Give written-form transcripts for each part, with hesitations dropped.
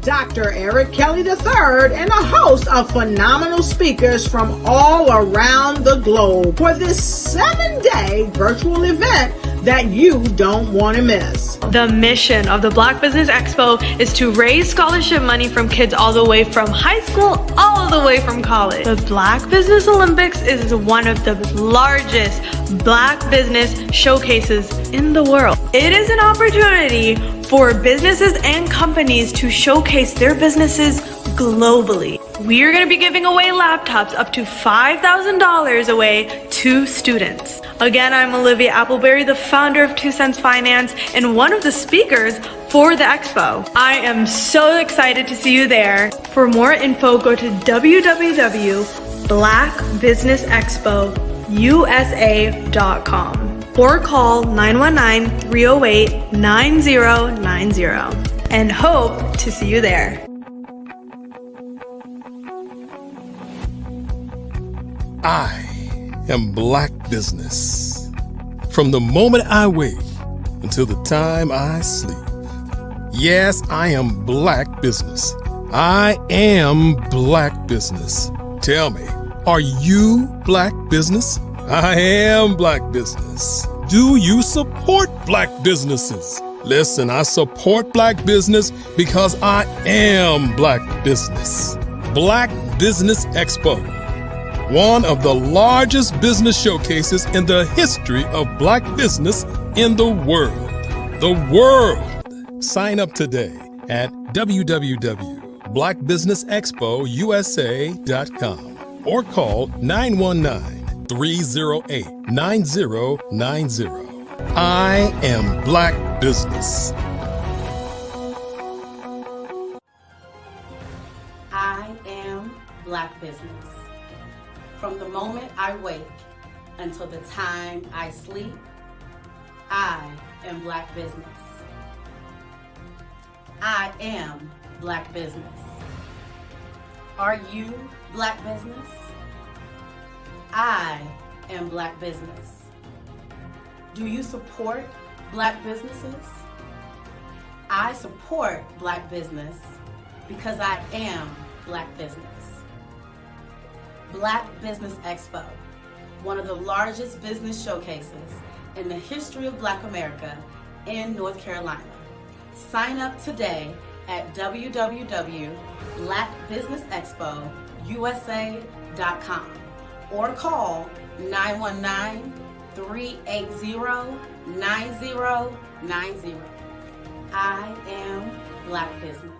Dr. Eric Kelly III, and a host of phenomenal speakers from all around the globe for this 7-day virtual event that you don't want to miss. The mission of the Black Business Expo is to raise scholarship money from kids all the way from high school all the way from college. The Black Business Olympics is one of the largest Black business showcases in the world. It is an opportunity for businesses and companies to showcase their businesses globally. We are going to be giving away laptops up to $5,000 away to students. Again, I'm Olivia Appleberry, the founder of 2 Cents Finance and one of the speakers for the expo. I am so excited to see you there. For more info, go to www.blackbusinessexpousa.com or call 919-308-9090 and hope to see you there. I am Black Business. From the moment I wake until the time I sleep. Yes, I am Black Business. I am Black Business. Tell me, are you Black Business? I am Black Business. Do you support Black businesses? Listen, I support Black business because I am Black Business. Black Business Expo, one of the largest business showcases in the history of Black business in the world. The world! Sign up today at www.blackbusinessexpousa.com or call 919-308-9090. I am Black Business. I am Black Business. From the moment I wake until the time I sleep, I am Black Business. I am Black Business. Are you Black Business? I am Black Business. Do you support Black businesses? I support Black business because I am Black Business. Black Business Expo, one of the largest business showcases in the history of Black America in North Carolina. Sign up today at www.blackbusinessexpousa.com or call 919-380-9090. I am Black Business.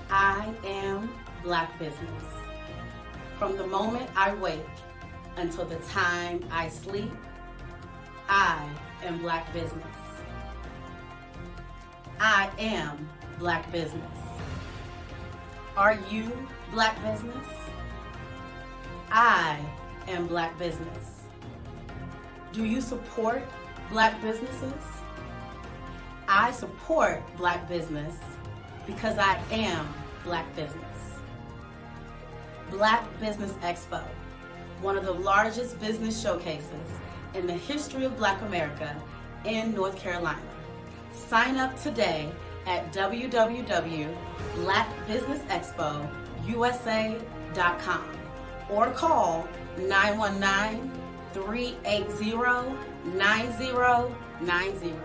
I am Black Business. From the moment I wake until the time I sleep, I am Black Business. I am Black Business. Are you Black Business? I am Black Business. Do you support Black businesses? I support Black business because I am Black Business. Black Business Expo, one of the largest business showcases in the history of Black America in North Carolina. Sign up today at www.blackbusinessexpousa.com or call 919-380-9090.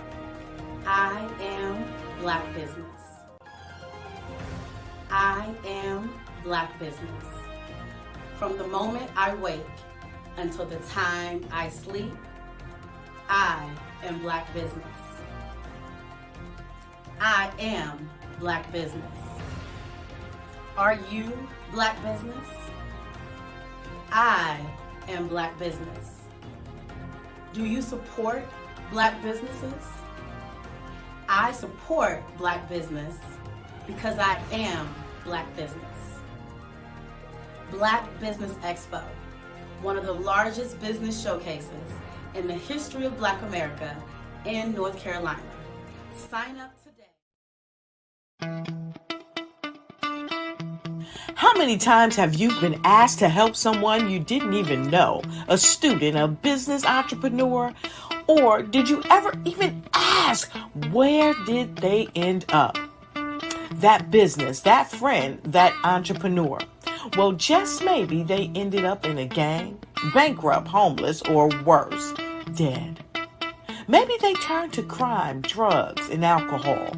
I am Black Business. I am Black Business. From the moment I wake until the time I sleep, I am Black Business. I am Black Business. Are you Black Business? I am Black Business. Do you support Black businesses? I support Black business because I am Black Business. Black Business Expo, one of the largest business showcases in the history of Black America in North Carolina. Sign up today. How many times have you been asked to help someone you didn't even know? A student, a business entrepreneur? Or did you ever even ask, where did they end up? that business, that friend, that entrepreneur. Well, just maybe they ended up in a gang, bankrupt, homeless, or worse, dead. Maybe they turned to crime, drugs, and alcohol.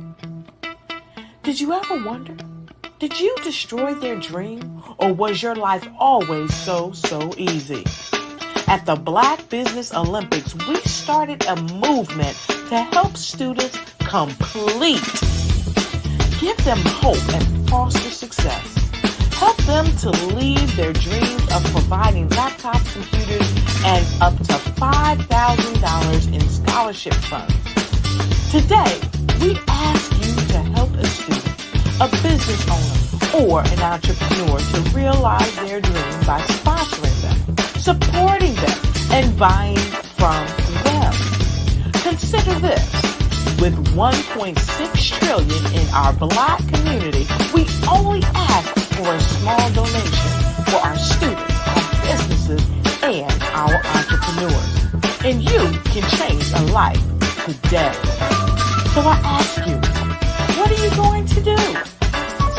Did you ever wonder? Did you destroy their dream, or was your life always so easy? At the Black Business Olympics, we started a movement to help students complete. Give them hope and foster success. Help them to leave their dreams of providing laptops, computers, and up to $5,000 in scholarship funds. Today, we ask you to help a student, a business owner, or an entrepreneur to realize their dreams by sponsoring them, supporting them, and buying from them. Consider this. With $1.6 trillion in our Black community, we only ask for a small donation for our students, our businesses, and our entrepreneurs. And you can change a life today. So I ask you, what are you going to do?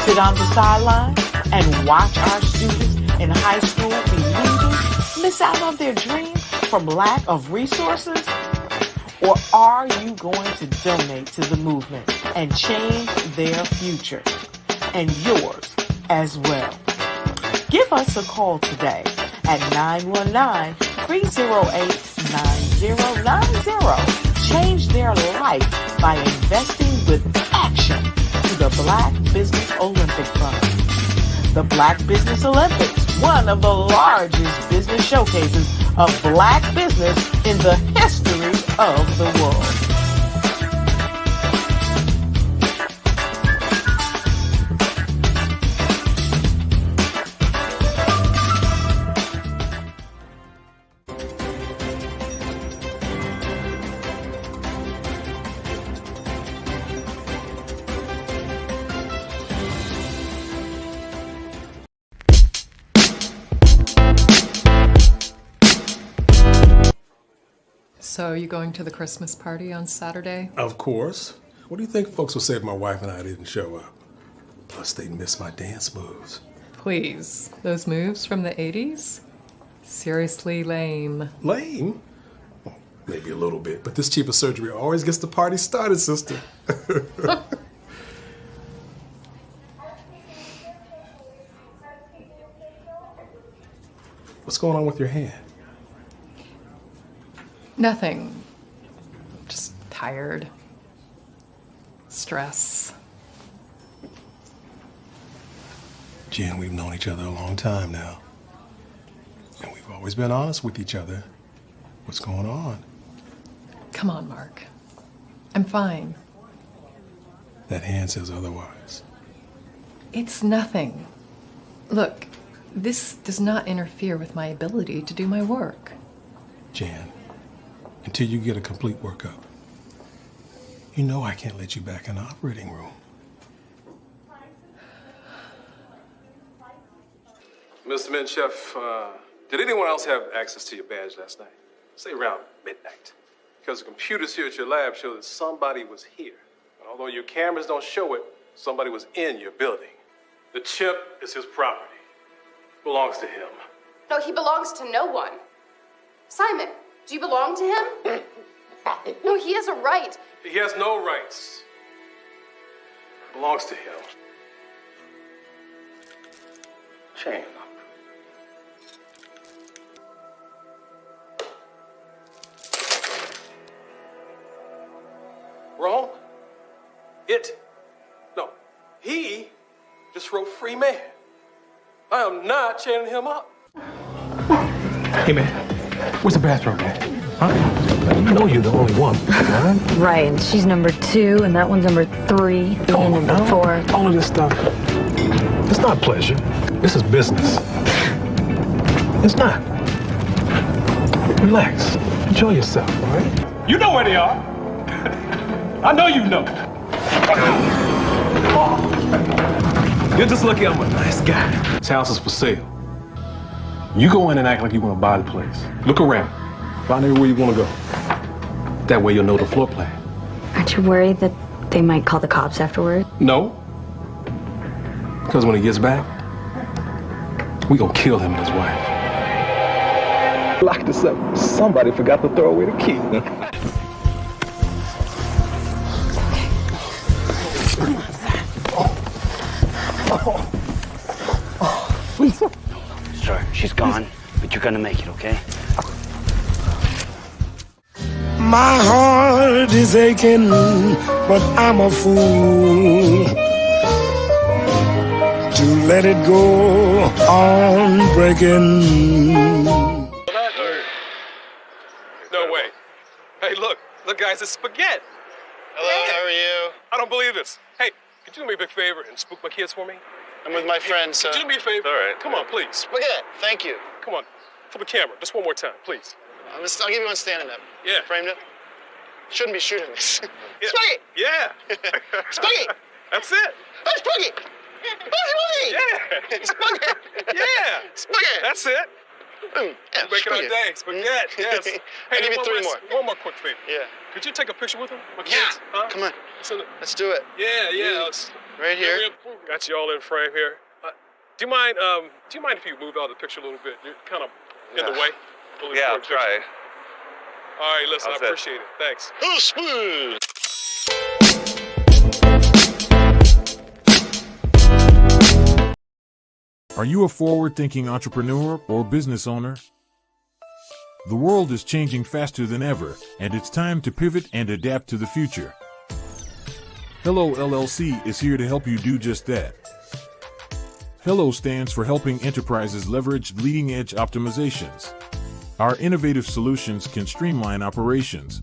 Sit on the sideline and watch our students in high school be leaders, miss out on their dreams from lack of resources? Or are you going to donate to the movement and change their future and yours as well? Give us a call today at 919-308-9090. Change their life by investing with action to the Black Business Olympic Fund. The Black Business Olympics, one of the largest business showcases of Black business in the history of the world. So are you going to the Christmas party on Saturday? Of course. What do you think folks will say if my wife and I didn't show up? Plus, they miss my dance moves. Please, those moves from the 80s? Seriously lame. Lame? Well, maybe a little bit, but this chief of surgery always gets the party started, sister. What's going on with your hand? Nothing. Just tired. Stress. Jen, we've known each other a long time now. And we've always been honest with each other. What's going on? Come on, Mark. I'm fine. That hand says otherwise. It's nothing. Look, this does not interfere with my ability to do my work. Jan, until you get a complete workup, you know I can't let you back in the operating room. Mr. Menchef, did anyone else have access to your badge last night? Say around midnight. Because the computers here at your lab show that somebody was here. And although your cameras don't show it, somebody was in your building. The chip is his property. Belongs to him. No, he belongs to no one. Simon, do you belong to him? No, he has a right. He has no rights. Belongs to him. Chain up. Wrong? He just wrote free man. I am not chaining him up. Hey, man, where's the bathroom, man? Huh? You know you're the only one, right? Right, and she's number 2, and that one's number 3, and number 4. All of this stuff, it's not pleasure. This is business. It's not. Relax. Enjoy yourself, all right? You know where they are. I know you know. You're just lucky I'm a nice guy. This house is for sale. You go in and act like you want to buy the place. Look around. Find everywhere you want to go. That way you'll know the floor plan. Aren't you worried that they might call the cops afterward? No. Because when he gets back, we gonna kill him and his wife. Locked us up. Somebody forgot to throw away the key. Sorry, she's gone, but you're gonna make it, okay? My heart is aching, but I'm a fool to let it go on breaking. No way. Hey, look, guys, it's spaghetti. Hello, how are you? I don't believe this. Hey, could you do me a big favor and spook my kids for me? I'm with my friend, so... Could you do me a favor? All right. Come on, please. Spaghetti, thank you. Come on, for the camera, just one more time, please. I'll give you one standing up. Yeah. Framed it. Shouldn't be shooting this. Yeah. Spaghetti! Yeah. Spaghetti! That's it. Hey, Spaghetti! Boogie! Yeah. Spaghetti! Yeah. Spaghetti! That's it. Yeah, Make it our day. Spaghetti, yes. I'll give you three more. One more quick favor. Yeah. Could you take a picture with them? My Yeah. kids? Huh? Come on. So, Let's do it. yeah. Right here. Got you all in frame here. Do you mind if you move out of the picture a little bit? You're kind of in the way. Really Yeah, I'll important try. picture. All right, listen, I appreciate it. Thanks. Oh, smooth! Are you a forward-thinking entrepreneur or business owner? The world is changing faster than ever, and it's time to pivot and adapt to the future. Hello LLC is here to help you do just that. Hello stands for helping enterprises leverage leading-edge optimizations. Our innovative solutions can streamline operations,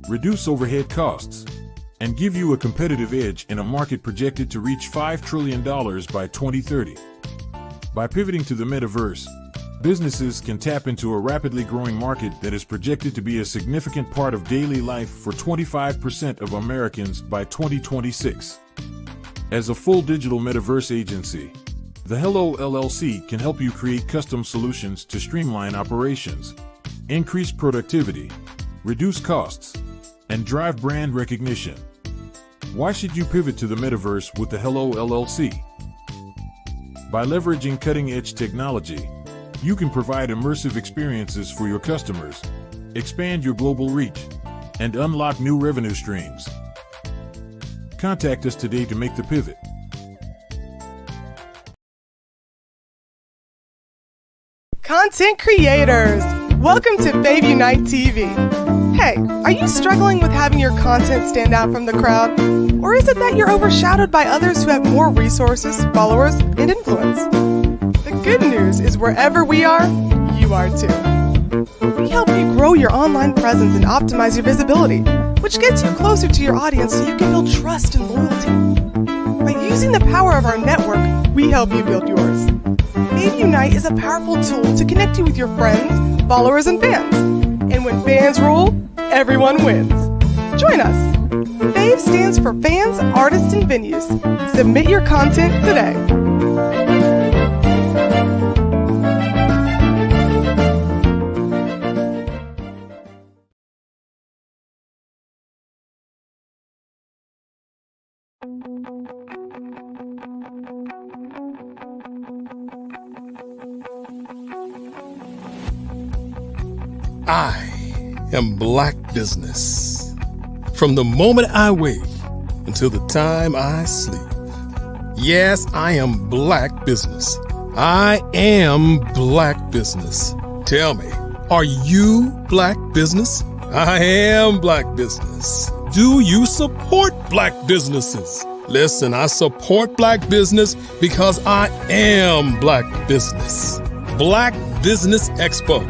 reduce overhead costs, and give you a competitive edge in a market projected to reach $5 trillion by 2030. By pivoting to the metaverse, businesses can tap into a rapidly growing market that is projected to be a significant part of daily life for 25% of Americans by 2026. As a full digital metaverse agency, the Hello LLC can help you create custom solutions to streamline operations, increase productivity, reduce costs, and drive brand recognition. Why should you pivot to the metaverse with the Hello LLC? By leveraging cutting-edge technology, you can provide immersive experiences for your customers, expand your global reach, and unlock new revenue streams. Contact us today to make the pivot. Content creators, welcome to Fave Unite TV. Hey, are you struggling with having your content stand out from the crowd? Or is it that you're overshadowed by others who have more resources, followers, and influence? The good news is wherever we are, you are too. We help you grow your online presence and optimize your visibility, which gets you closer to your audience so you can build trust and loyalty. By using the power of our network, we help you build yours. Fave Unite is a powerful tool to connect you with your friends, followers, and fans. And when fans rule, everyone wins. Join us. Fave stands for fans, artists, and venues. Submit your content today. I am Black Business. From the moment I wake until the time I sleep. Yes, I am Black Business. I am Black Business. Tell me, are you Black Business? I am Black Business. Do you support Black businesses? Listen, I support Black business because I am Black Business. Black Business Expo,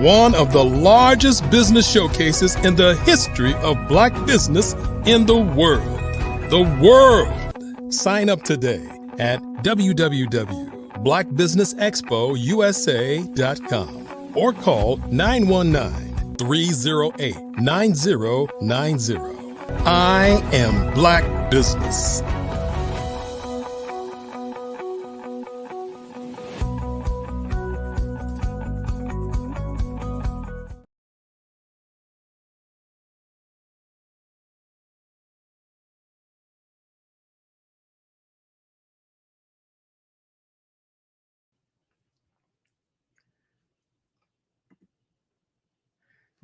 one of the largest business showcases in the history of Black business in the world. The world! Sign up today at www.blackbusinessexpousa.com or call 919-308-9090. I am Black Business.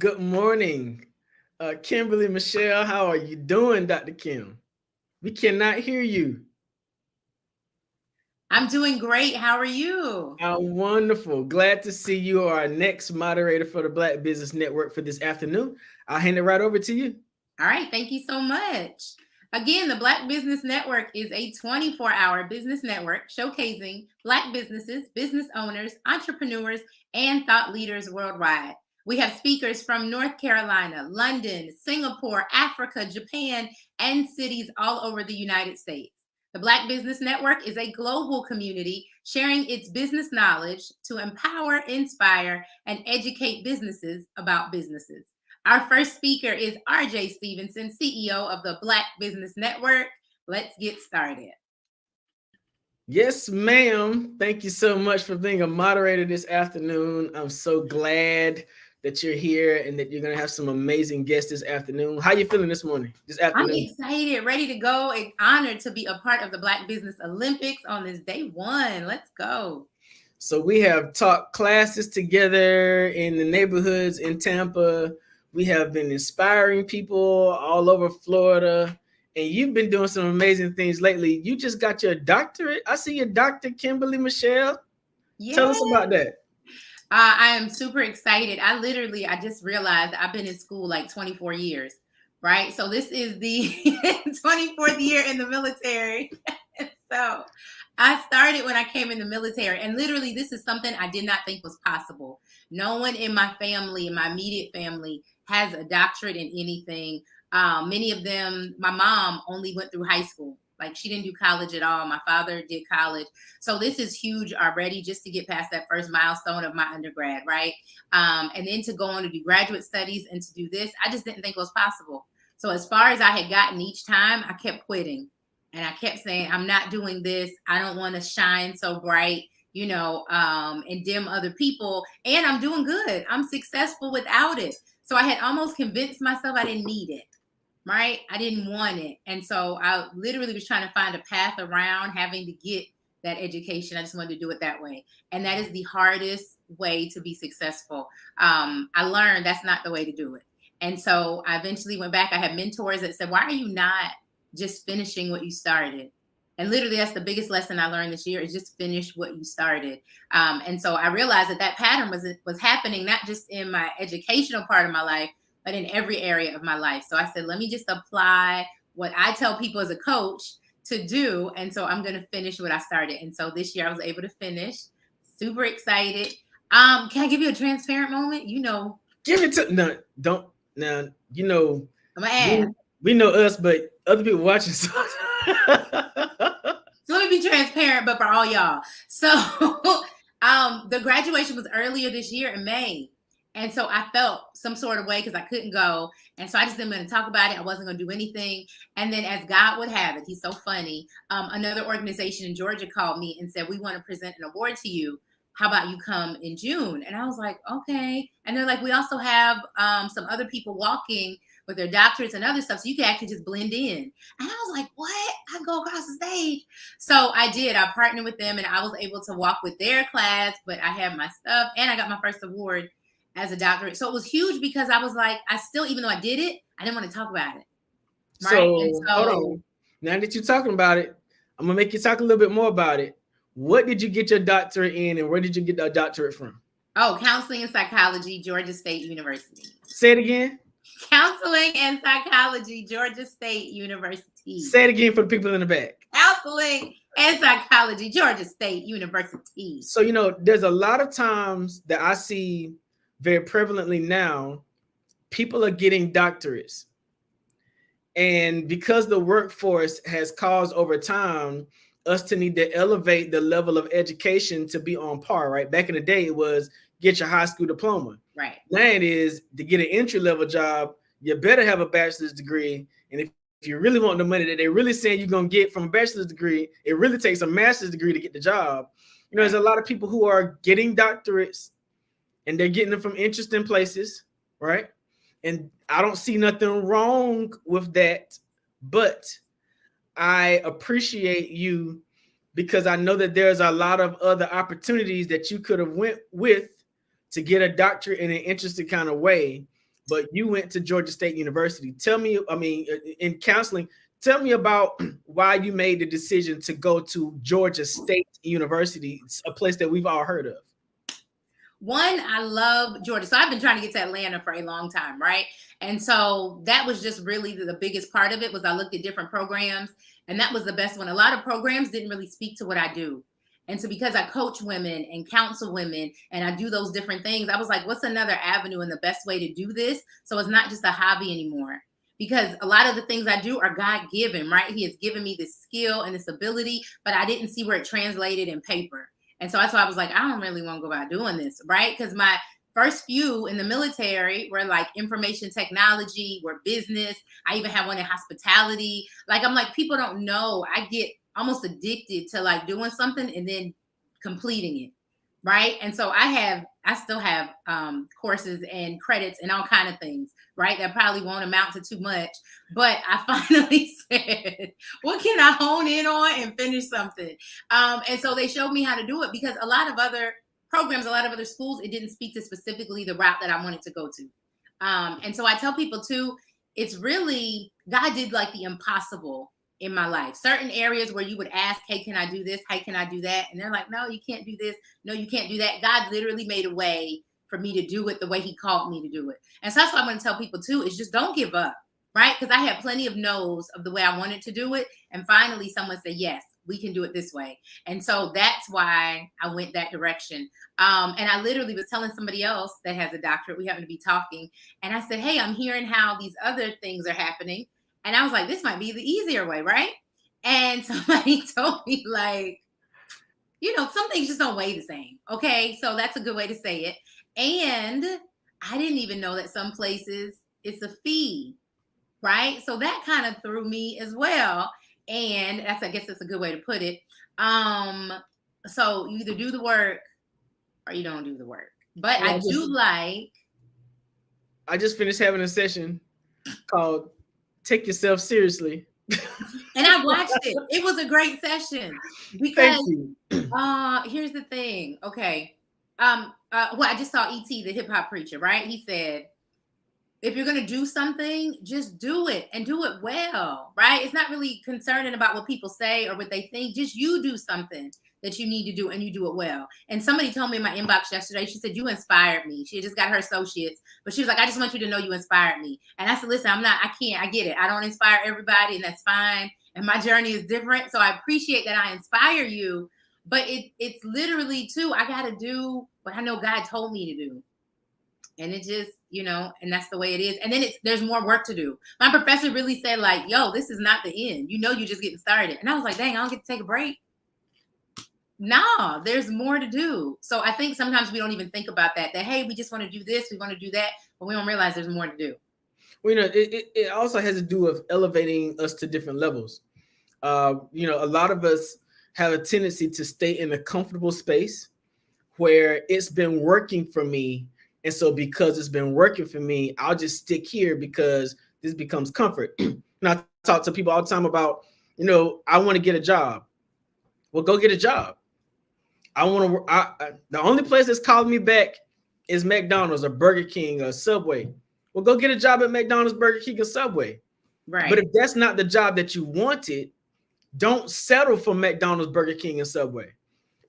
Good morning, Kimberly Michelle. How are you doing, Dr. Kim? We cannot hear you. I'm doing great. How are you? I'm wonderful. Glad to see you are our next moderator for the Black Business Network for this afternoon. I'll hand it right over to you. All right. Thank you so much. Again, the Black Business Network is a 24-hour business network showcasing Black businesses, business owners, entrepreneurs, and thought leaders worldwide. We have speakers from North Carolina, London, Singapore, Africa, Japan, and cities all over the United States. The Black Business Network is a global community sharing its business knowledge to empower, inspire, and educate businesses about businesses. Our first speaker is RJ Stevenson, CEO of the Black Business Network. Let's get started. Yes, ma'am. Thank you so much for being a moderator this afternoon. I'm so glad that you're here and that you're going to have some amazing guests this afternoon. How you feeling this morning, this afternoon? I'm excited, ready to go, and honored to be a part of the Black Business Olympics on this day one. Let's go. So we have taught classes together in the neighborhoods in Tampa. We have been inspiring people all over Florida. And you've been doing some amazing things lately. You just got your doctorate. I see your Dr. Kimberly Michelle. Yes. Tell us about that. I am super excited. I just realized I've been in school like 24 years, right? So this is the 24th year in the military. So I started when I came in the military, and literally this is something I did not think was possible. No one in my family, in my immediate family, has a doctorate in anything. Many of them, my mom only went through high school. Like she didn't do college at all. My father did college. So this is huge already just to get past that first milestone of my undergrad, right? And then to go on to do graduate studies and to do this, I just didn't think it was possible. So as far as I had gotten each time, I kept quitting. And I kept saying, I'm not doing this. I don't want to shine so bright, and dim other people. And I'm doing good. I'm successful without it. So I had almost convinced myself I didn't need it. Right? I didn't want it. And so I literally was trying to find a path around having to get that education. I just wanted to do it that way. And that is the hardest way to be successful. I learned that's not the way to do it. And so I eventually went back. I had mentors that said, why are you not just finishing what you started? And literally that's the biggest lesson I learned this year is just finish what you started. And so I realized that pattern was happening, not just in my educational part of my life, but in every area of my life. So I said, let me just apply what I tell people as a coach to do. And so I'm going to finish what I started. And so this year I was able to finish. Super excited. Can I give you a transparent moment? Give it to, no, don't, now, I'm going to ask. We know us, but other people watching. So let me be transparent, but for all y'all. So the graduation was earlier this year in May. And so I felt some sort of way because I couldn't go. And so I just didn't want to talk about it. I wasn't going to do anything. And then as God would have it, he's so funny. Another organization in Georgia called me and said, we want to present an award to you. How about you come in June? And I was like, okay. And they're like, we also have some other people walking with their doctorates and other stuff. So you can actually just blend in. And I was like, what? I go across the stage. So I did. I partnered with them and I was able to walk with their class, but I have my stuff and I got my first award as a doctorate. So it was huge because I was like, even though I did it, I didn't want to talk about it. Right. So hold on. Now that you're talking about it, I'm going to make you talk a little bit more about it. What did you get your doctorate in and where did you get the doctorate from? Oh, counseling and psychology, Georgia State University. Say it again. Counseling and psychology, Georgia State University. Say it again for the people in the back. Counseling and psychology, Georgia State University. So, there's a lot of times that I see very prevalently now, people are getting doctorates. And because the workforce has caused over time us to need to elevate the level of education to be on par, right? Back in the day, it was get your high school diploma. Right. Now it is to get an entry-level job, you better have a bachelor's degree. And if you really want the money that they're really saying you're going to get from a bachelor's degree, it really takes a master's degree to get the job. There's a lot of people who are getting doctorates and they're getting them from interesting places, right? And I don't see nothing wrong with that, but I appreciate you because I know that there's a lot of other opportunities that you could have went with to get a doctorate in an interesting kind of way. but you went to Georgia State University. Tell me, I mean, in counseling, tell me about why you made the decision to go to Georgia State University, a place that we've all heard of. One, I love Georgia. So I've been trying to get to Atlanta for a long time, right? And so that was just really the biggest part of it was I looked at different programs, and that was the best one. A lot of programs didn't really speak to what I do. And so because I coach women and counsel women and I do those different things, I was like, what's another avenue and the best way to do this? So it's not just a hobby anymore. Because a lot of the things I do are God-given, right? He has given me this skill and this ability, but I didn't see where it translated in paper. And so that's why I was like, I don't really want to go about doing this, right? Because my first few in the military were like information technology, were business. I even had one in hospitality. Like, I'm like, people don't know. I get almost addicted to like doing something and then completing it, right? And so I still have courses and credits and all kind of things, right? That probably won't amount to too much. But I finally said, what can I hone in on and finish something? And so they showed me how to do it because a lot of other programs, a lot of other schools, it didn't speak to specifically the route that I wanted to go to. And so I tell people too, it's really, God did like the impossible in my life. Certain areas where you would ask, hey, can I do this? Hey, can I do that? And they're like, no, you can't do this. No, you can't do that. God literally made a way for me to do it the way he called me to do it. And so that's what I'm going to tell people too, is just don't give up, right? Because I had plenty of no's of the way I wanted to do it. And finally someone said, yes, we can do it this way. And so that's why I went that direction. And I literally was telling somebody else that has a doctorate, we happened to be talking. And I said, hey, I'm hearing how these other things are happening. And I was like, this might be the easier way, right? And somebody told me like, you know, some things just don't weigh the same. Okay. So that's a good way to say it. And I didn't even know that some places it's a fee, right? So that kind of threw me as well. And I guess that's a good way to put it. So you either do the work or you don't do the work. But yeah, I just finished having a session called Take Yourself Seriously. And I watched it. It was a great session because here's the thing. Okay. Well, I just saw E.T., the hip hop preacher, right? He said, if you're going to do something, just do it and do it well, right? It's not really concerning about what people say or what they think. Just you do something that you need to do and you do it well. And somebody told me in my inbox yesterday, she said, you inspired me. She had just got her associates, but she was like, I just want you to know you inspired me. And I said, listen, I get it. I don't inspire everybody and that's fine. And my journey is different. So I appreciate that I inspire you, but it's literally too, I got to do what I know God told me to do. And it just, you know, and that's the way it is. And then there's more work to do. My professor really said like, yo, this is not the end. You know, you're just getting started. And I was like, dang, I don't get to take a break. No, there's more to do. So I think sometimes we don't even think about that, hey, we just want to do this. We want to do that. But we don't realize there's more to do. Well, you know, it also has to do with elevating us to different levels. You know, a lot of us have a tendency to stay in a comfortable space where it's been working for me. And so because it's been working for me, I'll just stick here because this becomes comfort. And I talk to people all the time about, you know, I want to get a job. Well, go get a job. I want to work. The only place that's calling me back is McDonald's or Burger King or Subway. Well, go get a job at McDonald's, Burger King, or Subway. Right. But if that's not the job that you wanted, don't settle for McDonald's, Burger King, and Subway.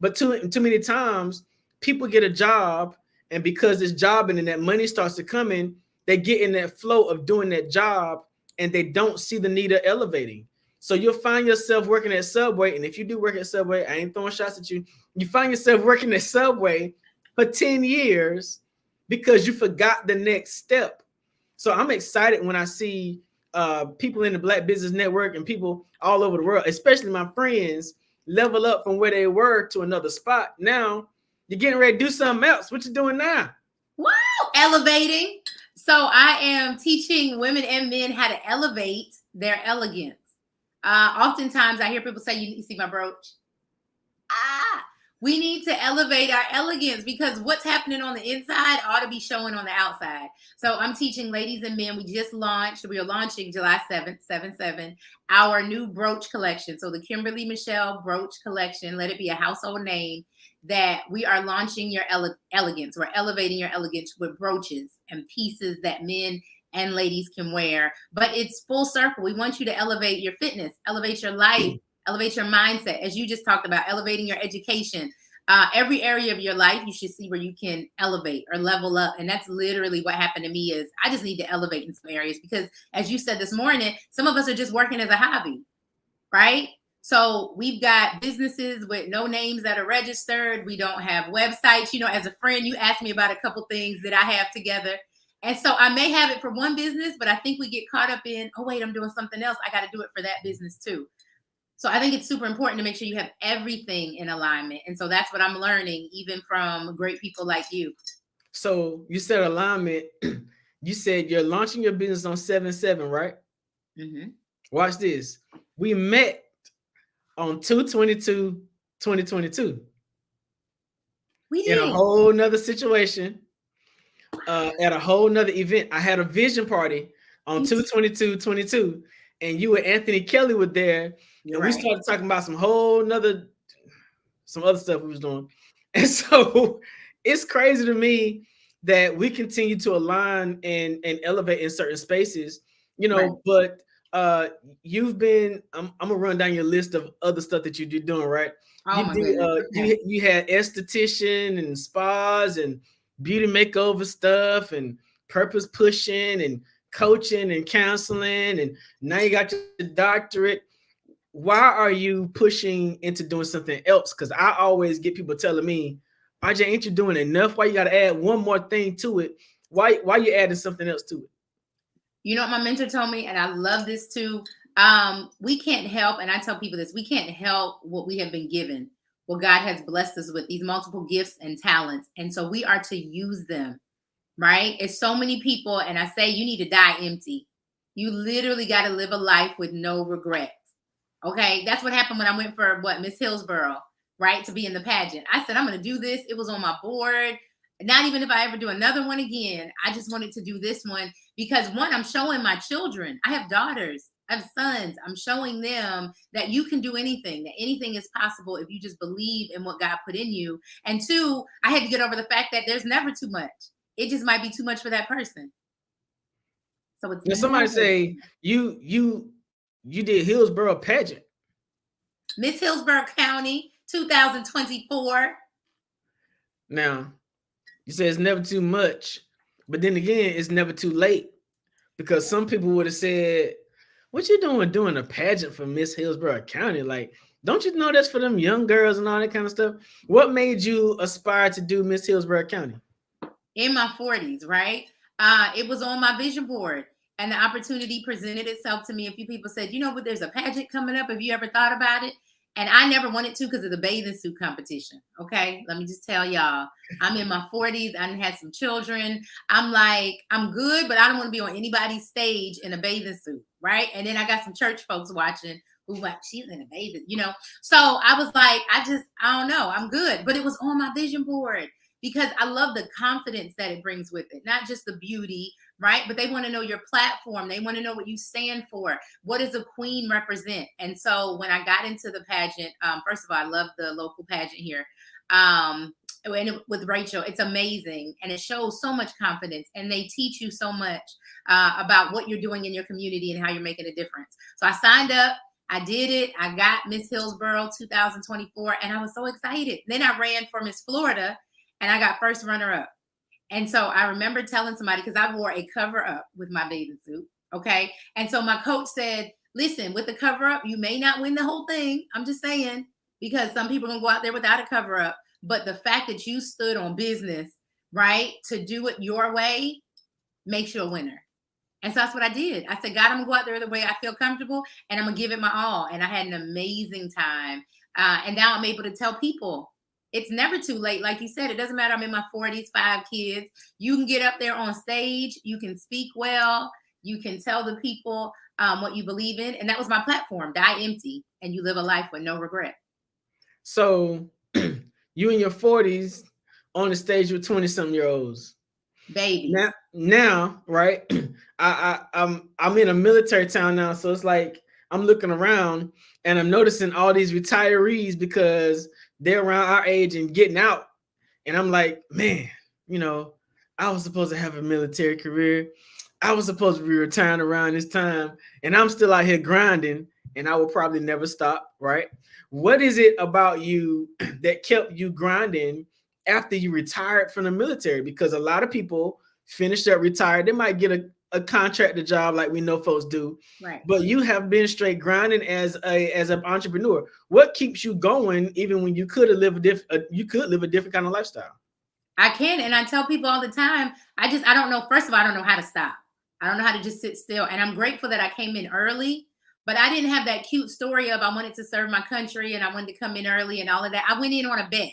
But too many times, people get a job, and because this job and then that money starts to come in, they get in that flow of doing that job, and they don't see the need of elevating. So you'll find yourself working at Subway, and if you do work at Subway, I ain't throwing shots at you. You find yourself working at Subway for 10 years because you forgot the next step. So I'm excited when I see people in the Black Business Network and people all over the world, especially my friends, level up from where they were to another spot. Now you're getting ready to do something else. What you doing now? Wow, elevating. So I am teaching women and men how to elevate their elegance. Oftentimes I hear people say, you see my brooch? We need to elevate our elegance because what's happening on the inside ought to be showing on the outside. So I'm teaching ladies and men. We are launching July 7th, 7/7, our new brooch collection. So the Kimberly Michelle brooch collection, let it be a household name, that we are launching your elegance. We're elevating your elegance with brooches and pieces that men and ladies can wear. But it's full circle. We want you to elevate your fitness, elevate your life, elevate your mindset, as you just talked about, elevating your education. Every area of your life, you should see where you can elevate or level up. And that's literally what happened to me is I just need to elevate in some areas because as you said this morning, some of us are just working as a hobby, right? So we've got businesses with no names that are registered. We don't have websites. You know, as a friend, you asked me about a couple things that I have together. And so I may have it for one business, but I think we get caught up in, oh, wait, I'm doing something else. I got to do it for that business too. So I think it's super important to make sure you have everything in alignment. And so that's what I'm learning, even from great people like you. So you said alignment. You said you're launching your business on 7/7, right? Mm-hmm. Watch this. We met on 2/22/2022. We did. In a whole nother situation, at a whole nother event. I had a vision party on 2/22/22, and you and Anthony Kelly were there. You're and right. We started talking about some other stuff we was doing. And so it's crazy to me that we continue to align and elevate in certain spaces, you know, Right. but you've been, I'm gonna run down your list of other stuff that you're doing, right? Oh my goodness. Okay. You had esthetician and spas and beauty makeover stuff and purpose pushing and coaching and counseling, and now you got your doctorate. Why are you pushing into doing something else? Because I always get people telling me, RJ, ain't you doing enough? Why you got to add one more thing to it? Why you adding something else to it? You know what my mentor told me, and I love this too. We can't help, and I tell people this, we can't help what we have been given, what God has blessed us with, these multiple gifts and talents. And so we are to use them, right? It's so many people, and I say you need to die empty. You literally got to live a life with no regrets. Okay, that's what happened when I went for Miss Hillsborough, right? To be in the pageant. I said, I'm going to do this. It was on my board. Not even if I ever do another one again. I just wanted to do this one because one, I'm showing my children. I have daughters. I have sons. I'm showing them that you can do anything, that anything is possible if you just believe in what God put in you. And two, I had to get over the fact that there's never too much. It just might be too much for that person. So it's somebody say you did Hillsborough pageant. Miss Hillsborough County 2024. Now, you say it's never too much, but then again, it's never too late because some people would have said, what you doing a pageant for Miss Hillsborough County? Like, don't you know that's for them young girls and all that kind of stuff? What made you aspire to do Miss Hillsborough County? In my 40s, right? It was on my vision board. And the opportunity presented itself to me. A few people said, you know, but there's a pageant coming up. Have you ever thought about it? And I never wanted to because of the bathing suit competition. Okay. Let me just tell y'all, I'm in my 40s. I had some children. I'm like, I'm good, but I don't want to be on anybody's stage in a bathing suit. Right. And then I got some church folks watching who like, she's in a bathing, you know? So I was like, I don't know. I'm good. But it was on my vision board because I love the confidence that it brings with it. Not just the beauty, right? But they want to know your platform. They want to know what you stand for. What does a queen represent? And so when I got into the pageant, first of all, I love the local pageant here. With Rachel, it's amazing. And it shows so much confidence. And they teach you so much about what you're doing in your community and how you're making a difference. So I signed up. I did it. I got Miss Hillsborough 2024. And I was so excited. Then I ran for Miss Florida and I got first runner up. And so I remember telling somebody, because I wore a cover up with my bathing suit. Okay. And so my coach said, listen, with the cover up, you may not win the whole thing. I'm just saying, because some people are going to go out there without a cover up. But the fact that you stood on business, right, to do it your way makes you a winner. And so that's what I did. I said, God, I'm going to go out there the way I feel comfortable and I'm going to give it my all. And I had an amazing time. And now I'm able to tell people, it's never too late. Like you said, it doesn't matter. I'm in my 40s, 5 kids. You can get up there on stage. You can speak well. You can tell the people what you believe in. And that was my platform. Die empty and you live a life with no regret. So You in your 40s on the stage with 20-something-year-olds. Baby. Now, right? I'm in a military town now, so it's like I'm looking around and I'm noticing all these retirees because they're around our age and getting out. And I'm like, man, I was supposed to have a military career. I was supposed to be retiring around this time, and I'm still out here grinding, and I will probably never stop, right? What is it about you that kept you grinding after you retired from the military? Because a lot of people finish up retired. They might get a contractor job like we know folks do, right? But you have been straight grinding as an entrepreneur. What keeps you going even when you could live a different kind of lifestyle? I can, and I tell people all the time, I don't know. First of all, I don't know how to stop. I don't know how to just sit still. And I'm grateful that I came in early, but I didn't have that cute story of I wanted to serve my country and I wanted to come in early and all of that. I went in on a bet,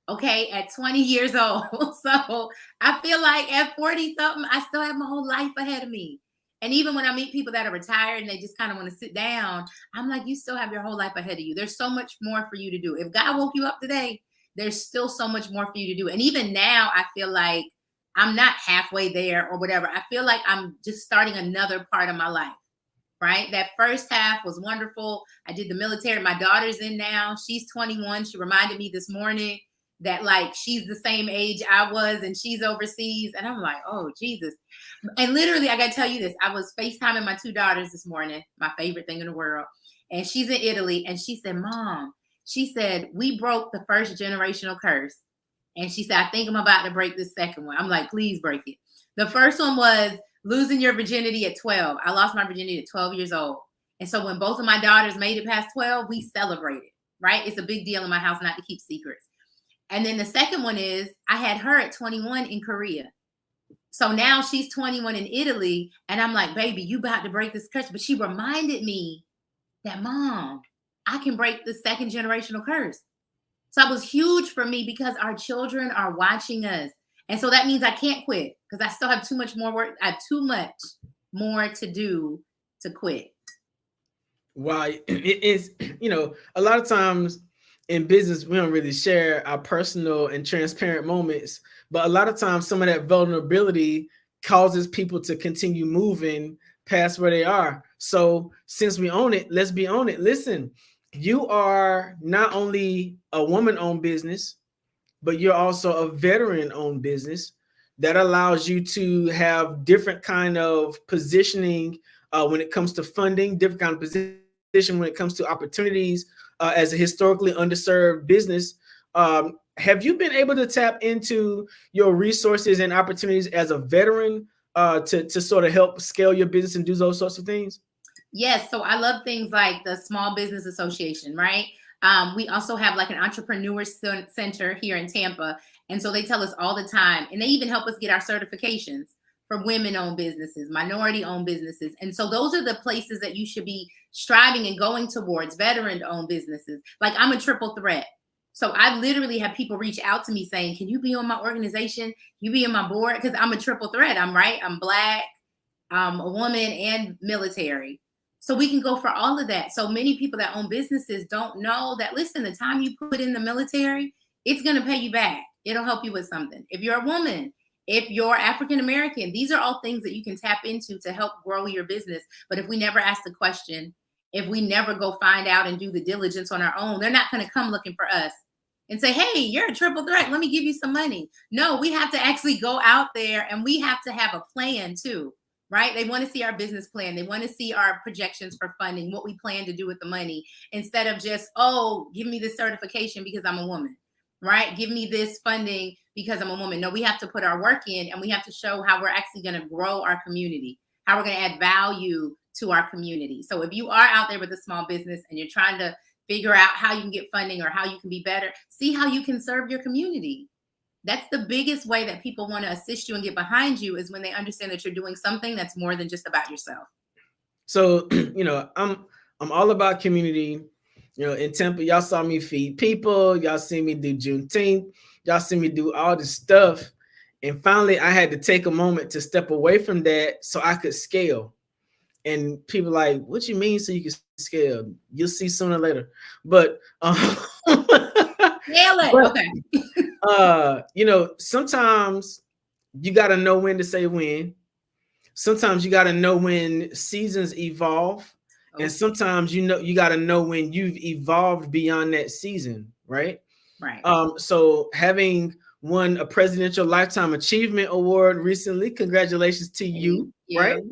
okay, at 20 years old. So I feel like at 40 something, I still have my whole life ahead of me. And even when I meet people that are retired and they just kind of want to sit down, I'm like, you still have your whole life ahead of you. There's so much more for you to do. If God woke you up today, there's still so much more for you to do. And even now, I feel like I'm not halfway there or whatever. I feel like I'm just starting another part of my life, right? That first half was wonderful. I did the military. My daughter's in now. She's 21. She reminded me this morning that like she's the same age I was and she's overseas. And I'm like, oh, Jesus. And literally, I got to tell you this. I was FaceTiming my two daughters this morning, my favorite thing in the world. And she's in Italy. And she said, Mom, she said, we broke the first generational curse. And she said, I think I'm about to break this second one. I'm like, please break it. The first one was losing your virginity at 12. I lost my virginity at 12 years old. And so when both of my daughters made it past 12, we celebrated, right? It's a big deal in my house not to keep secrets. And then the second one is I had her at 21 in Korea. So now she's 21 in Italy. And I'm like, baby, you about to break this curse. But she reminded me that, Mom, I can break the second generational curse. So that was huge for me because our children are watching us. And so that means I can't quit because I still have too much more work. I have too much more to do to quit. Wow. It is, a lot of times in business, we don't really share our personal and transparent moments. But a lot of times some of that vulnerability causes people to continue moving past where they are. So since we own it, let's be on it. Listen, you are not only a woman-owned business, but you're also a veteran-owned business that allows you to have different kind of positioning when it comes to funding, different kind of position when it comes to opportunities as a historically underserved business. Have you been able to tap into your resources and opportunities as a veteran to sort of help scale your business and do those sorts of things? Yes. So I love things like the Small Business Association, right? We also have like an entrepreneur center here in Tampa. And so they tell us all the time, and they even help us get our certifications for women-owned businesses, minority-owned businesses. And so those are the places that you should be striving and going towards, veteran-owned businesses. Like I'm a triple threat. So I literally have people reach out to me saying, can you be on my organization? Can you be on my board? Because I'm a triple threat. I'm Black, I'm a woman, and military. So we can go for all of that. So many people that own businesses don't know that, listen, the time you put in the military, it's going to pay you back. It'll help you with something. If you're a woman, if you're African American, these are all things that you can tap into to help grow your business. But if we never ask the question, if we never go find out and do the diligence on our own, they're not going to come looking for us and say, hey, you're a triple threat. Let me give you some money. No, we have to actually go out there and we have to have a plan too. Right? They want to see our business plan. They want to see our projections for funding, what we plan to do with the money, instead of just, oh, give me this certification because I'm a woman, right? Give me this funding because I'm a woman. No, we have to put our work in and we have to show how we're actually going to grow our community, how we're going to add value to our community. So if you are out there with a small business and you're trying to figure out how you can get funding or how you can be better, see how you can serve your community. That's the biggest way that people want to assist you and get behind you is when they understand that you're doing something that's more than just about yourself. So, I'm all about community. In Tampa, y'all saw me feed people. Y'all see me do Juneteenth. Y'all see me do all this stuff. And finally, I had to take a moment to step away from that so I could scale. And people like, what you mean so you can scale? You'll see sooner or later. But Nail it. But, Okay. you know, sometimes you got to know when to say when. Sometimes you got to know when seasons evolve. And sometimes, you know, you got to know when you've evolved beyond that season, right? Right. So having won a Presidential Lifetime Achievement Award recently, congratulations to you, right?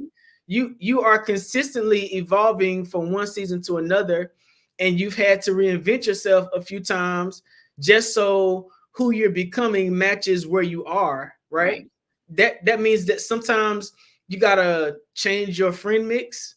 You are consistently evolving from one season to another, and you've had to reinvent yourself a few times just so who you're becoming matches where you are, right? That means that sometimes you gotta change your friend mix.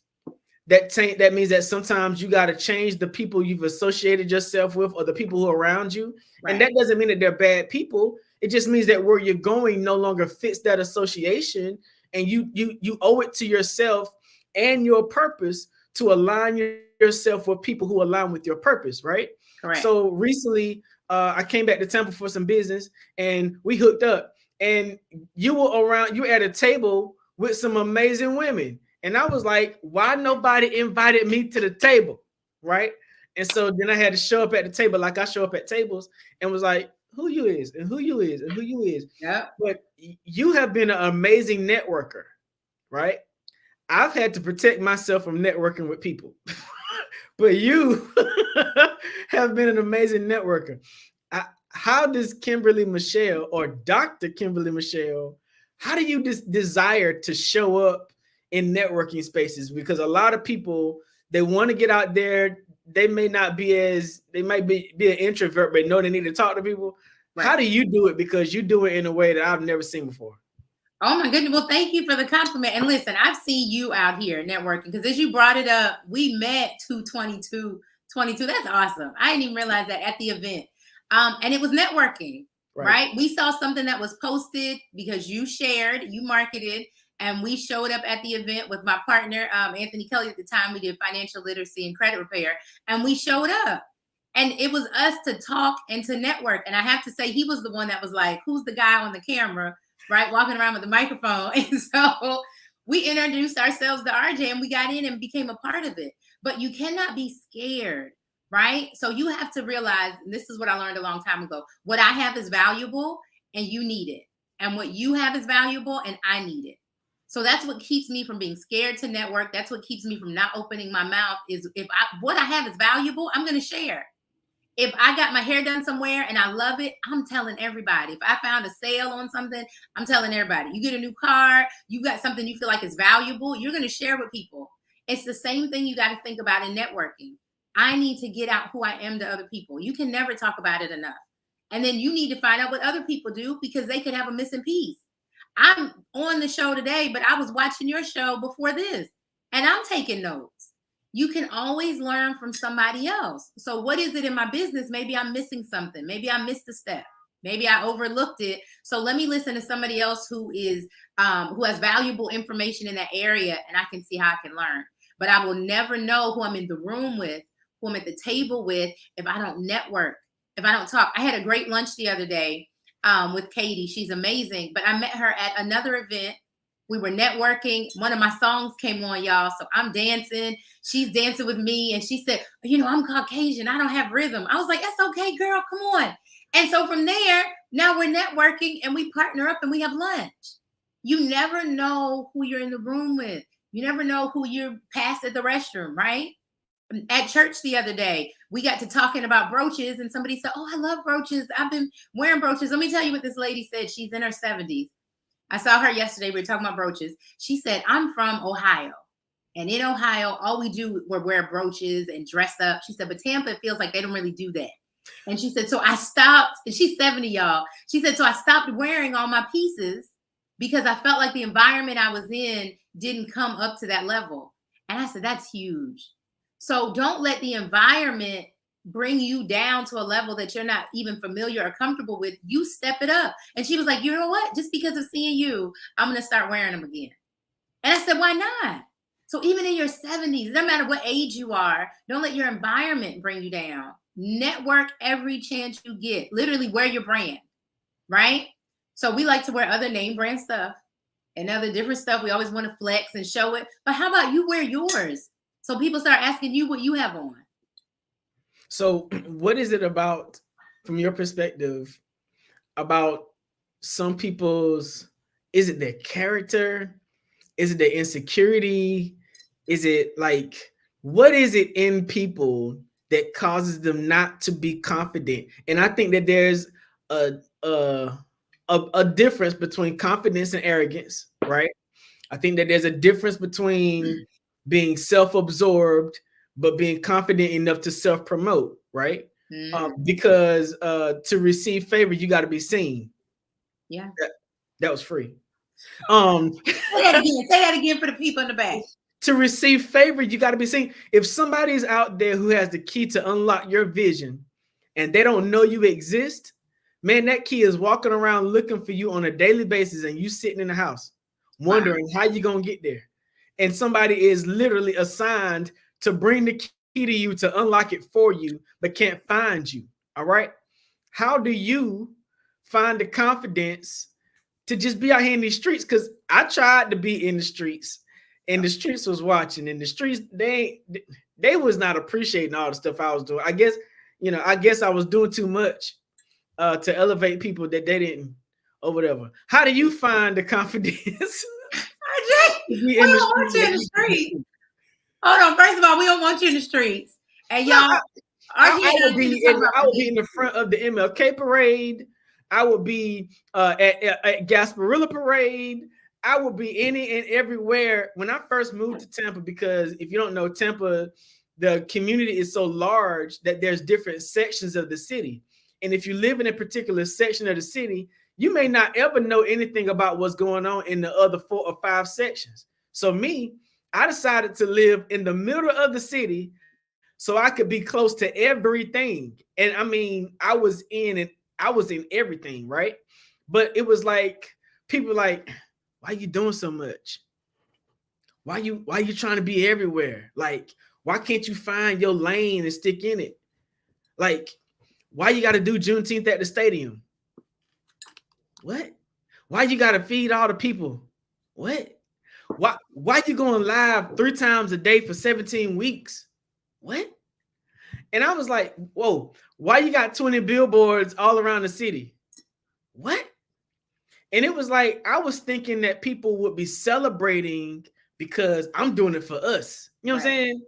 That means that sometimes you got to change the people you've associated yourself with or the people who are around you. And that doesn't mean that they're bad people. It just means that where you're going no longer fits that association. And you owe it to yourself and your purpose to align yourself with people who align with your purpose, right? Correct. So recently, I came back to Tampa for some business and we hooked up. And you were at a table with some amazing women. And I was like, why nobody invited me to the table, right? And so then I had to show up at the table like I show up at tables and was like, who you is and who you is and who you is. Yeah. But you have been an amazing networker, right? I've had to protect myself from networking with people. But you have been an amazing networker. How does Kimberly Michelle or Dr. Kimberly Michelle, how do you desire to show up in networking spaces? Because a lot of people, they want to get out there. They might be an introvert, but know they need to talk to people. Right. How do you do it? Because you do it in a way that I've never seen before. Oh my goodness. Well, thank you for the compliment. And listen, I've seen you out here networking because as you brought it up, we met 2/22/22. That's awesome. I didn't even realize that at the event. And it was networking, right? We saw something that was posted because you shared, you marketed, and we showed up at the event with my partner, Anthony Kelly. At the time, we did financial literacy and credit repair, and we showed up. And it was us to talk and to network. And I have to say, he was the one that was like, who's the guy on the camera, right? Walking around with the microphone. And so we introduced ourselves to RJ and we got in and became a part of it. But you cannot be scared, right? So you have to realize, and this is what I learned a long time ago, what I have is valuable and you need it. And what you have is valuable and I need it. So that's what keeps me from being scared to network. That's what keeps me from not opening my mouth is what I have is valuable, I'm going to share. If I got my hair done somewhere and I love it, I'm telling everybody. If I found a sale on something, I'm telling everybody. You get a new car, you got something you feel like is valuable, you're going to share with people. It's the same thing you got to think about in networking. I need to get out who I am to other people. You can never talk about it enough. And then you need to find out what other people do because they could have a missing piece. I'm on the show today, but I was watching your show before this and I'm taking notes. You can always learn from somebody else. So what is it in my business? Maybe I'm missing something. Maybe I missed a step. Maybe I overlooked it. So let me listen to somebody else who has valuable information in that area and I can see how I can learn. But I will never know who I'm in the room with, who I'm at the table with if I don't network, if I don't talk. I had a great lunch the other day with Katie. She's amazing. But I met her at another event. We were networking. One of my songs came on, y'all. So I'm dancing. She's dancing with me. And she said, you know, I'm Caucasian. I don't have rhythm. I was like, that's okay, girl. Come on. And so from there, now we're networking and we partner up and we have lunch. You never know who you're in the room with. You never know who you're past at the restroom, right? At church the other day, we got to talking about brooches and somebody said, oh, I love brooches. I've been wearing brooches. Let me tell you what this lady said. She's in her 70s. I saw her yesterday. We were talking about brooches. She said, I'm from Ohio. And in Ohio, all we do is wear brooches and dress up. She said, but Tampa, it feels like they don't really do that. And she said, so I stopped. And she's 70, y'all. She said, so I stopped wearing all my pieces because I felt like the environment I was in didn't come up to that level. And I said, that's huge. So don't let the environment bring you down to a level that you're not even familiar or comfortable with. You step it up. And she was like, you know what? Just because of seeing you, I'm going to start wearing them again. And I said, why not? So even in your 70s, no matter what age you are, don't let your environment bring you down. Network every chance you get. Literally wear your brand, right? So we like to wear other name brand stuff and other different stuff. We always want to flex and show it. But how about you wear yours? So people start asking you what you have on. So what is it about from your perspective about some people's, is it their character? Is it their insecurity? Is it like, what is it in people that causes them not to be confident? And I think that there's a difference between confidence and arrogance, right? I think that there's a difference between being self-absorbed but being confident enough to self-promote, right? Because to receive favor, you got to be seen. Yeah, that was free. Say that again for the people in the back. To receive favor, you got to be seen. If somebody's out there who has the key to unlock your vision and they don't know you exist, man, that key is walking around looking for you on a daily basis, and you sitting in the house wondering how you gonna get there. And somebody is literally assigned to bring the key to you to unlock it for you, but can't find you. All right. How do you find the confidence to just be out here in these streets? Because I tried to be in the streets, and the streets was watching, and the streets, they was not appreciating all the stuff I was doing. I guess I was doing too much to elevate people that they didn't, or whatever. How do you find the confidence? We don't want you in the streets. Hold on. First of all, we don't want you in the streets. And y'all, I would be in the front of the MLK parade. I would be at Gasparilla Parade. I would be any and everywhere when I first moved to Tampa, because if you don't know, Tampa, the community is so large that there's different sections of the city. And if you live in a particular section of the city, you may not ever know anything about what's going on in the other 4 or 5 sections. So I decided to live in the middle of the city so I could be close to everything. And I mean, I was in everything, right? But it was like, people like, why you doing so much? Why you trying to be everywhere? Like, why can't you find your lane and stick in it? Like, why you got to do Juneteenth at the stadium? What? Why you got to feed all the people? What? Why you going live 3 times a day for 17 weeks? What? And I was like, whoa, why you got 20 billboards all around the city? What? And it was like, I was thinking that people would be celebrating because I'm doing it for us. You know what I'm saying?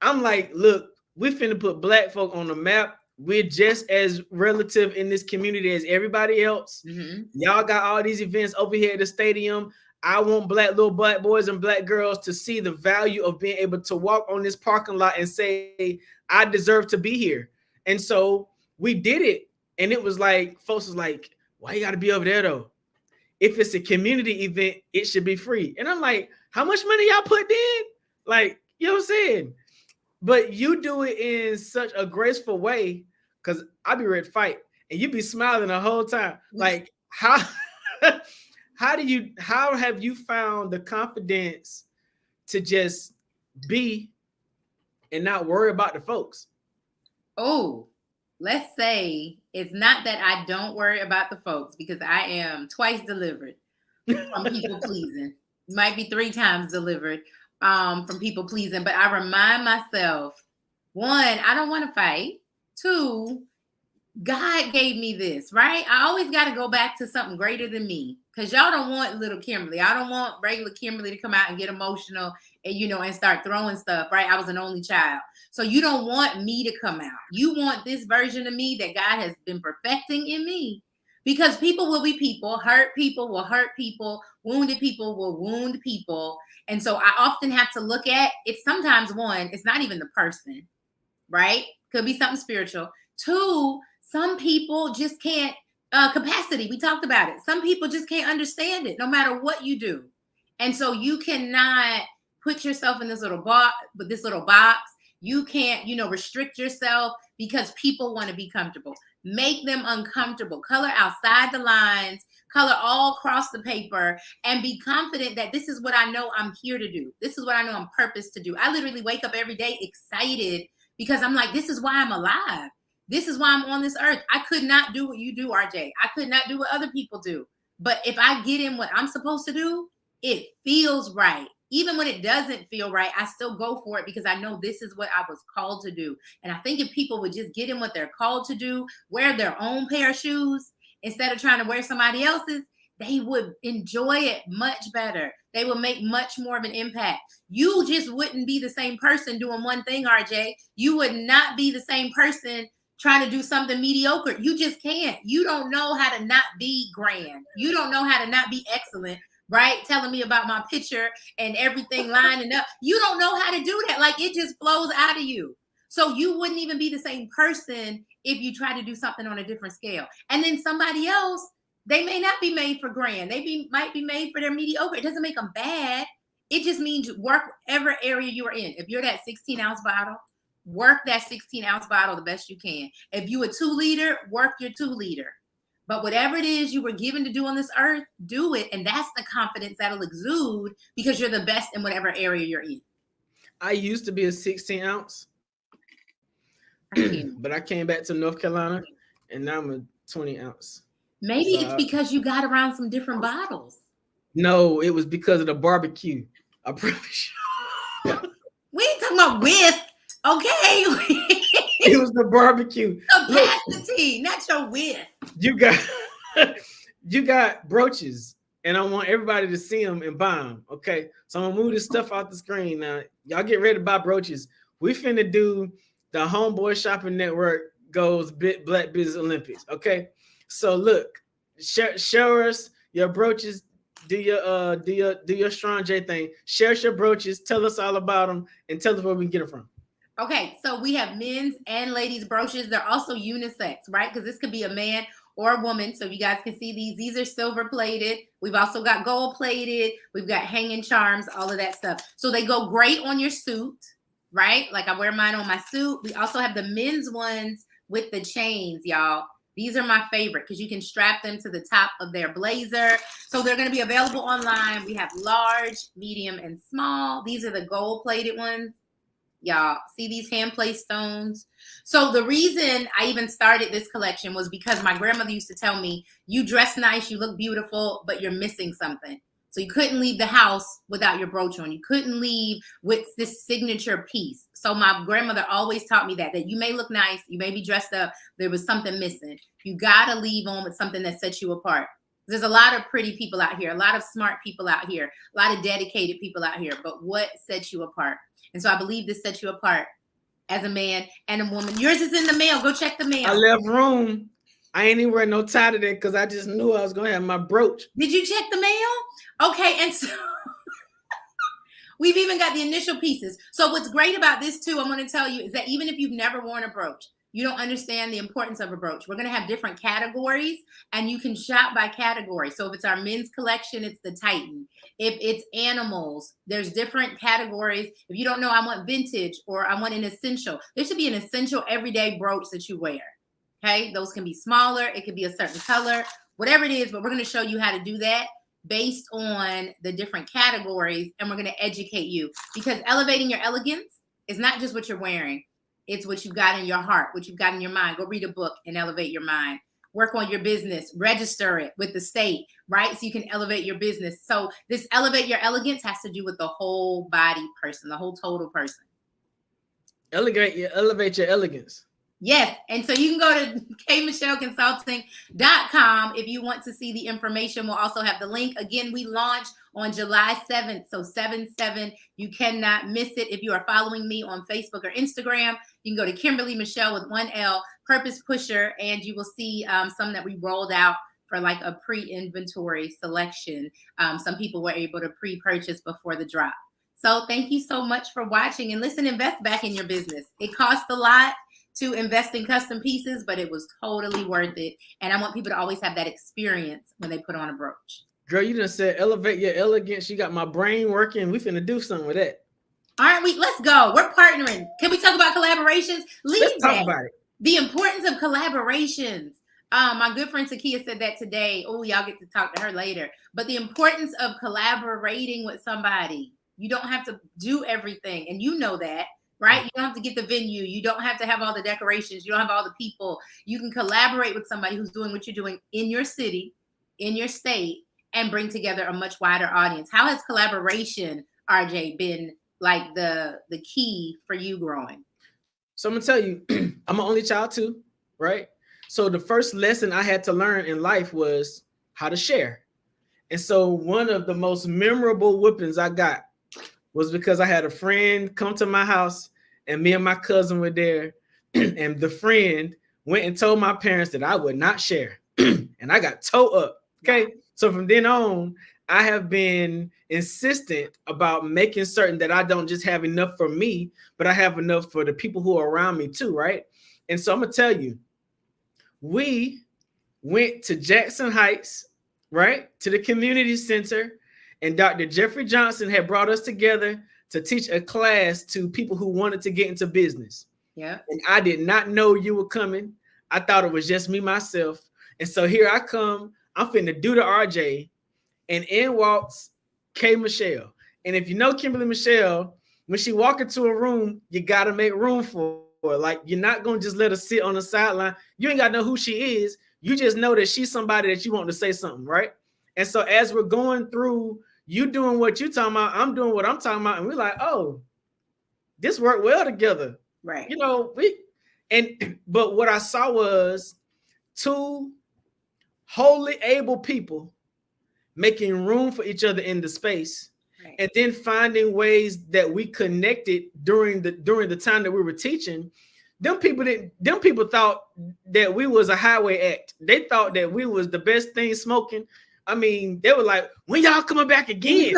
I'm like, look, we finna put Black folk on the map. We're just as relative in this community as everybody else. Y'all got all these events over here at the stadium. I want little black boys and black girls to see the value of being able to walk on this parking lot and say, I deserve to be here. And so we did it. And it was like, folks was like, why you got to be over there though? If it's a community event, it should be free. And I'm like, how much money y'all put in? Like, you know what I'm saying? But you do it in such a graceful way, because I be ready to fight and you be smiling the whole time. Like, how have you found the confidence to just be and not worry about the folks? Oh, let's say it's not that I don't worry about the folks, because I am twice delivered from people pleasing. Might be 3 times delivered from people pleasing. But I remind myself, 1, I don't want to fight. 2, God gave me this, right? I always got to go back to something greater than me, because y'all don't want little Kimberly. I don't want regular Kimberly to come out and get emotional and, and start throwing stuff, right? I was an only child. So you don't want me to come out. You want this version of me that God has been perfecting in me, because people will be people. Hurt people will hurt people. Wounded people will wound people. And so I often have to look at it. Sometimes, 1, it's not even the person, right? Could be something spiritual. 2, some people just can't, capacity. We talked about it. Some people just can't understand it no matter what you do. And so you cannot put yourself in this little box. You can't, restrict yourself because people want to be comfortable. Make them uncomfortable. Color outside the lines, color all across the paper, and be confident that this is what I know I'm here to do. This is what I know I'm purposed to do. I literally wake up every day excited, because I'm like, this is why I'm alive. This is why I'm on this earth. I could not do what you do, RJ. I could not do what other people do. But if I get in what I'm supposed to do, it feels right. Even when it doesn't feel right, I still go for it because I know this is what I was called to do. And I think if people would just get in what they're called to do, wear their own pair of shoes instead of trying to wear somebody else's, they would enjoy it much better. They will make much more of an impact. You just wouldn't be the same person doing one thing, RJ. You would not be the same person trying to do something mediocre. You just can't. You don't know how to not be grand. You don't know how to not be excellent, right? Telling me about my picture and everything lining up. You don't know how to do that. Like, it just flows out of you. So you wouldn't even be the same person if you try to do something on a different scale. And then somebody else, they may not be made for grand. Might be made for their mediocre. It doesn't make them bad. It just means work whatever area you're in. If you're that 16-ounce bottle, work that 16-ounce bottle the best you can. If you a 2-liter, work your 2-liter. But whatever it is you were given to do on this earth, do it. And that's the confidence that'll exude because you're the best in whatever area you're in. I used to be a 16-ounce, but I came back to North Carolina, and now I'm a 20-ounce. Maybe it's because you got around some different bottles. No, it was because of the barbecue. I promise you. We ain't talking about with, okay? It was the barbecue. Capacity, not your with. You got brooches, and I want everybody to see them and buy them. Okay, so I'm gonna move this stuff off the screen now. Y'all get ready to buy brooches. We finna do the Homeboy Shopping Network goes Black Business Olympics. Okay, so look, show us your brooches. Do your Strong J thing. Share your brooches. Tell us all about them, and tell us where we can get them from. Okay, so we have men's and ladies brooches. They're also unisex, right? Because this could be a man or a woman. So you guys can see these are silver plated. We've also got gold plated. We've got hanging charms, all of that stuff. So they go great on your suit, right? Like I wear mine on my suit. We also have the men's ones with the chains, y'all. These are my favorite because you can strap them to the top of their blazer. So they're going to be available online. We have large, medium, and small. These are the gold-plated ones. Y'all, see these hand-placed stones? So the reason I even started this collection was because my grandmother used to tell me, you dress nice, you look beautiful, but you're missing something. So you couldn't leave the house without your brooch on. You couldn't leave with this signature piece. So my grandmother always taught me that you may look nice, you may be dressed up, there was something missing. You gotta leave on with something that sets you apart. There's a lot of pretty people out here, a lot of smart people out here, a lot of dedicated people out here, but what sets you apart? And so I believe this sets you apart as a man and a woman. Yours is in the mail. Go check the mail. I left room. I ain't even wearing no tie today because I just knew I was going to have my brooch. Did you check the mail? Okay, and so we've even got the initial pieces. So what's great about this too, I'm going to tell you, is that even if you've never worn a brooch, you don't understand the importance of a brooch. We're going to have different categories, and you can shop by category. So if it's our men's collection, it's the Titan. If it's animals, there's different categories. If you don't know, I want vintage or I want an essential. There should be an essential everyday brooch that you wear. Okay, those can be smaller. It could be a certain color, whatever it is. But we're going to show you how to do that based on the different categories, and we're going to educate you, because elevating your elegance is not just what you're wearing. It's what you've got in your heart, what you've got in your mind. Go read a book and elevate your mind. Work on your business, register it with the state, right? So you can elevate your business. So this elevate your elegance has to do with the whole body person, the whole total person. Elevate your elegance. Yes. And so you can go to kmichelleconsulting.com if you want to see the information. We'll also have the link. Again, we launch on July 7th. So 7/7, you cannot miss it. If you are following me on Facebook or Instagram, you can go to Kimberly Michelle with 1L, Purpose Pusher, and you will see some that we rolled out for like a pre-inventory selection. Some people were able to pre-purchase before the drop. So thank you so much for watching. And listen, invest back in your business. It costs a lot to invest in custom pieces, but it was totally worth it. And I want people to always have that experience when they put on a brooch. Girl, you done said elevate your elegance. You got my brain working. We finna do something with that. All right, let's go. We're partnering. Can we talk about collaborations? Let's talk about it. The importance of collaborations. My good friend Sakia said that today. Oh, y'all get to talk to her later. But the importance of collaborating with somebody. You don't have to do everything. And you know that. Right? You don't have to get the venue. You don't have to have all the decorations. You don't have all the people. You can collaborate with somebody who's doing what you're doing in your city, in your state, and bring together a much wider audience. How has collaboration RJ, been like the key for you growing? So I'm gonna tell you, I'm an only child too, right? So the first lesson I had to learn in life was how to share. And so one of the most memorable whippings I got was because I had a friend come to my house and me and my cousin were there. And the friend went and told my parents that I would not share. And I got towed up. Okay. So from then on, I have been insistent about making certain that I don't just have enough for me, but I have enough for the people who are around me too, right? And so I'm gonna tell you, we went to Jackson Heights, right? To the community center, and Dr. Jeffrey Johnson had brought us together to teach a class to people who wanted to get into business. Yeah. And I did not know you were coming. I thought it was just me, myself. And so here I come. I'm finna do the RJ. And in walks K. Michelle. And if you know Kimberly Michelle, when she walk into a room, you got to make room for her. Like, you're not going to just let her sit on the sideline. You ain't got to know who she is. You just know that she's somebody that you want to say something, right? And so as we're going through, you doing what you talking about, I'm doing what I'm talking about. And we're like, oh, this worked well together. Right. You know, but what I saw was two wholly able people making room for each other in the space, right, and then finding ways that we connected during the time that we were teaching. Them people thought that we was a highway act. They thought that we was the best thing smoking. I mean, they were like, when y'all coming back again?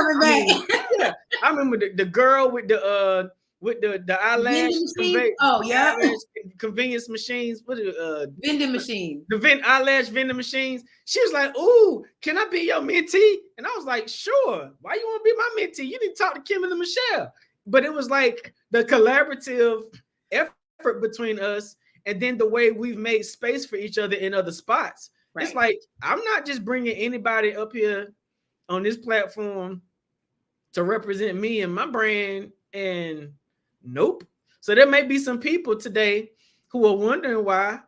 Yeah, I remember the girl with the eyelash convenience machines. What vending machine? The eyelash vending machines. She was like, "Ooh, can I be your mentee?" And I was like, "Sure. Why you want to be my mentee? You need to talk to Kimberly Michelle." But it was like the collaborative effort between us, and then the way we've made space for each other in other spots. Right. It's like I'm not just bringing anybody up here on this platform to represent me and my brand. And nope. So there may be some people today who are wondering why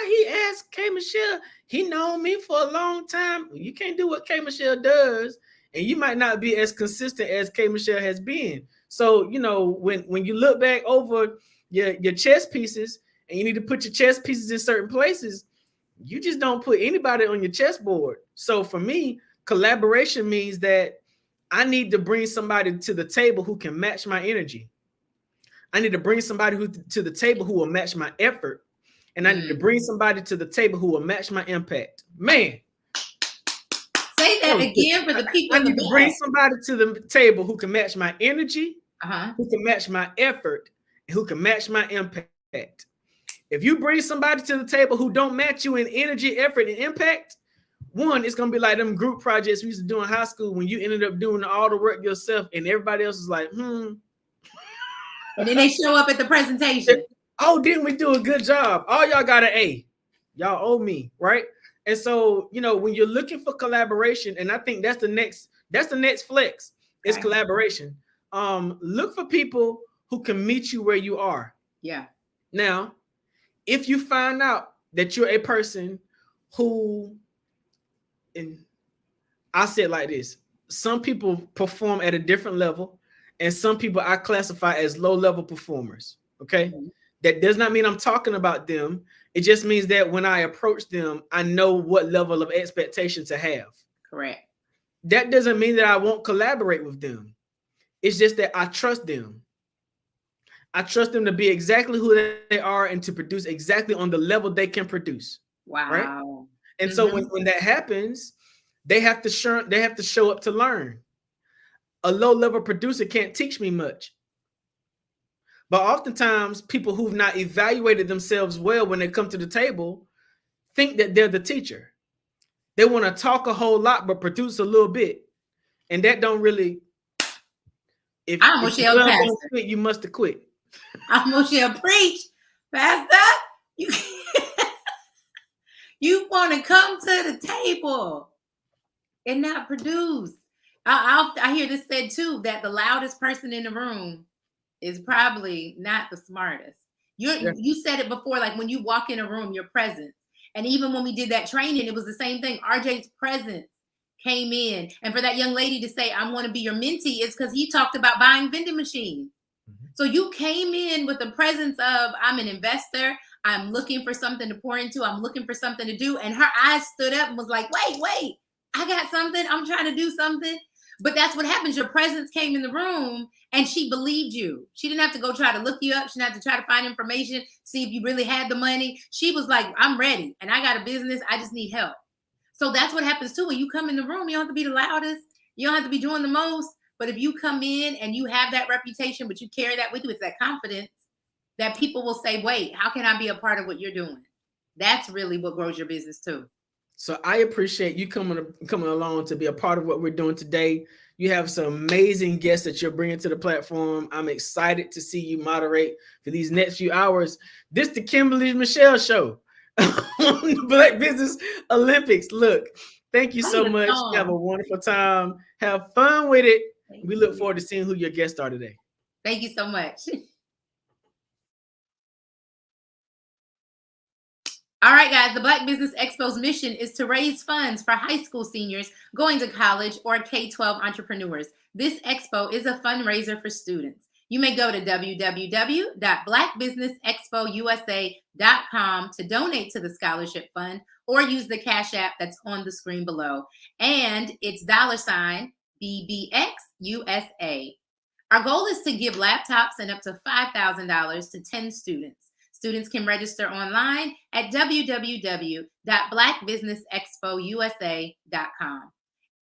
he asked K. Michelle. He known me for a long time. You can't do what K. Michelle does, and you might not be as consistent as K. Michelle has been. So, you know, when you look back over your chess pieces and you need to put your chess pieces in certain places, you just don't put anybody on your chessboard. So for me, collaboration means that I need to bring somebody to the table who can match my energy. I need to bring somebody to the table who will match my effort. And I need to bring somebody to the table who will match my impact. Man. Say that again for the people. I need to bring somebody to the table who can match my energy, who can match my effort, and who can match my impact. If you bring somebody to the table who don't match you in energy, effort, and impact, one, it's gonna be like them group projects we used to do in high school when you ended up doing all the work yourself and everybody else is like, And then they show up at the presentation. Oh, didn't we do a good job? All y'all got an A. Y'all owe me, right? And so, you know, when you're looking for collaboration, and I think that's the next flex, is collaboration. Look for people who can meet you where you are. Yeah. Now, if you find out that you're a person who, and I say it like this, some people perform at a different level, and some people I classify as low-level performers, okay? Mm-hmm. That does not mean I'm talking about them. It just means that when I approach them, I know what level of expectation to have. Correct. That doesn't mean that I won't collaborate with them. It's just that I trust them. I trust them to be exactly who they are and to produce exactly on the level they can produce. Wow. Right? And so when that happens, they have to show up to learn. A low-level producer can't teach me much. But oftentimes, people who've not evaluated themselves well when they come to the table think that they're the teacher. They want to talk a whole lot but produce a little bit. And that don't really... If you don't quit, you must have quit. I'm gonna preach, Pastor. You want to come to the table and not produce. I hear this said too, that the loudest person in the room is probably not the smartest. You said it before, like when you walk in a room, your presence. And even when we did that training, it was the same thing. RJ's presence came in. And for that young lady to say, I want to be your mentee, is because he talked about buying vending machines. So you came in with the presence of, I'm an investor. I'm looking for something to pour into. I'm looking for something to do. And her eyes stood up and was like, wait, I got something. I'm trying to do something. But that's what happens. Your presence came in the room and she believed you. She didn't have to go try to look you up. She didn't have to try to find information, see if you really had the money. She was like, I'm ready and I got a business. I just need help. So that's what happens too. When you come in the room, you don't have to be the loudest. You don't have to be doing the most. But if you come in and you have that reputation, but you carry that with you, it's that confidence that people will say, wait, how can I be a part of what you're doing? That's really what grows your business too. So I appreciate you coming along to be a part of what we're doing today. You have some amazing guests that you're bringing to the platform. I'm excited to see you moderate for these next few hours. This the Kimberly Michelle Show on the Black Business Olympics. Look, thank you so much. Have a wonderful time. Have fun with it. We look forward to seeing who your guests are today. Thank you so much. All right, guys, the Black Business Expo's mission is to raise funds for high school seniors going to college or K-12 entrepreneurs. This expo is a fundraiser for students. You may go to www.blackbusinessexpousa.com to donate to the scholarship fund or use the Cash App that's on the screen below. And it's $BBXUSA. Our goal is to give laptops and up to $5,000 to 10 students. Students can register online at www.blackbusinessexpousa.com.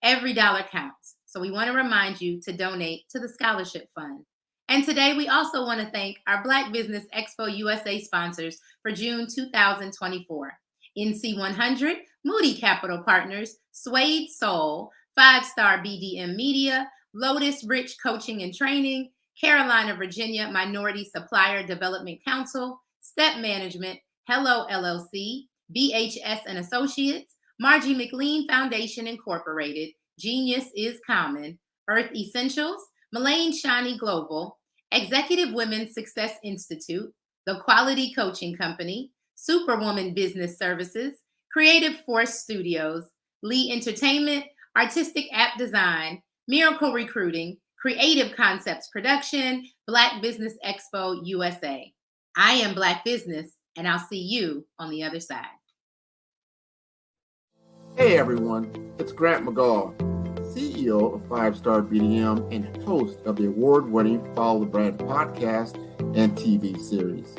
Every dollar counts. So we want to remind you to donate to the scholarship fund. And today we also want to thank our Black Business Expo USA sponsors for June 2024. NC100, Moody Capital Partners, Suede Soul, 5-Star BDM Media, Lotus Rich Coaching and Training, Carolina, Virginia Minority Supplier Development Council, Step Management, Hello LLC, BHS and Associates, Margie McLean Foundation Incorporated, Genius is Common, Earth Essentials, Mullane Shani Global, Executive Women's Success Institute, The Quality Coaching Company, Superwoman Business Services, Creative Force Studios, Lee Entertainment, Artistic App Design, Miracle Recruiting, Creative Concepts Production, Black Business Expo USA. I am Black Business, and I'll see you on the other side. Hey everyone, it's Grant McGaw, CEO of 5-Star BDM and host of the award-winning Follow the Brand podcast and TV series,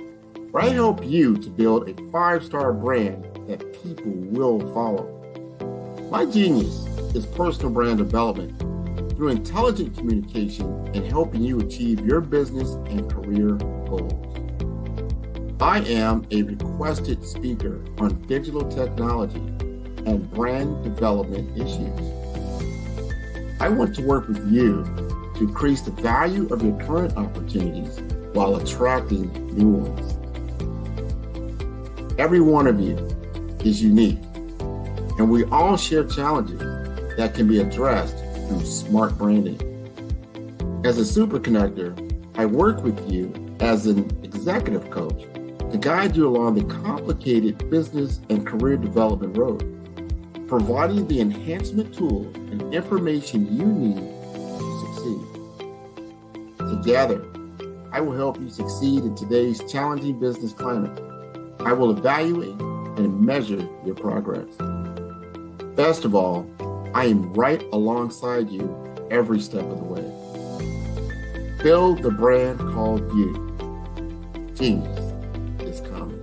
where I help you to build a 5-star brand that people will follow. My genius is personal brand development through intelligent communication and helping you achieve your business and career goals. I am a requested speaker on digital technology and brand development issues. I want to work with you to increase the value of your current opportunities while attracting new ones. Every one of you is unique, and we all share challenges that can be addressed through smart branding. As a super connector, I work with you as an executive coach to guide you along the complicated business and career development road, providing the enhancement tools and information you need to succeed. Together, I will help you succeed in today's challenging business climate. I will evaluate and measure your progress. Best of all, I am right alongside you every step of the way. Build the brand called you. Genius is common.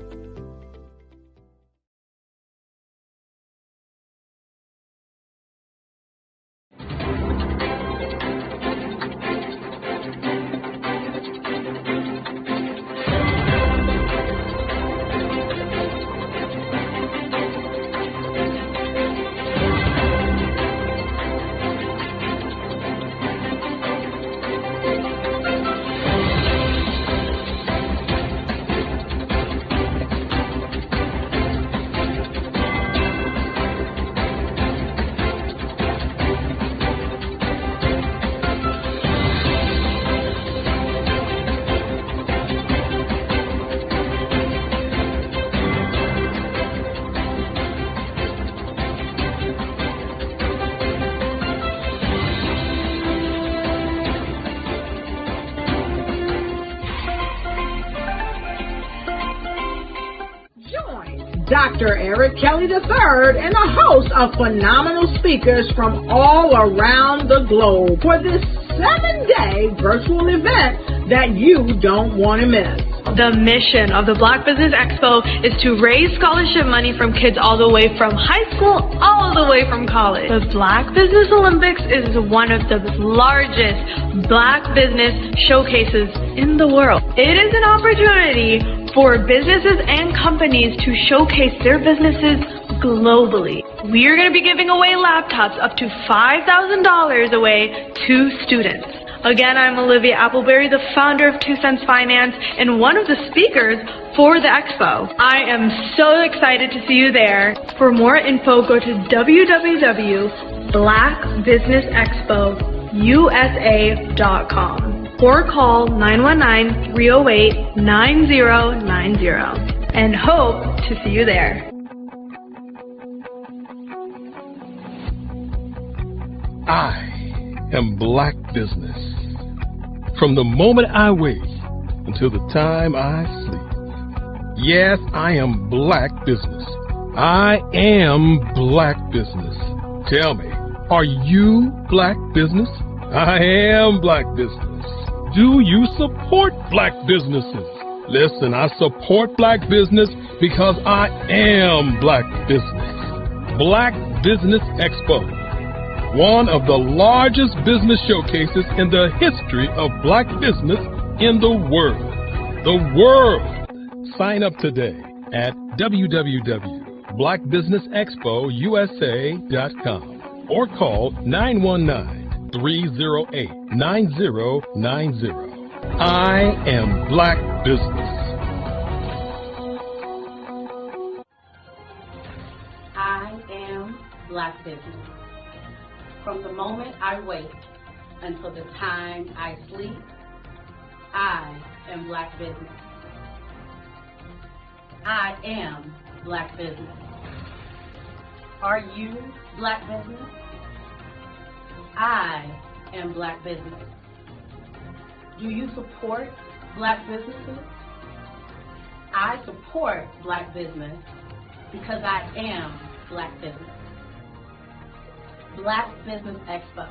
Dr. Eric Kelly III and a host of phenomenal speakers from all around the globe for this 7-day virtual event that you don't want to miss. The mission of the Black Business Expo is to raise scholarship money from kids all the way from high school, all the way from college. The Black Business Olympics is one of the largest Black business showcases in the world. It is an opportunity for businesses and companies to showcase their businesses globally. We are going to be giving away laptops up to $5,000 away to students. Again, I'm Olivia Appleberry, the founder of 2 Cents Finance and one of the speakers for the expo. I am so excited to see you there. For more info, go to www.blackbusinessexpousa.com or call 919-308-9090 and hope to see you there. I am Black Business. From the moment I wake until the time I sleep. Yes, I am Black Business. I am Black Business. Tell me, are you Black Business? I am Black Business. Do you support Black businesses? Listen, I support Black business because I am Black Business. Black Business Expo, one of the largest business showcases in the history of Black business in the world. The world! Sign up today at www.blackbusinessexpousa.com or call 919-308-9090. I am Black Business. I am Black Business. From the moment I wake until the time I sleep, I am Black Business. I am Black Business. Are you Black Business? I am Black Business. Do you support Black businesses? I support Black business because I am Black Business. Black Business Expo,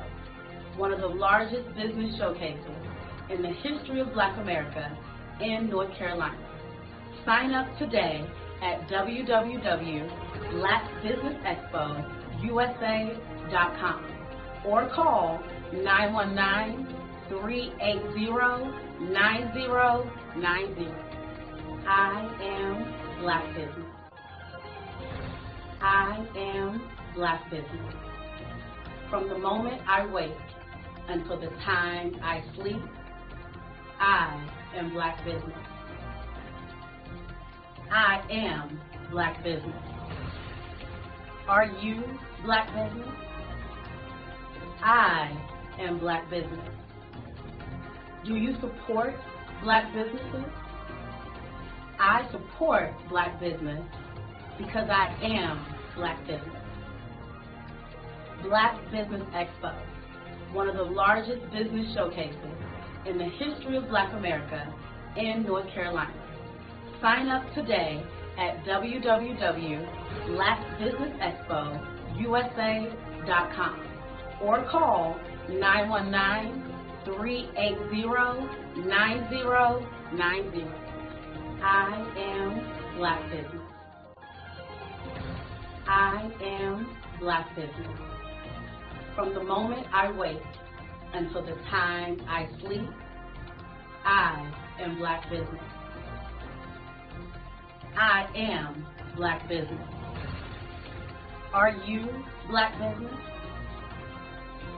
one of the largest business showcases in the history of Black America in North Carolina. Sign up today at www.blackbusinessexpousa.com or call 919-380-9090. I am Black Business. I am Black Business. From the moment I wake until the time I sleep, I am Black Business. I am Black Business. Are you Black Business? I am Black Business. Do you support Black businesses? I support Black business because I am Black Business. Black Business Expo, one of the largest business showcases in the history of Black America in North Carolina. Sign up today at www.blackbusinessexpousa.com or call 919-380-9090. I am Black Business. I am Black Business. From the moment I wake until the time I sleep, I am Black Business. I am Black Business. Are you Black Business?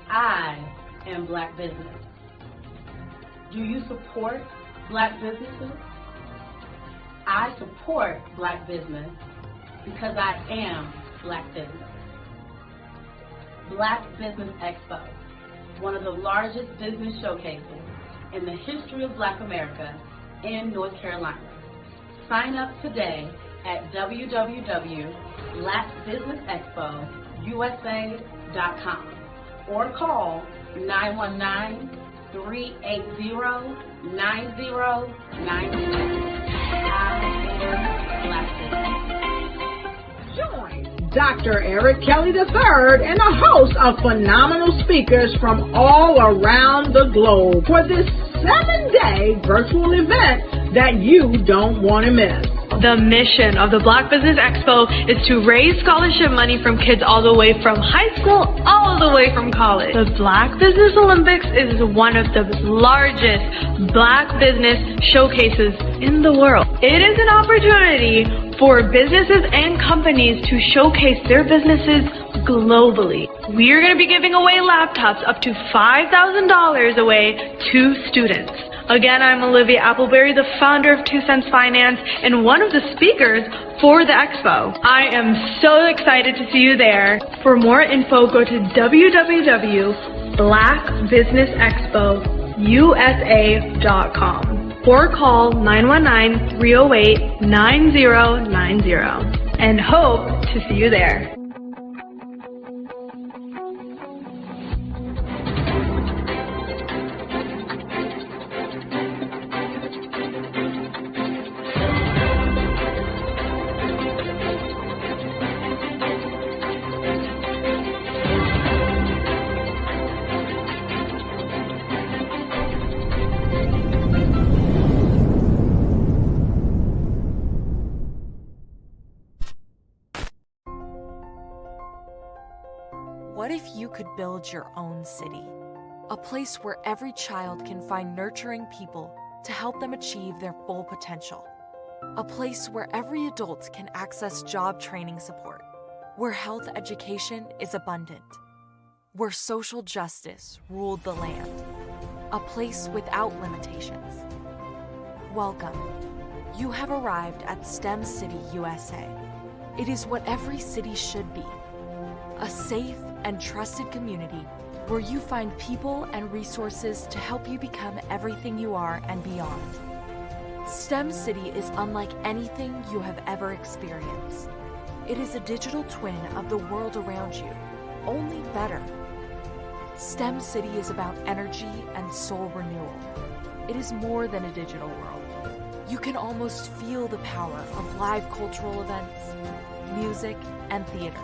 I am Black Business. Do you support Black businesses? I support Black business because I am Black Business. Black Business Expo, one of the largest business showcases in the history of Black America in North Carolina. Sign up today at www.blackbusinessexpousa.com or call 919-380-9090. I am Black Business. Dr. Eric Kelly III and a host of phenomenal speakers from all around the globe for this 7-day virtual event that you don't want to miss. The mission of the Black Business Expo is to raise scholarship money from kids all the way from high school, all the way from college. The Black Business Olympics is one of the largest Black business showcases in the world. It is an opportunity for businesses and companies to showcase their businesses globally. We are going to be giving away laptops up to $5,000 away to students. Again, I'm Olivia Appleberry, the founder of 2 Cents Finance and one of the speakers for the expo. I am so excited to see you there. For more info, go to www.blackbusinessexpousa.com or call 919-308-9090 and hope to see you there. What if you could build your own city? A place where every child can find nurturing people to help them achieve their full potential. A place where every adult can access job training support. Where health education is abundant. Where social justice ruled the land. A place without limitations. Welcome. You have arrived at STEM City USA. It is what every city should be. A safe and trusted community where you find people and resources to help you become everything you are and beyond. STEM City is unlike anything you have ever experienced. It is a digital twin of the world around you, only better. STEM City is about energy and soul renewal. It is more than a digital world. You can almost feel the power of live cultural events, music, and theater.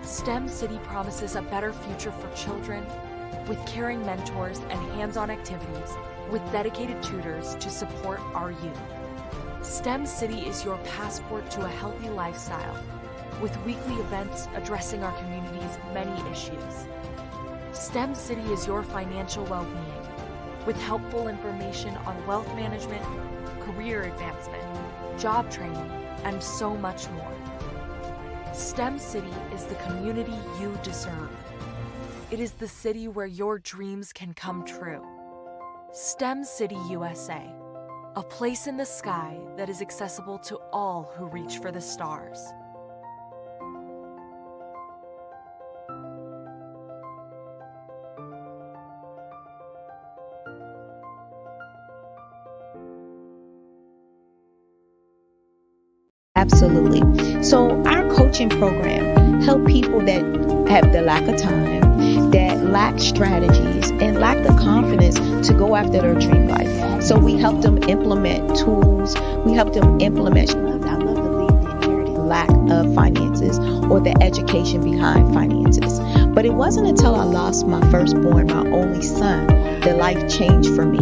STEM City promises a better future for children with caring mentors and hands-on activities with dedicated tutors to support our youth. STEM City is your passport to a healthy lifestyle with weekly events addressing our community's many issues. STEM City is your financial well-being with helpful information on wealth management, career advancement, job training, and so much more. STEM City is the community you deserve. It is the city where your dreams can come true. STEM City USA, a place in the sky that is accessible to all who reach for the stars. Absolutely. So our coaching program help people that have the lack of time, that lack strategies, and lack the confidence to go after their dream life. So we help them implement tools. We help them implement. I love to leave the inherited lack of finances or the education behind finances. But it wasn't until I lost my firstborn, my only son, that life changed for me.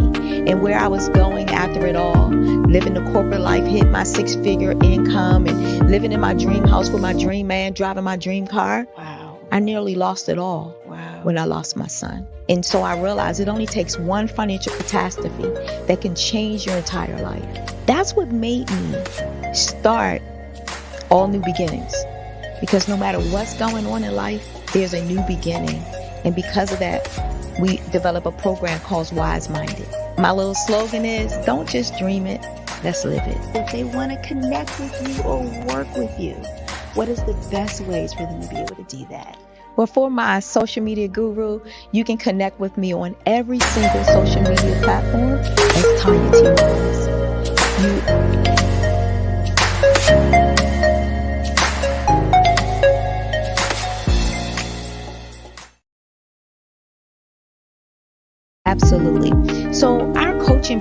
And where I was going after it all, living the corporate life, hit my 6-figure income, and living in my dream house with my dream man, driving my dream car. Wow. I nearly lost it all. Wow. When I lost my son. And so I realized it only takes one financial catastrophe that can change your entire life. That's what made me start All New Beginnings. Because no matter what's going on in life, there's a new beginning. And because of that, we develop a program called Wise Minded. My little slogan is, don't just dream it, let's live it. If they want to connect with you or work with you, what is the best ways for them to be able to do that? Well, for my social media guru, you can connect with me on every single social media platform as Tanya T. Rose. Absolutely. So our coaching.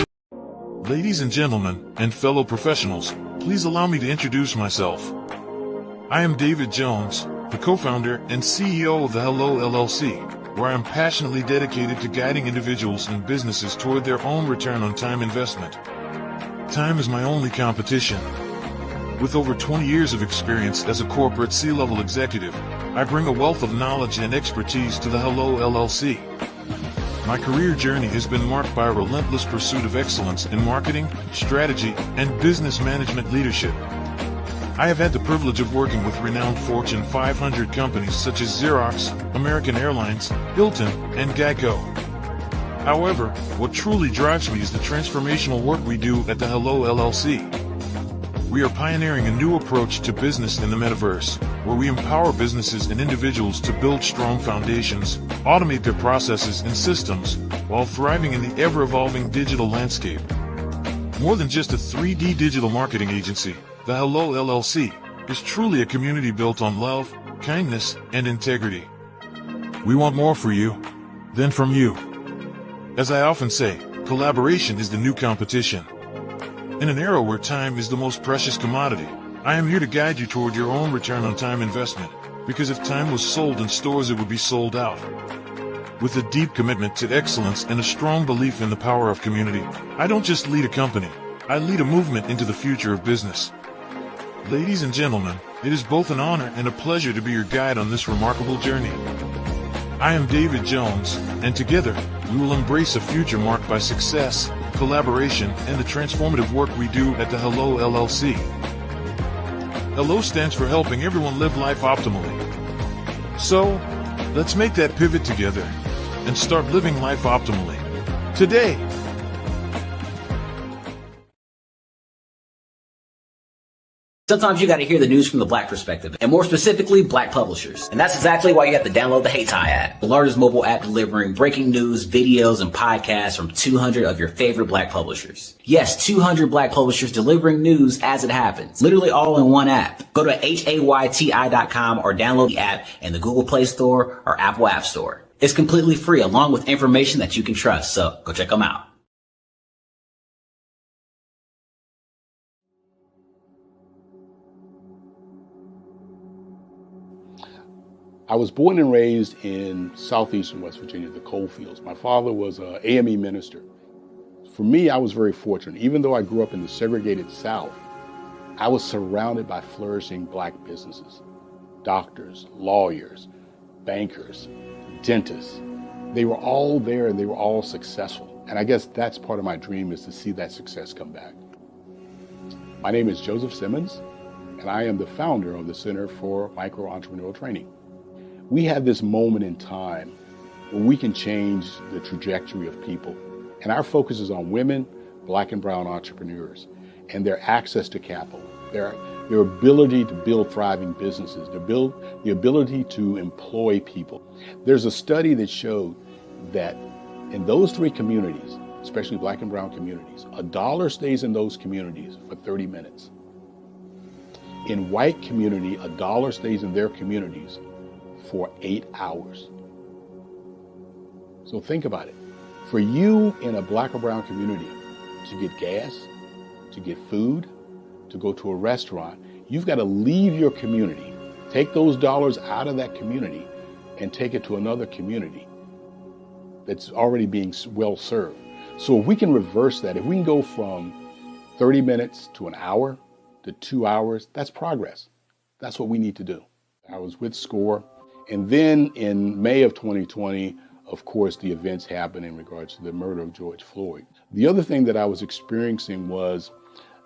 Ladies and gentlemen, and fellow professionals, please allow me to introduce myself. I am David Jones, the co-founder and CEO of the Hello LLC, where I am passionately dedicated to guiding individuals and businesses toward their own return on time investment. Time is my only competition. With over 20 years of experience as a corporate C-level executive, I bring a wealth of knowledge and expertise to the Hello LLC. My career journey has been marked by a relentless pursuit of excellence in marketing, strategy, and business management leadership. I have had the privilege of working with renowned Fortune 500 companies such as Xerox, American Airlines, Hilton, and Geico. However, what truly drives me is the transformational work we do at the Hello LLC. We are pioneering a new approach to business in the metaverse, where we empower businesses and individuals to build strong foundations, automate their processes and systems, while thriving in the ever-evolving digital landscape. More than just a 3D digital marketing agency, the Hello LLC is truly a community built on love, kindness, and integrity. We want more for you than from you. As I often say, collaboration is the new competition. In an era where time is the most precious commodity, I am here to guide you toward your own return on time investment, because if time was sold in stores, it would be sold out. With a deep commitment to excellence and a strong belief in the power of community, I don't just lead a company, I lead a movement into the future of business. Ladies and gentlemen, it is both an honor and a pleasure to be your guide on this remarkable journey. I am David Jones, and together, we will embrace a future marked by success, collaboration, and the transformative work we do at the Hello LLC. Hello stands for helping everyone live life optimally. So, let's make that pivot together and start living life optimally today. Sometimes you got to hear the news from the Black perspective, and more specifically, Black publishers. And that's exactly why you have to download the Hey Tie app, the largest mobile app delivering breaking news, videos, and podcasts from 200 of your favorite Black publishers. Yes, 200 Black publishers delivering news as it happens, literally all in one app. Go to HAYTI.com or download the app in the Google Play Store or Apple App Store. It's completely free, along with information that you can trust, so go check them out. I was born and raised in southeastern West Virginia, the coal fields. My father was an AME minister. For me, I was very fortunate. Even though I grew up in the segregated South, I was surrounded by flourishing Black businesses. Doctors, lawyers, bankers, dentists. They were all there and they were all successful. And I guess that's part of my dream, is to see that success come back. My name is Joseph Simmons, and I am the founder of the Center for Micro-Entrepreneurial Training. We have this moment in time where we can change the trajectory of people. And our focus is on women, Black and brown entrepreneurs, and their access to capital, their ability to build thriving businesses, the ability to employ people. There's a study that showed that in those three communities, especially Black and brown communities, $1 stays in those communities for 30 minutes. In white community, $1 stays in their communities for 8 hours. So think about it. For you in a Black or brown community to get gas, to get food, to go to a restaurant, you've got to leave your community, take those dollars out of that community and take it to another community that's already being well served. So if we can reverse that, if we can go from 30 minutes to an hour to 2 hours, that's progress. That's what we need to do. I was with SCORE. And then in May of 2020, of course, the events happened in regards to the murder of George Floyd. The other thing that I was experiencing was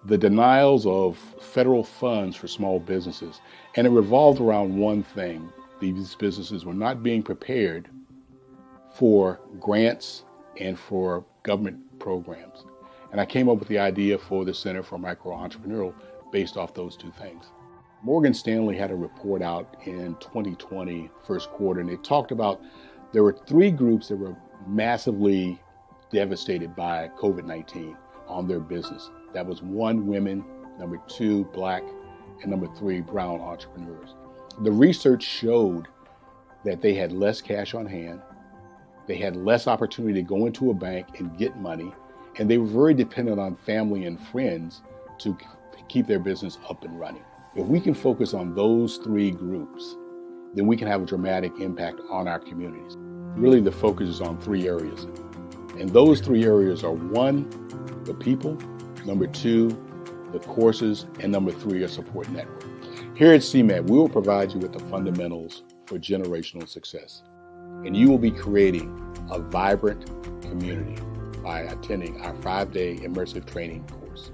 the denials of federal funds for small businesses. And it revolved around one thing. These businesses were not being prepared for grants and for government programs. And I came up with the idea for the Center for Micro-Entrepreneurial based off those two things. Morgan Stanley had a report out in 2020, first quarter, and they talked about there were 3 groups that were massively devastated by COVID-19 on their business. That was 1, women, number 2, Black, and number 3, brown entrepreneurs. The research showed that they had less cash on hand, they had less opportunity to go into a bank and get money, and they were very dependent on family and friends to keep their business up and running. If we can focus on those three groups, then we can have a dramatic impact on our communities. Really, the focus is on three areas. And those three areas are 1, the people, number 2, the courses, and number 3, a support network. Here at CMAT, we will provide you with the fundamentals for generational success. And you will be creating a vibrant community by attending our 5-day immersive training course.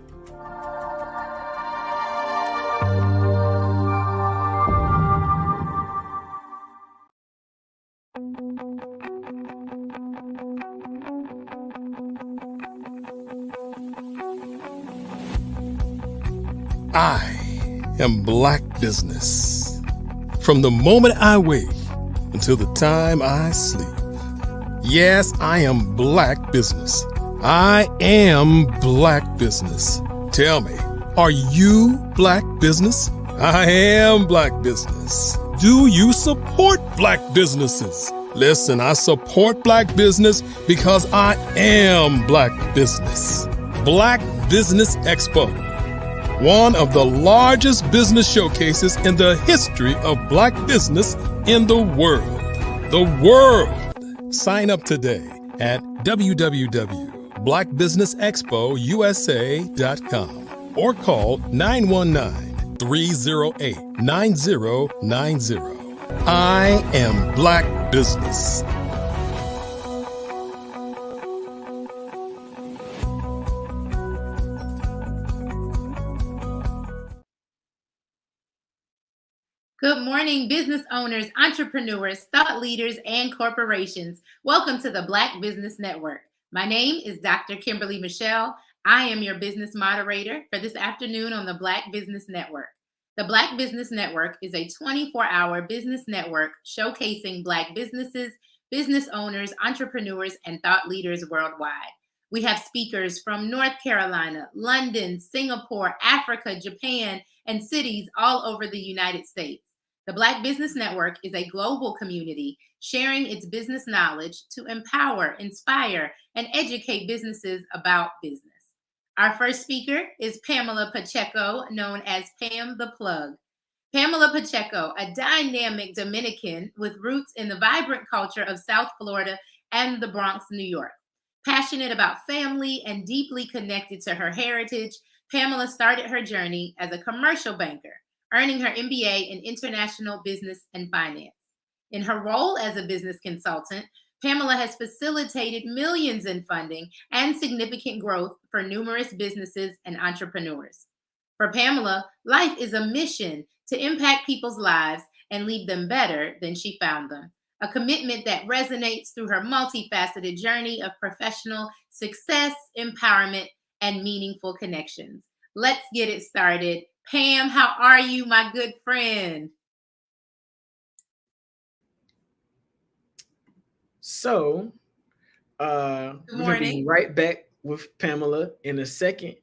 I am Black Business. From the moment I wake until the time I sleep. Yes, I am Black Business. I am Black Business. Tell me, are you Black Business? I am Black Business. Do you support Black businesses? Listen, I support Black business because I am Black Business. Black Business Expo, one of the largest business showcases in the history of Black business in the world. The world! Sign up today at www.blackbusinessexpousa.com or call 919-308-9090. I am Black Business. Good morning, business owners, entrepreneurs, thought leaders, and corporations. Welcome to the Black Business Network. My name is Dr. Kimberly Michelle. I am your business moderator for this afternoon on the Black Business Network. The Black Business Network is a 24-hour business network showcasing Black businesses, business owners, entrepreneurs, and thought leaders worldwide. We have speakers from North Carolina, London, Singapore, Africa, Japan, and cities all over the United States. The Black Business Network is a global community sharing its business knowledge to empower, inspire, and educate businesses about business. Our first speaker is Pamela Pacheco, known as Pam the Plug. Pamela Pacheco, a dynamic Dominican with roots in the vibrant culture of South Florida and the Bronx, New York. Passionate about family and deeply connected to her heritage, Pamela started her journey as a commercial banker, earning her MBA in International Business and Finance. In her role as a business consultant, Pamela has facilitated millions in funding and significant growth for numerous businesses and entrepreneurs. For Pamela, life is a mission to impact people's lives and leave them better than she found them, a commitment that resonates through her multifaceted journey of professional success, empowerment, and meaningful connections. Let's get it started. Pam, how are you, my good friend? So, we're going to be right back with Pamela in a second.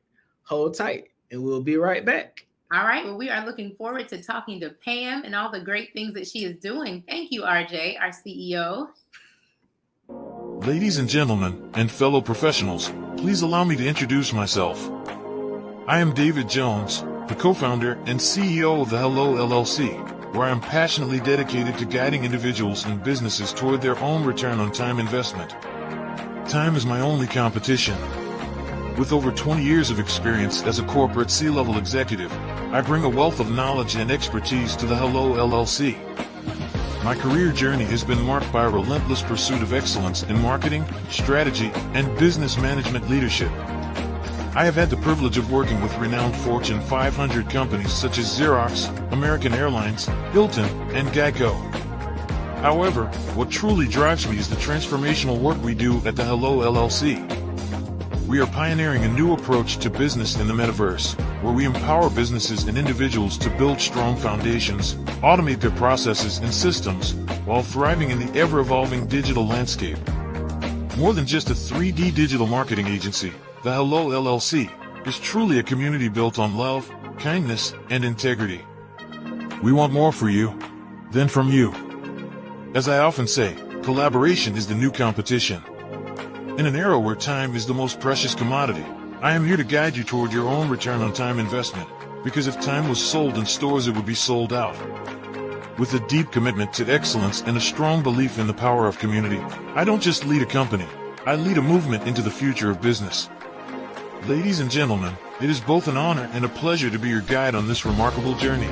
Hold tight, and we'll be right back. All right. Well, we are looking forward to talking to Pam and all the great things that she is doing. Thank you, RJ, our CEO. Ladies and gentlemen, and fellow professionals, please allow me to introduce myself. I am David Jones, the co-founder and CEO of the Hello LLC, where I am passionately dedicated to guiding individuals and businesses toward their own return on time investment. Time is my only competition. With over 20 years of experience as a corporate C-level executive, I bring a wealth of knowledge and expertise to the Hello LLC. My career journey has been marked by a relentless pursuit of excellence in marketing, strategy, and business management leadership. I have had the privilege of working with renowned Fortune 500 companies such as Xerox, American Airlines, Hilton, and Geico. However, what truly drives me is the transformational work we do at the Hello LLC. We are pioneering a new approach to business in the metaverse, where we empower businesses and individuals to build strong foundations, automate their processes and systems, while thriving in the ever-evolving digital landscape. More than just a 3D digital marketing agency, the Hello LLC is truly a community built on love, kindness, and integrity. We want more for you than from you. As I often say, collaboration is the new competition. In an era where time is the most precious commodity, I am here to guide you toward your own return on time investment, because if time was sold in stores, it would be sold out. With a deep commitment to excellence and a strong belief in the power of community, I don't just lead a company, I lead a movement into the future of business. Ladies and gentlemen, it is both an honor and a pleasure to be your guide on this remarkable journey.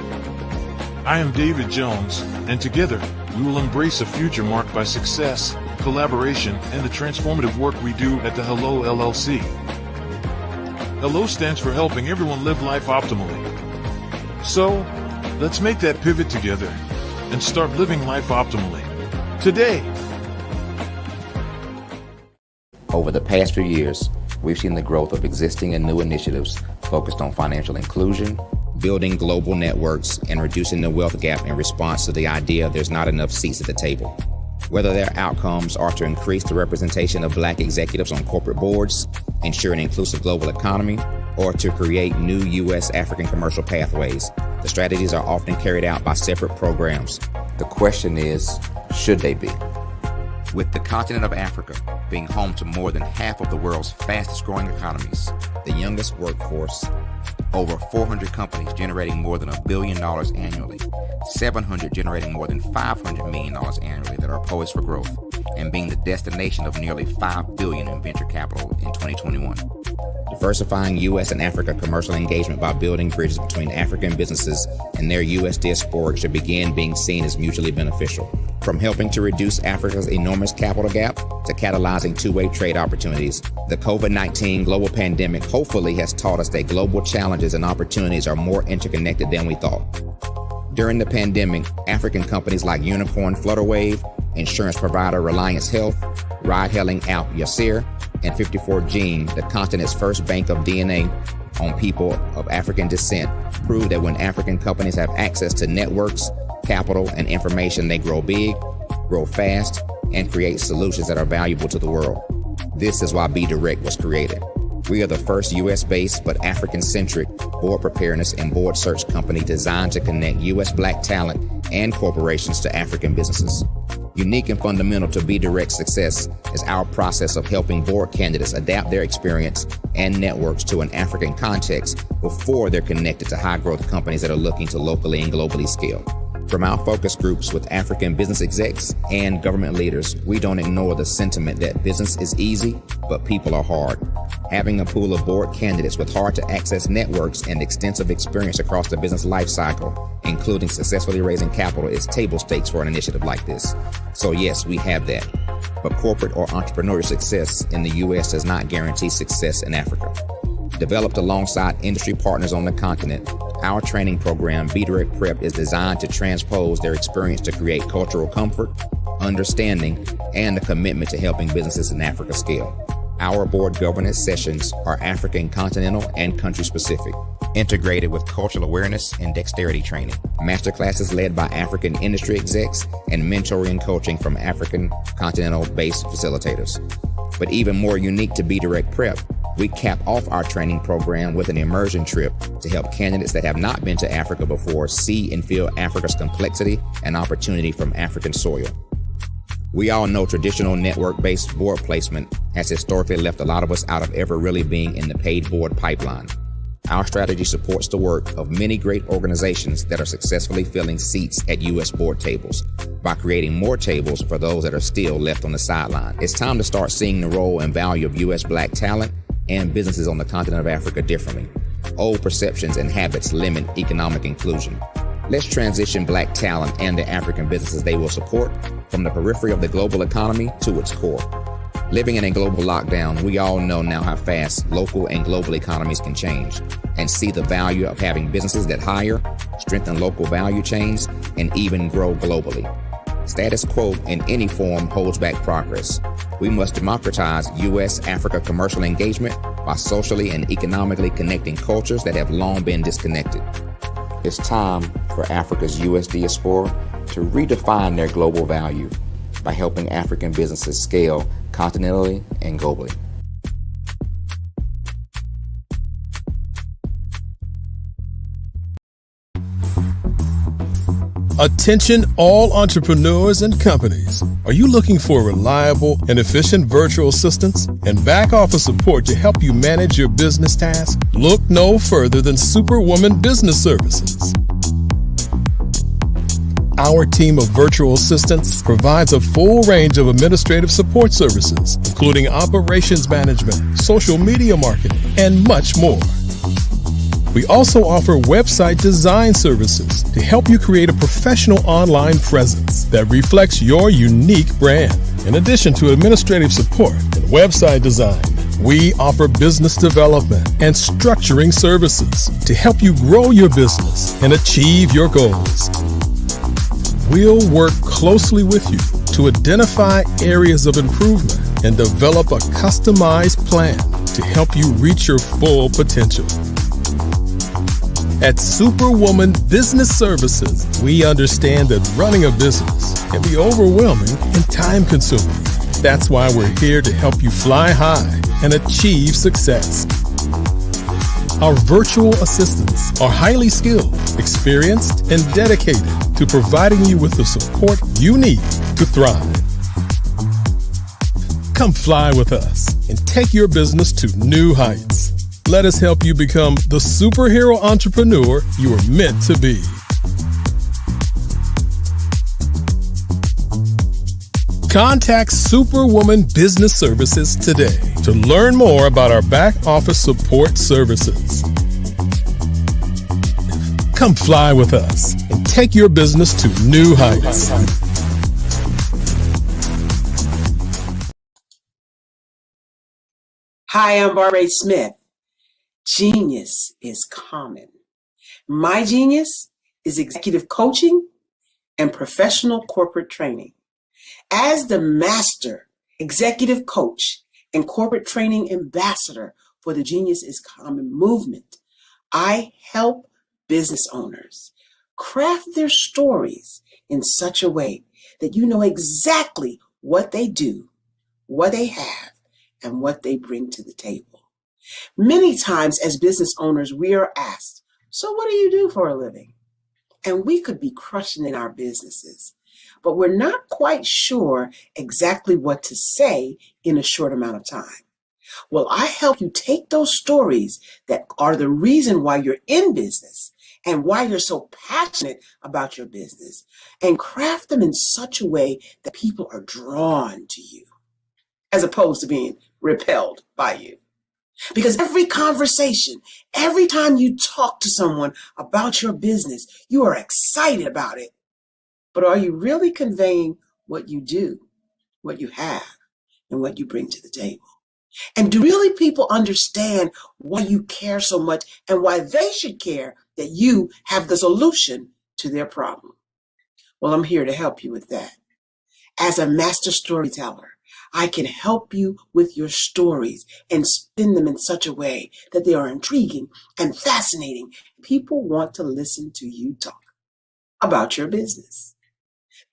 I am David Jones, and together, we will embrace a future marked by success, collaboration, and the transformative work we do at the Hello LLC. Hello stands for helping everyone live life optimally. So, let's make that pivot together and start living life optimally today. Over the past few years, we've seen the growth of existing and new initiatives focused on financial inclusion, building global networks, and reducing the wealth gap in response to the idea there's not enough seats at the table. Whether their outcomes are to increase the representation of Black executives on corporate boards, ensure an inclusive global economy, or to create new U.S. African commercial pathways, the strategies are often carried out by separate programs. The question is, should they be? With the continent of Africa being home to more than half of the world's fastest growing economies, the youngest workforce, over 400 companies generating more than $1 billion annually, 700 generating more than $500 million annually that are poised for growth, and being the destination of nearly $5 billion in venture capital in 2021. Diversifying U.S. and Africa commercial engagement by building bridges between African businesses and their U.S. diaspora should begin being seen as mutually beneficial. From helping to reduce Africa's enormous capital gap to catalyzing two-way trade opportunities, the COVID-19 global pandemic hopefully has taught us that global challenges and opportunities are more interconnected than we thought. During the pandemic, African companies like Unicorn Flutterwave, insurance provider Reliance Health, ride-hailing app Yasir, and 54Gene, the continent's first bank of DNA on people of African descent, proved that when African companies have access to networks, capital, and information, they grow big, grow fast, and create solutions that are valuable to the world. This is why Be Direct was created. We are the first U.S.-based but African-centric board preparedness and board search company designed to connect U.S. Black talent and corporations to African businesses. Unique and fundamental to Be Direct's success is our process of helping board candidates adapt their experience and networks to an African context before they're connected to high-growth companies that are looking to locally and globally scale. From our focus groups with African business execs and government leaders, we don't ignore the sentiment that business is easy, but people are hard. Having a pool of board candidates with hard-to-access networks and extensive experience across the business lifecycle, including successfully raising capital, is table stakes for an initiative like this. So yes, we have that. But corporate or entrepreneurial success in the U.S. does not guarantee success in Africa. Developed alongside industry partners on the continent, our training program, Be Direct Prep, is designed to transpose their experience to create cultural comfort, understanding, and a commitment to helping businesses in Africa scale. Our board governance sessions are African continental and country specific, integrated with cultural awareness and dexterity training, masterclasses led by African industry execs, and mentoring and coaching from African continental-based facilitators. But even more unique to Be Direct Prep, we cap off our training program with an immersion trip to help candidates that have not been to Africa before see and feel Africa's complexity and opportunity from African soil. We all know traditional network-based board placement has historically left a lot of us out of ever really being in the paid board pipeline. Our strategy supports the work of many great organizations that are successfully filling seats at U.S. board tables by creating more tables for those that are still left on the sideline. It's time to start seeing the role and value of U.S. Black talent and businesses on the continent of Africa differently. Old perceptions and habits limit economic inclusion. Let's transition Black talent and the African businesses they will support from the periphery of the global economy to its core. Living in a global lockdown, we all know now how fast local and global economies can change, and see the value of having businesses that hire, strengthen local value chains, and even grow globally. Status quo in any form holds back progress. We must democratize U.S.-Africa commercial engagement by socially and economically connecting cultures that have long been disconnected. It's time for Africa's U.S. diaspora to redefine their global value by helping African businesses scale continentally and globally. Attention all entrepreneurs and companies. Are you looking for reliable and efficient virtual assistants and back office support to help you manage your business tasks? Look no further than Superwoman Business Services. Our team of virtual assistants provides a full range of administrative support services, including operations management, social media marketing, and much more. We also offer website design services to help you create a professional online presence that reflects your unique brand. In addition to administrative support and website design, we offer business development and structuring services to help you grow your business and achieve your goals. We'll work closely with you to identify areas of improvement and develop a customized plan to help you reach your full potential. At Superwoman Business Services, we understand that running a business can be overwhelming and time-consuming. That's why we're here to help you fly high and achieve success. Our virtual assistants are highly skilled, experienced, and dedicated to providing you with the support you need to thrive. Come fly with us and take your business to new heights. Let us help you become the superhero entrepreneur you are meant to be. Contact Superwoman Business Services today to learn more about our back office support services. Come fly with us and take your business to new heights. Hi, I'm Barbara Smith. Genius is common. My genius is executive coaching and professional corporate training. As the master executive coach and corporate training ambassador for the Genius is Common movement, I help business owners craft their stories in such a way that you know exactly what they do, what they have, and what they bring to the table. Many times as business owners, we are asked, so what do you do for a living? And we could be crushing in our businesses, but we're not quite sure exactly what to say in a short amount of time. Well, I help you take those stories that are the reason why you're in business and why you're so passionate about your business and craft them in such a way that people are drawn to you as opposed to being repelled by you. Because every conversation, every time you talk to someone about your business, you are excited about it. But are you really conveying what you do, what you have, and what you bring to the table? And do really people understand why you care so much and why they should care that you have the solution to their problem? Well, I'm here to help you with that. As a master storyteller, I can help you with your stories and spin them in such a way that they are intriguing and fascinating. People want to listen to you talk about your business.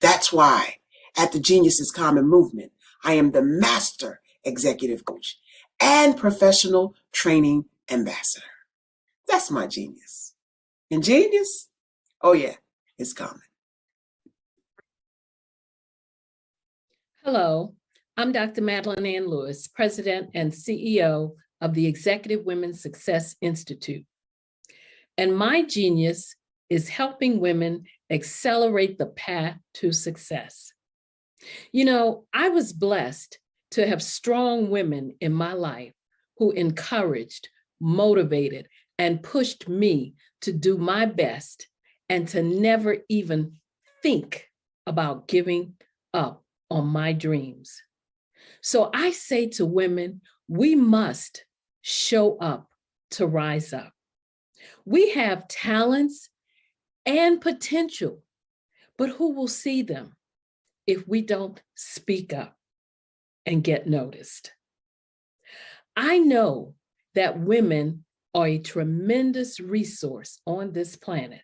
That's why at the Genius is Common movement, I am the master executive coach and professional training ambassador. That's my genius. And genius? Oh yeah, it's common. Hello, I'm Dr. Madeline Ann Lewis, President and CEO of the Executive Women's Success Institute. And my genius is helping women accelerate the path to success. You know, I was blessed to have strong women in my life who encouraged, motivated, and pushed me to do my best and to never even think about giving up on my dreams. So I say to women, we must show up to rise up. We have talents and potential, but who will see them if we don't speak up and get noticed? I know that women are a tremendous resource on this planet,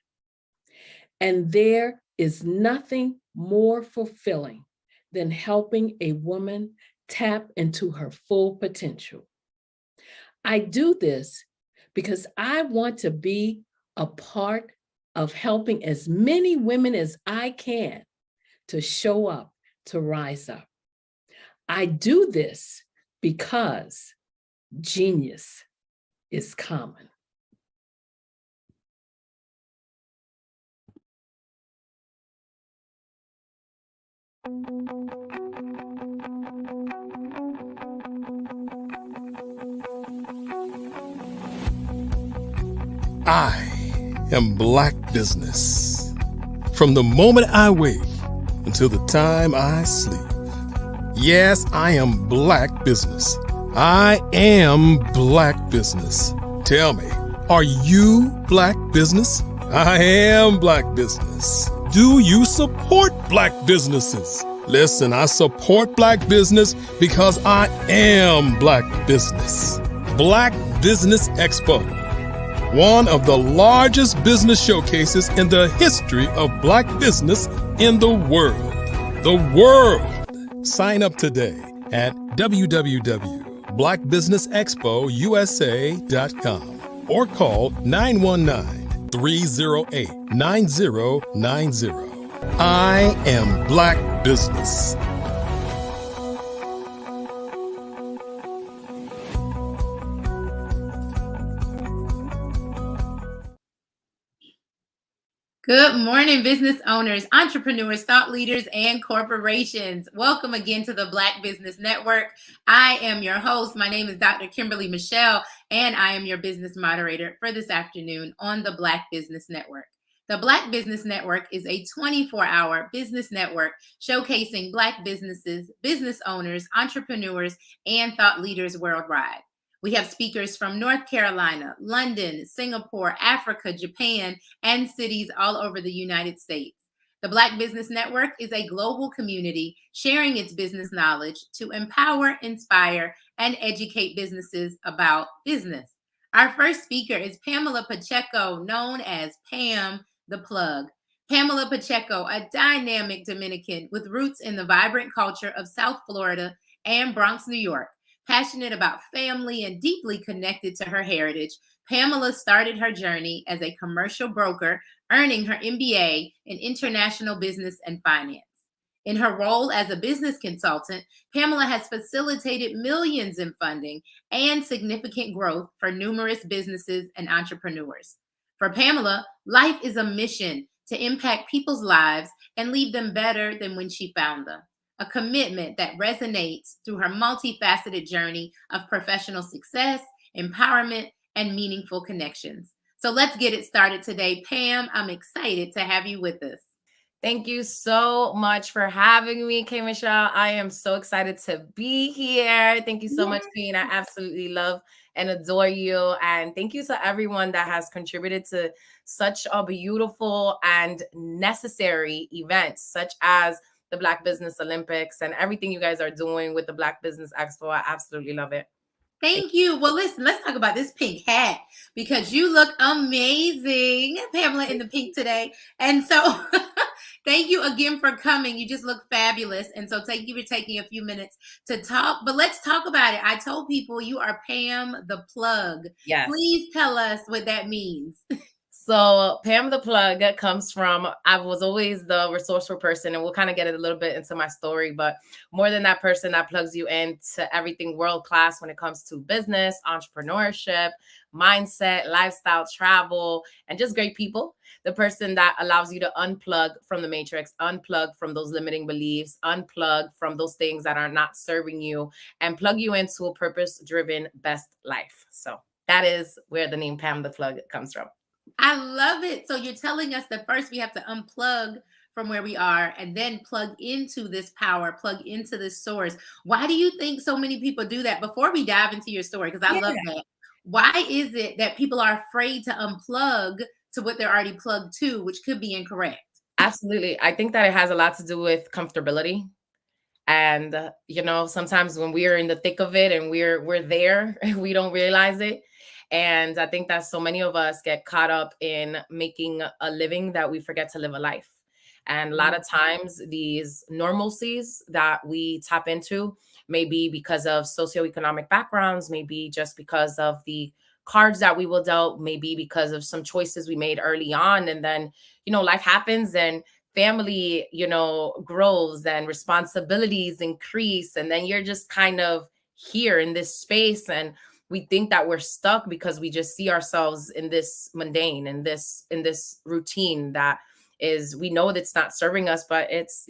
and there is nothing more fulfilling than helping a woman tap into her full potential. I do this because I want to be a part of helping as many women as I can to show up, to rise up. I do this because genius is common. I am Black Business. From the moment I wake until the time I sleep. Yes, I am Black Business. I am Black Business. Tell me, are you Black Business? I am Black Business. Do you support Black businesses? Listen, I support Black business because I am Black Business. Black Business Expo, one of the largest business showcases in the history of Black business in the world. The world! Sign up today at www.blackbusinessexpousa.com or call 919-308-9090. I am Black Business. Good morning, business owners, entrepreneurs, thought leaders, and corporations. Welcome again to the Black Business Network. I am your host. My name is Dr. Kimberly Michelle, and I am your business moderator for this afternoon on the Black Business Network. The Black Business Network is a 24-hour business network showcasing Black businesses, business owners, entrepreneurs, and thought leaders worldwide. We have speakers from North Carolina, London, Singapore, Africa, Japan, and cities all over the United States. The Black Business Network is a global community sharing its business knowledge to empower, inspire, and educate businesses about business. Our first speaker is Pamela Pacheco, known as Pam the Plug. Pamela Pacheco, a dynamic Dominican with roots in the vibrant culture of South Florida and Bronx, New York. Passionate about family and deeply connected to her heritage, Pamela started her journey as a commercial broker, earning her MBA in international business and finance. In her role as a business consultant, Pamela has facilitated millions in funding and significant growth for numerous businesses and entrepreneurs. For Pamela, life is a mission to impact people's lives and leave them better than when she found them. A commitment that resonates through her multifaceted journey of professional success, empowerment, and meaningful connections. So let's get it started today. Pam, I'm excited to have you with us. Thank you so much for having me, K. Michelle. I am so excited to be here. Thank you so much, Queen. I absolutely love and adore you. And thank you to everyone that has contributed to such a beautiful and necessary event, such as the Black Business Olympics and everything you guys are doing with the Black Business Expo. I absolutely love it. Thank you. Well, listen, let's talk about this pink hat because you look amazing, Pamela, in the pink today. And so thank you again for coming. You just look fabulous. And so thank you for taking a few minutes to talk. But let's talk about it. I told people you are Pam the Plug. Yes. Please tell us what that means. So Pam the Plug comes from, I was always the resourceful person, and we'll kind of get it a little bit into my story, but more than that person that plugs you into everything world-class when it comes to business, entrepreneurship, mindset, lifestyle, travel, and just great people. The person that allows you to unplug from the matrix, unplug from those limiting beliefs, unplug from those things that are not serving you, and plug you into a purpose-driven best life. So that is where the name Pam the Plug comes from. I love it. So you're telling us that first we have to unplug from where we are and then plug into this power, plug into this source. Why do you think so many people do that? Before we dive into your story, because I love that. Why is it that people are afraid to unplug to what they're already plugged to, which could be incorrect? Absolutely. I think that it has a lot to do with comfortability. And, sometimes when we're in the thick of it and we're there, we don't realize it. And I think that so many of us get caught up in making a living that we forget to live a life. And a lot of times these normalcies that we tap into may be because of socioeconomic backgrounds, maybe just because of the cards that we will dealt, maybe because of some choices we made early on. And then, life happens and family, grows and responsibilities increase. And then you're just kind of here in this space. And we think that we're stuck because we just see ourselves in this mundane, in this routine that is, we know that it's not serving us, but it's,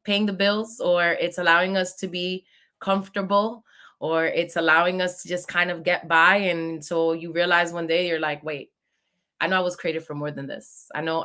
paying the bills, or it's allowing us to be comfortable, or it's allowing us to just kind of get by. And so you realize one day you're like, wait, I know I was created for more than this. I know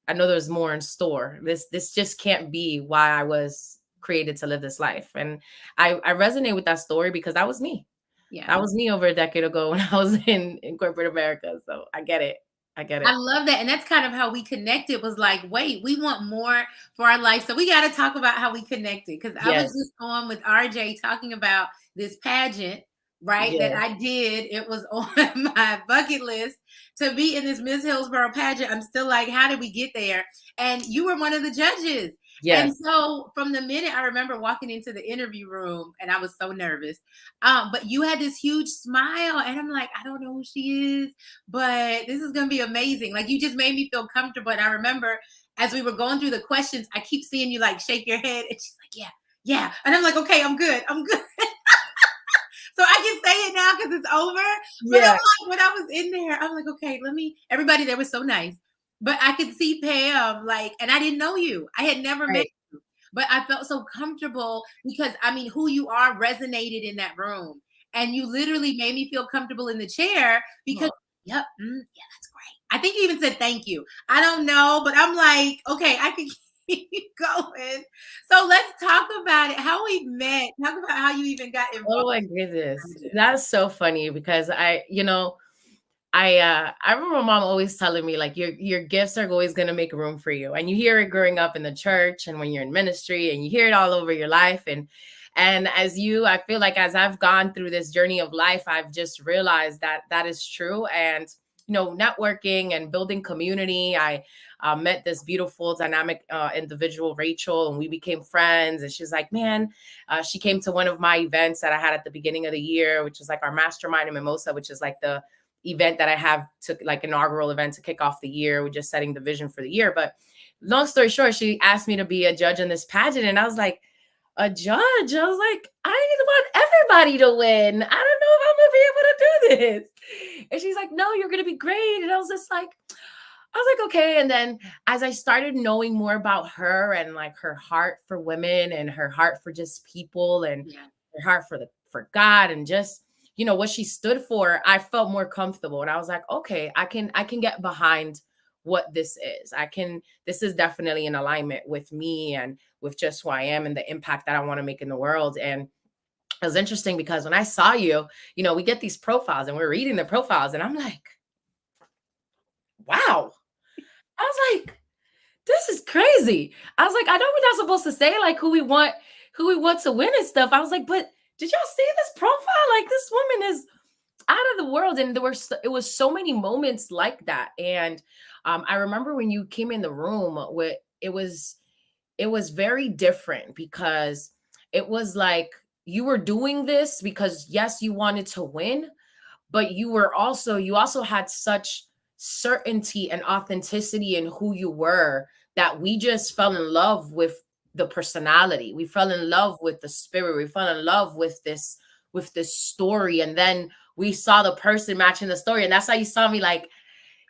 there's more in store. This just can't be why I was created to live this life. And I resonate with that story because that was me. Yeah. That was me over a decade ago when I was in corporate America. So I get it. I love that. And that's kind of how we connected, was like, wait, we want more for our life. So we got to talk about how we connected. Because I was just on with RJ talking about this pageant, right? That I did. It was on my bucket list to be in this Miss Hillsborough pageant. I'm still like, how did we get there? And you were one of the judges. Yes. And so from the minute I remember walking into the interview room, and I was so nervous, but you had this huge smile, and I'm like, I don't know who she is, but this is going to be amazing. Like, you just made me feel comfortable. And I remember as we were going through the questions, I keep seeing you like shake your head, and she's like, yeah. And I'm like, okay, I'm good. So I can say it now because it's over. But I'm like, when I was in there, I'm like, okay, everybody there was so nice. But I could see Pam, like, and I didn't know you. I had never met you. But I felt so comfortable because, who you are resonated in that room. And you literally made me feel comfortable in the chair because, that's great. I think you even said thank you. I don't know, but I'm like, okay, I can keep going. So let's talk about it. How we met. Talk about how you even got involved. Oh my goodness. That's so funny because I remember my mom always telling me, like, your gifts are always going to make room for you. And you hear it growing up in the church and when you're in ministry, and you hear it all over your life. And I feel like as I've gone through this journey of life, I've just realized that is true. And, networking and building community, I met this beautiful, dynamic individual, Rachel, and we became friends. And she's like, man, she came to one of my events that I had at the beginning of the year, which is like our mastermind in Mimosa, which is like the event that I have to, like, inaugural event to kick off the year. We're just setting the vision for the year. But long story short, she asked me to be a judge in this pageant. And I was like, a judge? I was like, I want everybody to win. I don't know if I'm going to be able to do this. And she's like, no, you're going to be great. And I was like, okay. And then as I started knowing more about her and like her heart for women and her heart for just people and her heart for God and just, what she stood for, I felt more comfortable. And I was like, okay, I can get behind what this is. This is definitely in alignment with me and with just who I am and the impact that I want to make in the world. And it was interesting because when I saw you, we get these profiles and we're reading the profiles and I'm like, wow. I was like, this is crazy. I was like, I know we're not supposed to say like who we want to win and stuff. I was like, but did y'all see this profile? Like, this woman is out of the world. And it was so many moments like that. And I remember when you came in the room, it was very different because it was like you were doing this because, yes, you wanted to win, but you also had such certainty and authenticity in who you were that we just fell in love with the personality. We fell in love with the spirit. We fell in love with this story. And then we saw the person matching the story. And that's how you saw me, like,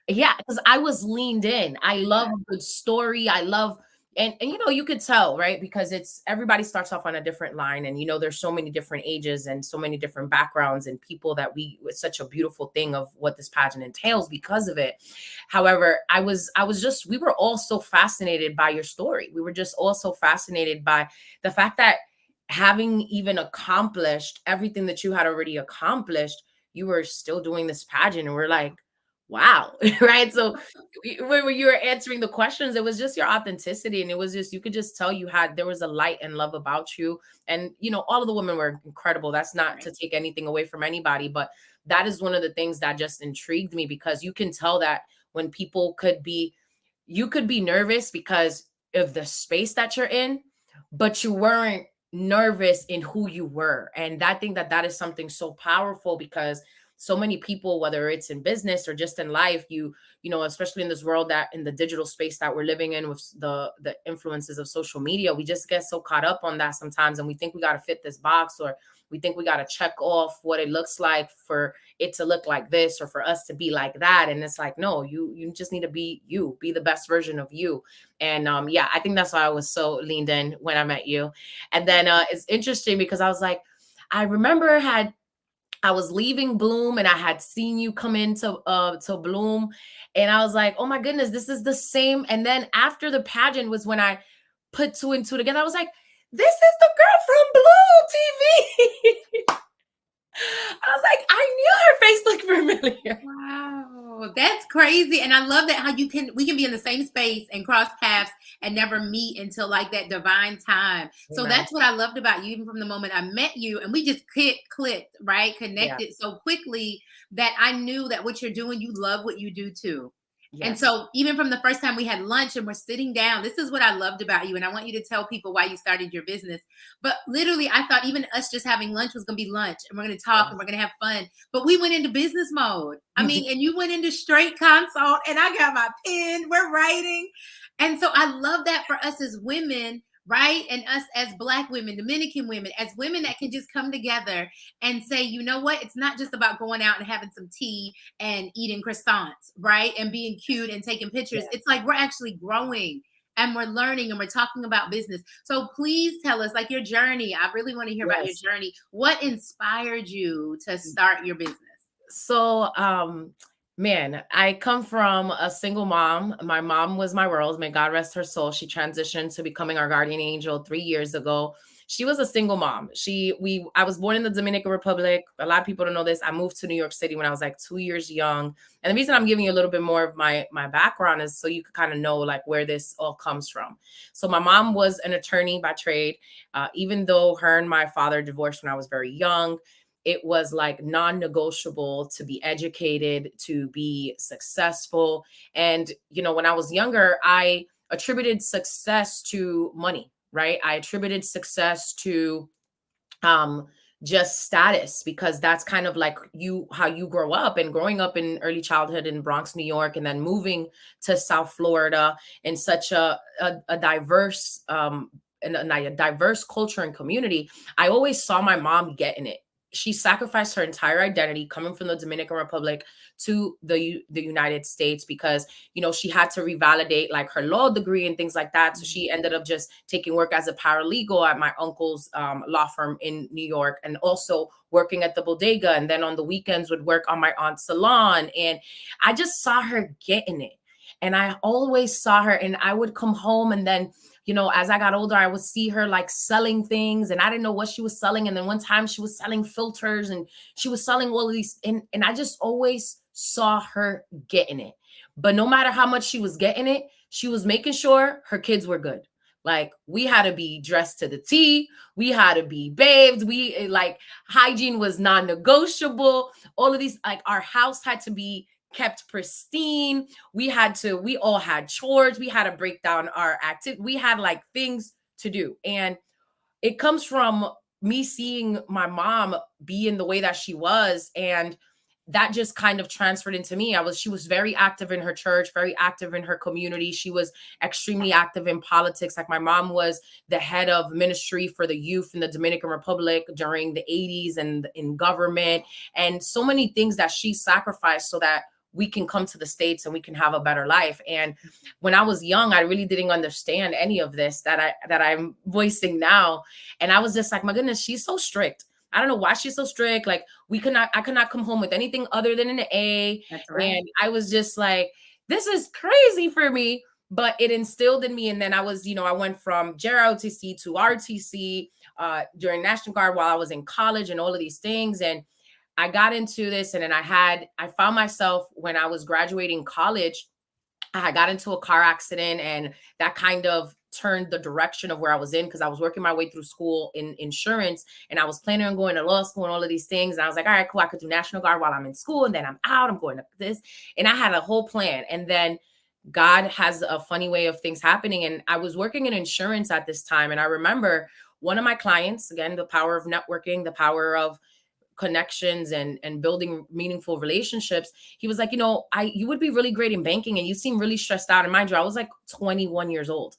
because I was leaned in. I love a good story. I love, and you could tell, right? Because everybody starts off on a different line. And, there's so many different ages and so many different backgrounds and people that it's such a beautiful thing of what this pageant entails because of it. However, we were all so fascinated by your story. We were just all so fascinated by the fact that having even accomplished everything that you had already accomplished, you were still doing this pageant. And we're like, wow. Right. So when you were answering the questions, it was just your authenticity. And it was just, you could just tell there was a light and love about you. And, all of the women were incredible. That's not to take anything away from anybody, but that is one of the things that just intrigued me because you can tell that when people you could be nervous because of the space that you're in, but you weren't nervous in who you were. And I think that is something so powerful because so many people, whether it's in business or just in life, you know, especially in this world, that in the digital space that we're living in with the influences of social media, we just get so caught up on that sometimes, and we think we got to fit this box, or we think we got to check off what it looks like for it to look like this, or for us to be like that. And it's like, no, you just need to be you, be the best version of you. And yeah, I think that's why I was so leaned in when I met you. And then it's interesting because I was like, I remember I was leaving Bloom and I had seen you come into to Bloom, and I was like, oh my goodness, this is the same. And then after the pageant was when I put two and two together. I was like, this is the girl from Bloom TV. I was like, I knew her face looked familiar. Wow, that's crazy. And I love that how we can be in the same space and cross paths and never meet until like that divine time. So Amen. that's what I loved about you, even from the moment I met you, and we just clicked, right? Connected so quickly that I knew that what you're doing, you love what you do too. And Yes. so even from the first time we had lunch and we're sitting down, this is what I loved about you. And I want you to tell people why you started your business. But literally, I thought even us just having lunch was going to be lunch, and we're going to talk and we're going to have fun. But we went into business mode. I mean, and you went into straight consult, and I got my pen, we're writing. And so I love that for us as women, right? And us as Black women, Dominican women, as women that can just come together and say, you know what? It's not just about going out and having some tea and eating croissants, right? And being cute and taking pictures. It's like we're actually growing and we're learning and we're talking about business. So please tell us, like, your journey. I really want to hear about your journey. What inspired you to start your business? So, man, I come from a single mom. My mom was my world. May God rest her soul. She transitioned to becoming our guardian angel 3 years ago. She was a single mom. I was born in the Dominican Republic. A lot of people don't know this. I moved to New York City when I was like 2 years young. And the reason I'm giving you a little bit more of my background is so you could kind of know like where this all comes from. So my mom was an attorney by trade. Even though her and my father divorced when I was very young, it was like non-negotiable to be educated, to be successful. And, you know, when I was younger, I attributed success to money, right? I attributed success to just status, because that's kind of like how you grow up. And growing up in early childhood in Bronx, New York, and then moving to South Florida in such a diverse and a diverse culture and community, I always saw my mom getting it. She sacrificed her entire identity coming from the Dominican Republic to the United States because, you know, she had to revalidate like her law degree and things like that. So she ended up just taking work as a paralegal at my uncle's law firm in New York, and also working at the bodega. And then on the weekends would work on my aunt's salon. And I just saw her getting it. And I always saw her, and I would come home, and then, you know, as I got older, I would see her like selling things, and I didn't know what she was selling. And then one time she was selling filters, and she was selling all of these, and I just always saw her getting it. But no matter how much she was getting it, she was making sure her kids were good. Like, we had to be dressed to the T. We had to be bathed. We like, hygiene was non-negotiable. All of these, like, our house had to be kept pristine. We all had chores. We had to break down our activity. We had like things to do. And it comes from me seeing my mom be in the way that she was. And that just kind of transferred into me. She was very active in her church, very active in her community. She was extremely active in politics. Like, my mom was the head of ministry for the youth in the Dominican Republic during the 80s and in government, and so many things that she sacrificed so that we can come to the States and we can have a better life. And when I was young, I really didn't understand any of this that I'm voicing now. And I was just like, my goodness, she's so strict. I don't know why she's so strict. Like, I could not come home with anything other than an A. That's right. And I was just like, this is crazy for me, but it instilled in me. And then I was, you know, I went from JROTC to RTC during National Guard while I was in college and all of these things. And I got into this, and then I found myself when I was graduating college, I got into a car accident, and that kind of turned the direction of where I was in, because I was working my way through school in insurance, and I was planning on going to law school and all of these things. And I was like, all right, cool. I could do National Guard while I'm in school, and then I'm out, I'm going to this. And I had a whole plan. And then God has a funny way of things happening. And I was working in insurance at this time. And I remember one of my clients, again, the power of networking, the power of connections and building meaningful relationships, he was like, you would be really great in banking and you seem really stressed out. And mind you, I was like 21 years old.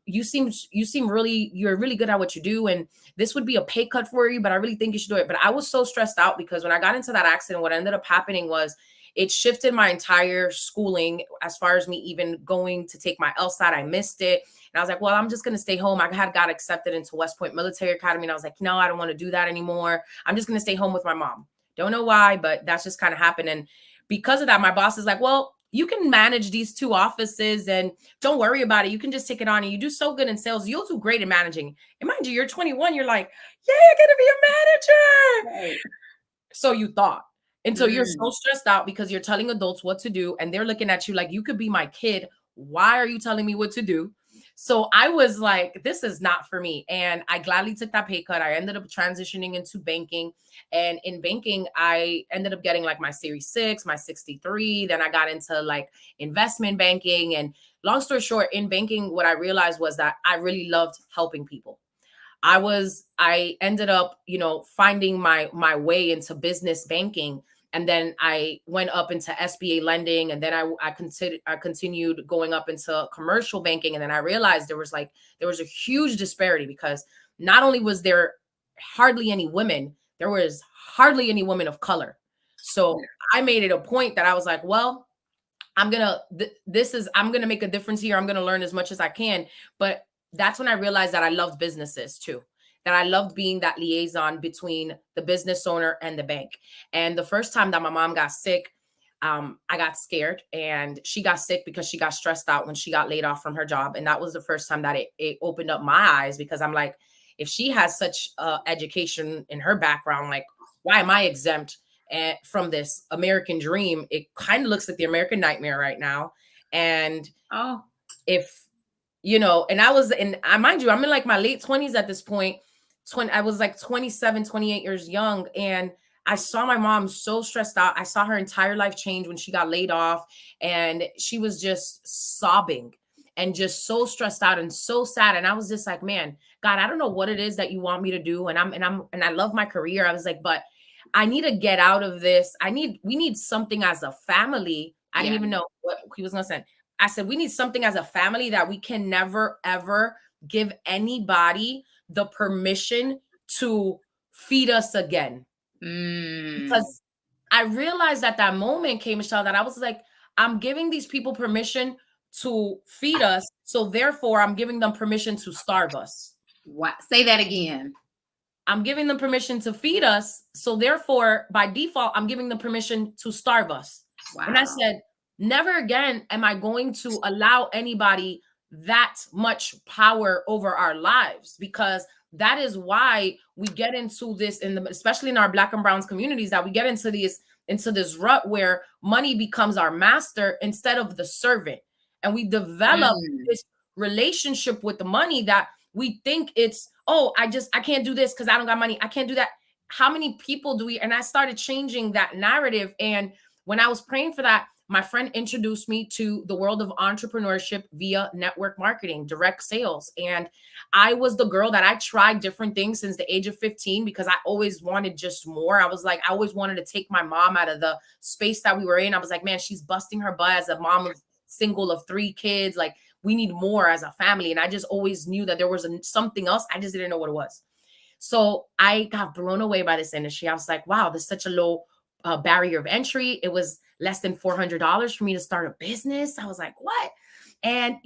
You're really good at what you do. And this would be a pay cut for you, but I really think you should do it. But I was so stressed out because when I got into that accident, what ended up happening was it shifted my entire schooling as far as me even going to take my LSAT. I missed it. And I was like, well, I'm just going to stay home. I had got accepted into West Point Military Academy. And I was like, no, I don't want to do that anymore. I'm just going to stay home with my mom. Don't know why, but that's just kind of happened. And because of that, my boss is like, well, you can manage these 2 offices and don't worry about it. You can just take it on and you do so good in sales. You'll do great in managing. And mind you, you're 21. You're like, yeah, I'm going to be a manager. Right. So you thought. And so you're so stressed out because you're telling adults what to do and they're looking at you like you could be my kid. Why are you telling me what to do? So I was like, this is not for me. And I gladly took that pay cut. I ended up transitioning into banking. And in banking, I ended up getting like my Series 6, my 63. Then I got into like investment banking. And long story short, in banking, what I realized was that I really loved helping people. I ended up, finding my way into business banking. And then I went up into SBA lending. And then I continued going up into commercial banking. And then I realized there was a huge disparity because not only was there hardly any women, there was hardly any women of color. So I made it a point that I was like, well, I'm going to make a difference here. I'm going to learn as much as I can. But that's when I realized that I loved businesses too, that I loved being that liaison between the business owner and the bank. And the first time that my mom got sick, I got scared, and she got sick because she got stressed out when she got laid off from her job. And that was the first time that it opened up my eyes, because I'm like, if she has such education in her background, like, why am I exempt from this American dream? It kind of looks like the American nightmare right now. And and mind you, I'm in like my late 20s at this point. I was like 27, 28 years young. And I saw my mom so stressed out. I saw her entire life change when she got laid off, and she was just sobbing and just so stressed out and so sad. And I was just like, man, God, I don't know what it is that you want me to do. And I love my career. I was like, but I need to get out of this. We need something as a family. I didn't even know what he was going to say. I said, we need something as a family that we can never, ever give anybody the permission to feed us again. Because I realized at that moment, Michelle, that I was like, I'm giving these people permission to feed us. So therefore, I'm giving them permission to starve us. What? Say that again. I'm giving them permission to feed us. So therefore, by default, I'm giving them permission to starve us. Wow. And I said, never again am I going to allow anybody that much power over our lives, because that is why we get into this, especially in our Black and Browns communities, that we get into this rut where money becomes our master instead of the servant. And we develop this relationship with the money that we think it's, I can't do this because I don't got money. I can't do that. How many people do we? And I started changing that narrative. And when I was praying for that, my friend introduced me to the world of entrepreneurship via network marketing, direct sales. And I was the girl that I tried different things since the age of 15, because I always wanted just more. I was like, I always wanted to take my mom out of the space that we were in. I was like, man, she's busting her butt as a mom of single of 3 kids. Like, we need more as a family. And I just always knew that there was something else. I just didn't know what it was. So I got blown away by this industry. I was like, wow, there's such a low barrier of entry. It was less than $400 for me to start a business. I was like, what? And,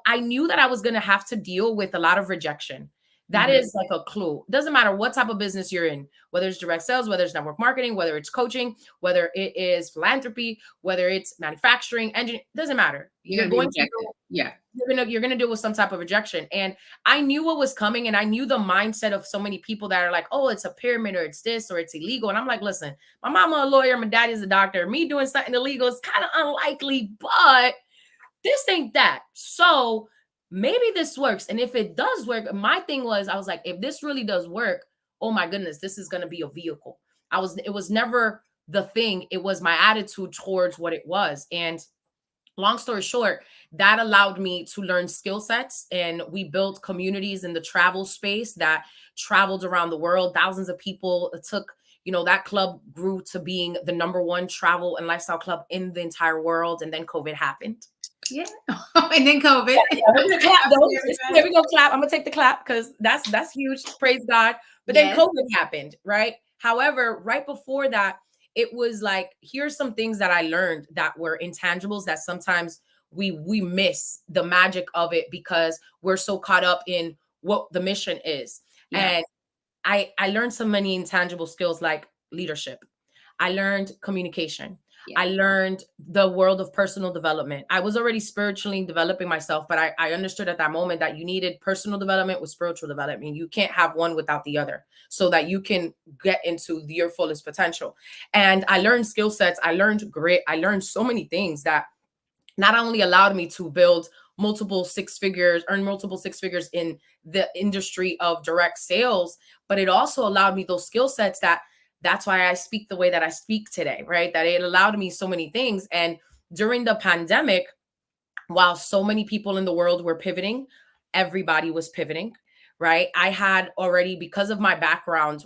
I knew that I was going to have to deal with a lot of rejection. That is like a clue. Doesn't matter what type of business you're in, whether it's direct sales, whether it's network marketing, whether it's coaching, whether it is philanthropy, whether it's manufacturing, engineering, doesn't matter. You're going to deal with some type of rejection. And I knew what was coming, and I knew the mindset of so many people that are like, oh, it's a pyramid, or it's this, or it's illegal. And I'm like, listen, my mama a lawyer, my daddy's a doctor. Me doing something illegal is kind of unlikely, but this ain't that. So maybe this works. And if it does work, my thing was, I was like, if this really does work, oh my goodness, this is going to be a vehicle. It was never the thing. It was my attitude towards what it was. And long story short, that allowed me to learn skill sets. And we built communities in the travel space that traveled around the world. Thousands of people took, that club grew to being the #1 travel and lifestyle club in the entire world. And then COVID happened. Yeah. And then COVID. Yeah, we're gonna clap though. Here we go, clap. I'm gonna take the clap because that's huge. Praise God. But then COVID happened, right? However, right before that, it was like, here's some things that I learned that were intangibles that sometimes we miss the magic of it because we're so caught up in what the mission is. And I learned so many intangible skills like leadership. I learned communication. I learned the world of personal development. I was already spiritually developing myself, but I understood at that moment that you needed personal development with spiritual development. You can't have one without the other so that you can get into your fullest potential. And I learned skill sets. I learned grit. I learned so many things that not only allowed me to build multiple six figures, earn multiple six figures in the industry of direct sales, but it also allowed me those skill sets that's why I speak the way that I speak today, right? That it allowed me so many things. And during the pandemic, while so many people in the world were pivoting, everybody was pivoting, right? I had already, because of my background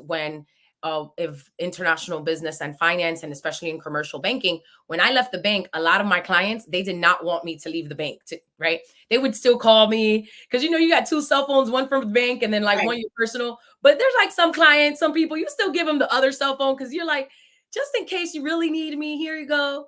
of international business and finance, and especially in commercial banking, when I left the bank, a lot of my clients, they did not want me to leave the bank, right? They would still call me because, you got 2 cell phones, one from the bank and then like one your personal. But there's like some clients, some people, you still give them the other cell phone because you're like, just in case you really need me, here you go.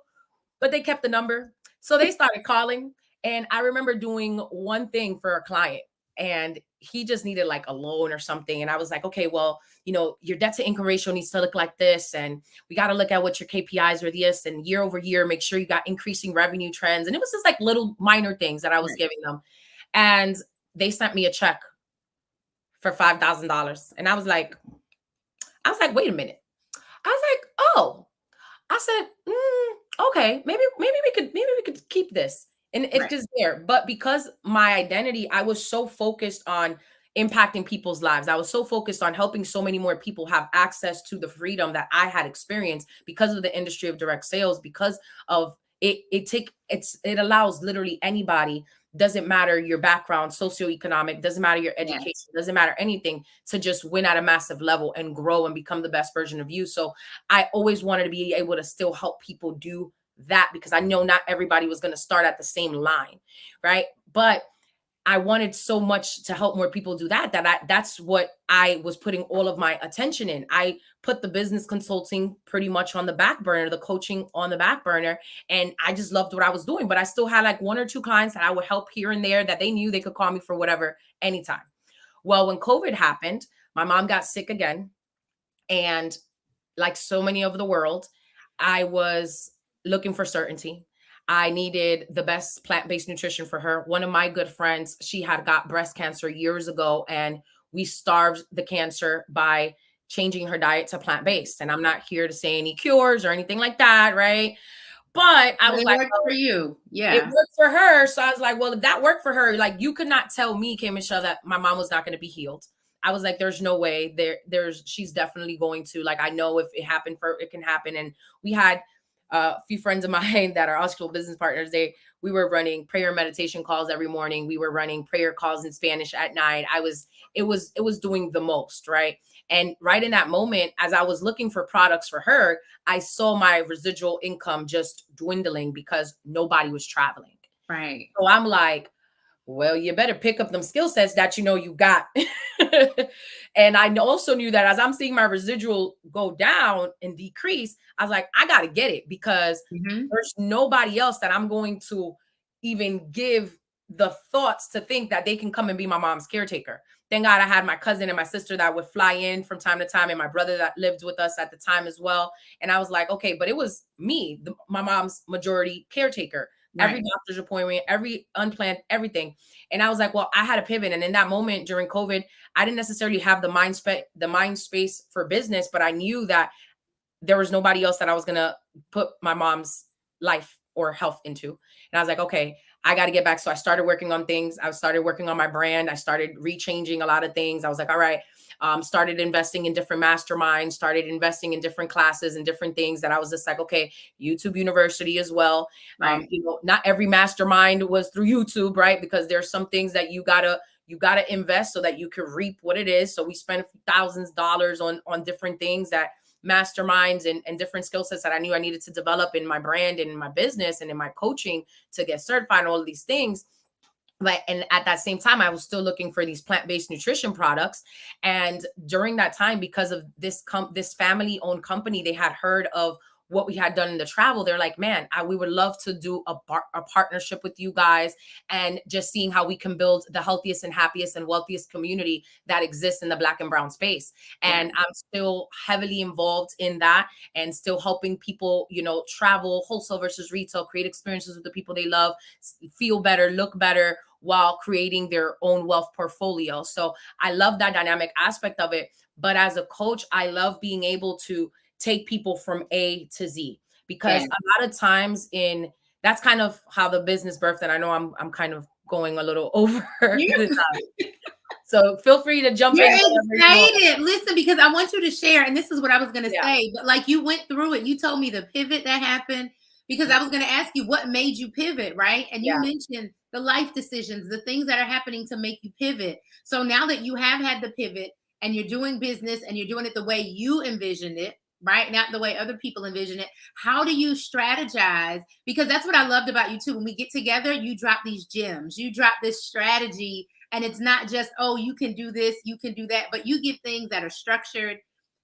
But they kept the number. So they started calling. And I remember doing one thing for a client, and he just needed like a loan or something. And I was like, okay, well, your debt to income ratio needs to look like this. And we got to look at what your KPIs are this, and year over year, make sure you got increasing revenue trends. And it was just like little minor things that I was giving them. And they sent me a check for $5,000. And I was like, wait a minute. I was like, oh, I said, okay, maybe we could keep this. And it's just there. But because my identity, I was so focused on impacting people's lives. I was so focused on helping so many more people have access to the freedom that I had experienced because of the industry of direct sales, because of it. It allows literally anybody, doesn't matter your background, socioeconomic, doesn't matter your education, doesn't matter anything, to just win at a massive level and grow and become the best version of you. So I always wanted to be able to still help people do that, because I know not everybody was going to start at the same line, right? But I wanted so much to help more people do that's what I was putting all of my attention in. I put the business consulting pretty much on the back burner, the coaching on the back burner, and I just loved what I was doing. But I still had like 1 or 2 clients that I would help here and there that they knew they could call me for whatever, anytime. Well, when COVID happened, my mom got sick again. And like so many of the world, I was looking for certainty. I needed the best plant-based nutrition for her. One of my good friends, she had got breast cancer years ago, and we starved the cancer by changing her diet to plant-based. And I'm not here to say any cures or anything like that, right? But I was like, worked for you. Yeah. It worked for her. So I was like, well, if that worked for her, like, you could not tell me, K. Michelle, that my mom was not going to be healed. I was like, there's no way she's definitely going to, like, I know if it happened it can happen. And we had a few friends of mine that are actual business partners. We were running prayer and meditation calls every morning. We were running prayer calls in Spanish at night. It was doing the most, right? And right in that moment, as I was looking for products for her, I saw my residual income just dwindling because nobody was traveling. Right. So I'm like, well, you better pick up them skill sets that you got. And I also knew that as I'm seeing my residual go down and decrease, I was like, I got to get it, because there's nobody else that I'm going to even give the thoughts to think that they can come and be my mom's caretaker. Thank God I had my cousin and my sister that would fly in from time to time, and my brother that lived with us at the time as well. And I was like, okay, but it was me, my mom's majority caretaker. Right. Every doctor's appointment, every unplanned, everything. And I was like, well, I had a pivot. And in that moment during COVID, I didn't necessarily have the mind space for business, but I knew that there was nobody else that I was going to put my mom's life or health into. And I was like, okay, I got to get back. So I started working on things. I started working on my brand. I started rechanging a lot of things. I was like, all right, started investing in different masterminds, started investing in different classes and different things that I was just like, okay, YouTube University as well. Right. Not every mastermind was through YouTube, right? Because there's some things that you gotta invest so that you can reap what it is. So we spent thousands of dollars on different things that masterminds and different skill sets that I knew I needed to develop in my brand and in my business and in my coaching to get certified and all of these things. But and at that same time, I was still looking for these plant-based nutrition products. And during that time, because of this family-owned company, they had heard of what we had done in the travel. They're like, man, we would love to do a partnership with you guys, and just seeing how we can build the healthiest and happiest and wealthiest community that exists in the Black and brown space. And I'm still heavily involved in that, and still helping people, travel, wholesale versus retail, create experiences with the people they love, feel better, look better, while creating their own wealth portfolio. So I love that dynamic aspect of it. But as a coach, I love being able to take people from A to Z, because a lot of times that's kind of how the business birthed. And I know I'm kind of going a little over the time. So feel free to jump in. You're excited. Listen, because I want you to share, and this is what I was going to say, but like you went through it, you told me the pivot that happened, because I was going to ask you what made you pivot, right? And you mentioned the life decisions, the things that are happening to make you pivot. So now that you have had the pivot and you're doing business and you're doing it the way you envisioned it, right? Not the way other people envision it. How do you strategize? Because that's what I loved about you too. When we get together, you drop these gems, you drop this strategy, and it's not just, oh, you can do this, you can do that, but you give things that are structured,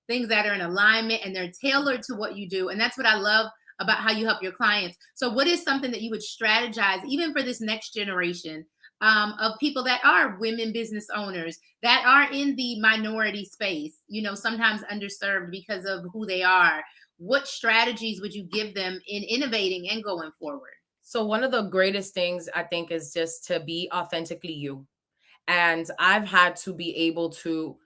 things that are in alignment, and they're tailored to what you do. And that's what I love about how you help your clients. So what is something that you would strategize, even for this next generation, of people that are women business owners, that are in the minority space, sometimes underserved because of who they are? What strategies would you give them in innovating and going forward? So one of the greatest things I think is just to be authentically you. And I've had to be able to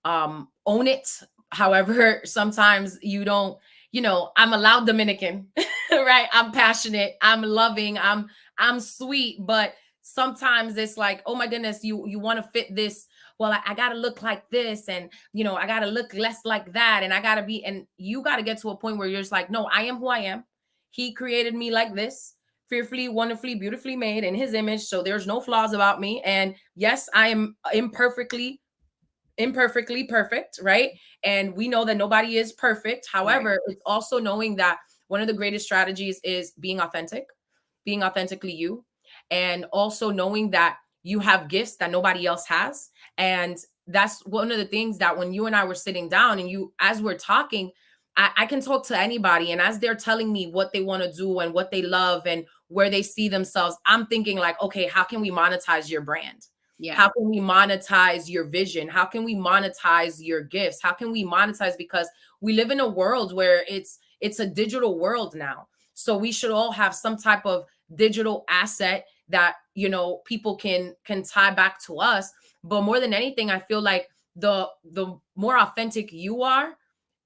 own it. However, sometimes you don't, I'm a loud Dominican, right? I'm passionate, I'm loving, I'm sweet, but sometimes it's like, oh my goodness, you want to fit this. Well, I got to look like this, and I got to look less like that, and I got to be, and you got to get to a point where you're just like, no, I am who I am. He created me like this, fearfully, wonderfully, beautifully made in his image. So there's no flaws about me. And yes, I am imperfectly perfect, right? And we know that nobody is perfect. However, it's also knowing that one of the greatest strategies is being authentic, being authentically you, and also knowing that you have gifts that nobody else has. And that's one of the things that when you and I were sitting down, and as we're talking, I can talk to anybody, and as they're telling me what they want to do and what they love and where they see themselves, I'm thinking like, okay, how can we monetize your brand? Yeah. How can we monetize your vision? How can we monetize your gifts? How can we monetize? Because we live in a world where it's a digital world now. So we should all have some type of digital asset that, people can tie back to us. But more than anything, I feel like the more authentic you are,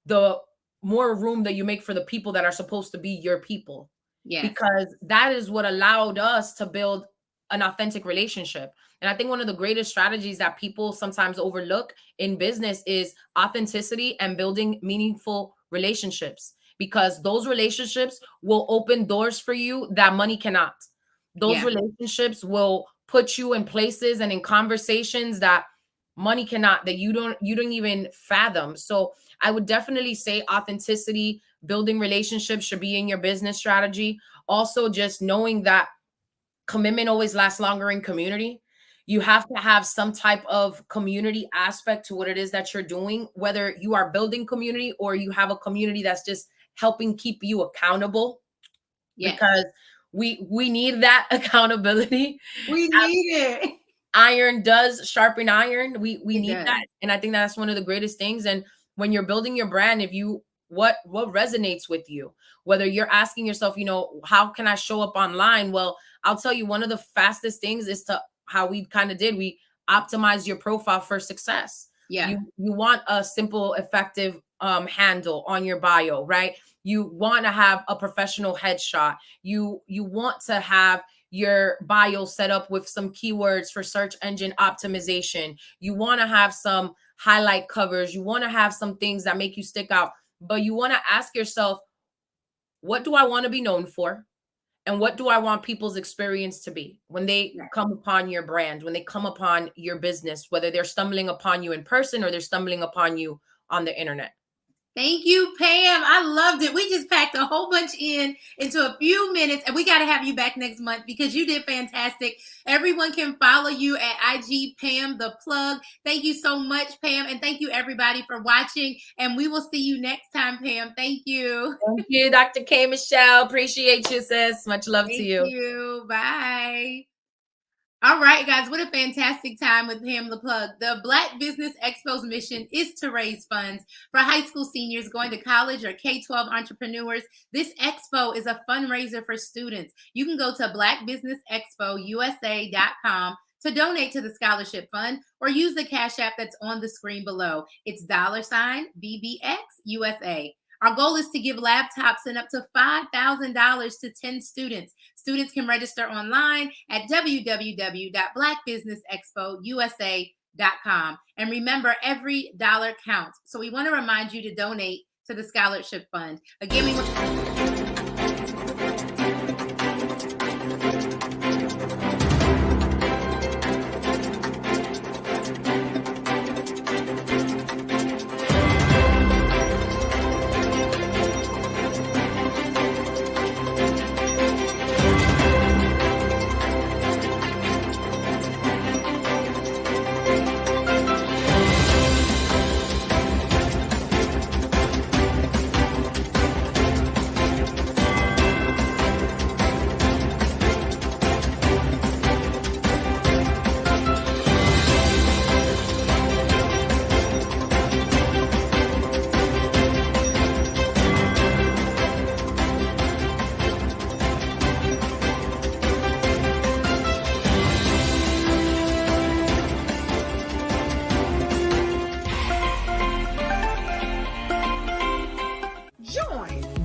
the more room that you make for the people that are supposed to be your people. Yes. Because that is what allowed us to build an authentic relationship. And I think one of the greatest strategies that people sometimes overlook in business is authenticity and building meaningful relationships, because those relationships will open doors for you that money cannot. Those relationships will put you in places and in conversations that money cannot, that you don't even fathom. So I would definitely say authenticity, building relationships should be in your business strategy. Also, just knowing that commitment always lasts longer in community. You have to have some type of community aspect to what it is that you're doing, whether you are building community or you have a community that's just helping keep you accountable. Because we need that accountability. We need it. Iron does sharpen iron. We need does. that. And I think that's one of the greatest things. And when you're building your brand, what resonates with you, whether you're asking yourself, how can I show up online? Well, I'll tell you, one of the fastest things is how we kind of did. We optimize your profile for success. Yeah. You want a simple, effective handle on your bio, right? You want to have a professional headshot. You want to have your bio set up with some keywords for search engine optimization. You want to have some highlight covers. You want to have some things that make you stick out. But you want to ask yourself, what do I want to be known for? And what do I want people's experience to be when they come upon your brand, when they come upon your business, whether they're stumbling upon you in person or they're stumbling upon you on the internet? Thank you, Pam. I loved it. We just packed a whole bunch into a few minutes, and we got to have you back next month because you did fantastic. Everyone can follow you at IG Pam the Plug. Thank you so much, Pam, and thank you everybody for watching. And we will see you next time, Pam. Thank you. Thank you, Dr. K. Michelle. Appreciate you, sis. Much love to you. Thank you. Bye. All right, guys, what a fantastic time with Pam the Plug. The Black Business Expo's mission is to raise funds for high school seniors going to college or K-12 entrepreneurs. This expo is a fundraiser for students. You can go to blackbusinessexpousa.com to donate to the scholarship fund or use the Cash App that's on the screen below. It's $BBXUSA. Our goal is to give laptops and up to $5,000 to 10 students. Students can register online at www.blackbusinessexpousa.com. And remember, every dollar counts. So we want to remind you to donate to the scholarship fund. Again, we want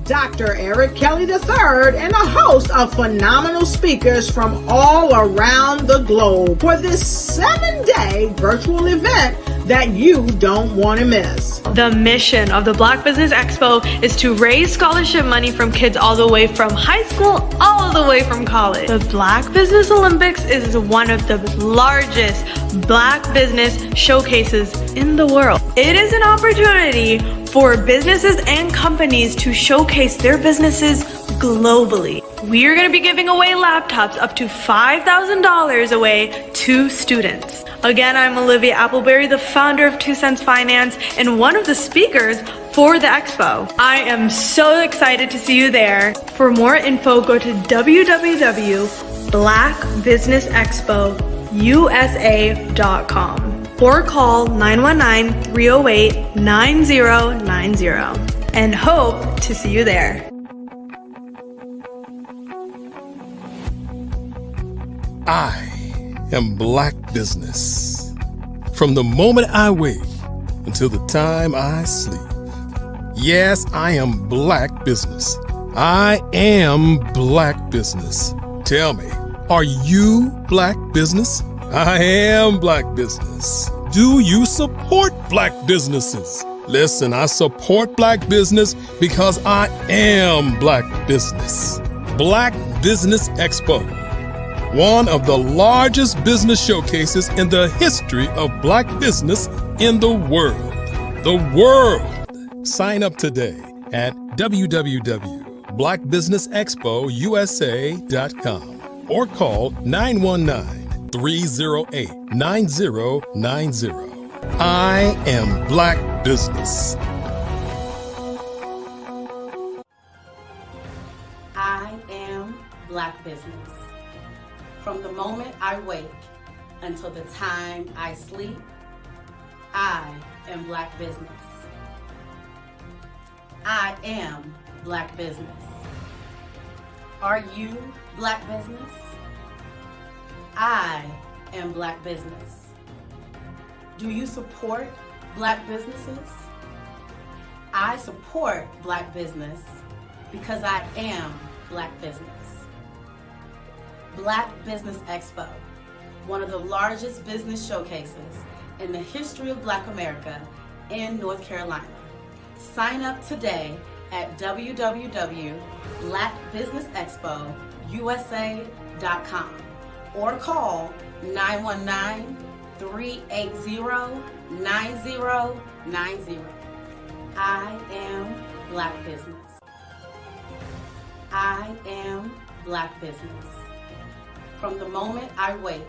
Dr. Eric Kelly III and a host of phenomenal speakers from all around the globe for this 7-day virtual event that you don't want to miss. The mission of the Black Business Expo is to raise scholarship money from kids all the way from high school, all the way from college. The Black Business Olympics is one of the largest Black business showcases in the world. It is an opportunity for businesses and companies to showcase their businesses globally. We are going to be giving away laptops up to $5,000 away to students. Again, I'm Olivia Appleberry, the founder of 2 Cents Finance and one of the speakers for the expo. I am so excited to see you there. For more info, go to www.blackbusinessexpousa.com or call 919-308-9090 and hope to see you there. I am Black Business. From the moment I wake until the time I sleep. Yes, I am Black Business. I am Black Business. Tell me, are you Black Business? I am Black Business. Do you support Black businesses? Listen, I support Black business because I am Black Business. Black Business Expo, one of the largest business showcases in the history of Black business in the world. The world! Sign up today at www.blackbusinessexpousa.com or call 919-308-9090. I am Black Business. I am Black Business. From the moment I wake until the time I sleep, I am Black Business. I am Black Business. Are you Black Business? I am Black Business. Do you support Black businesses? I support Black business because I am Black business. Black Business Expo, one of the largest business showcases in the history of Black America in North Carolina. Sign up today at www.blackbusinessexpousa.com or call 919-380-9090. I am Black business. I am Black business. From the moment I wake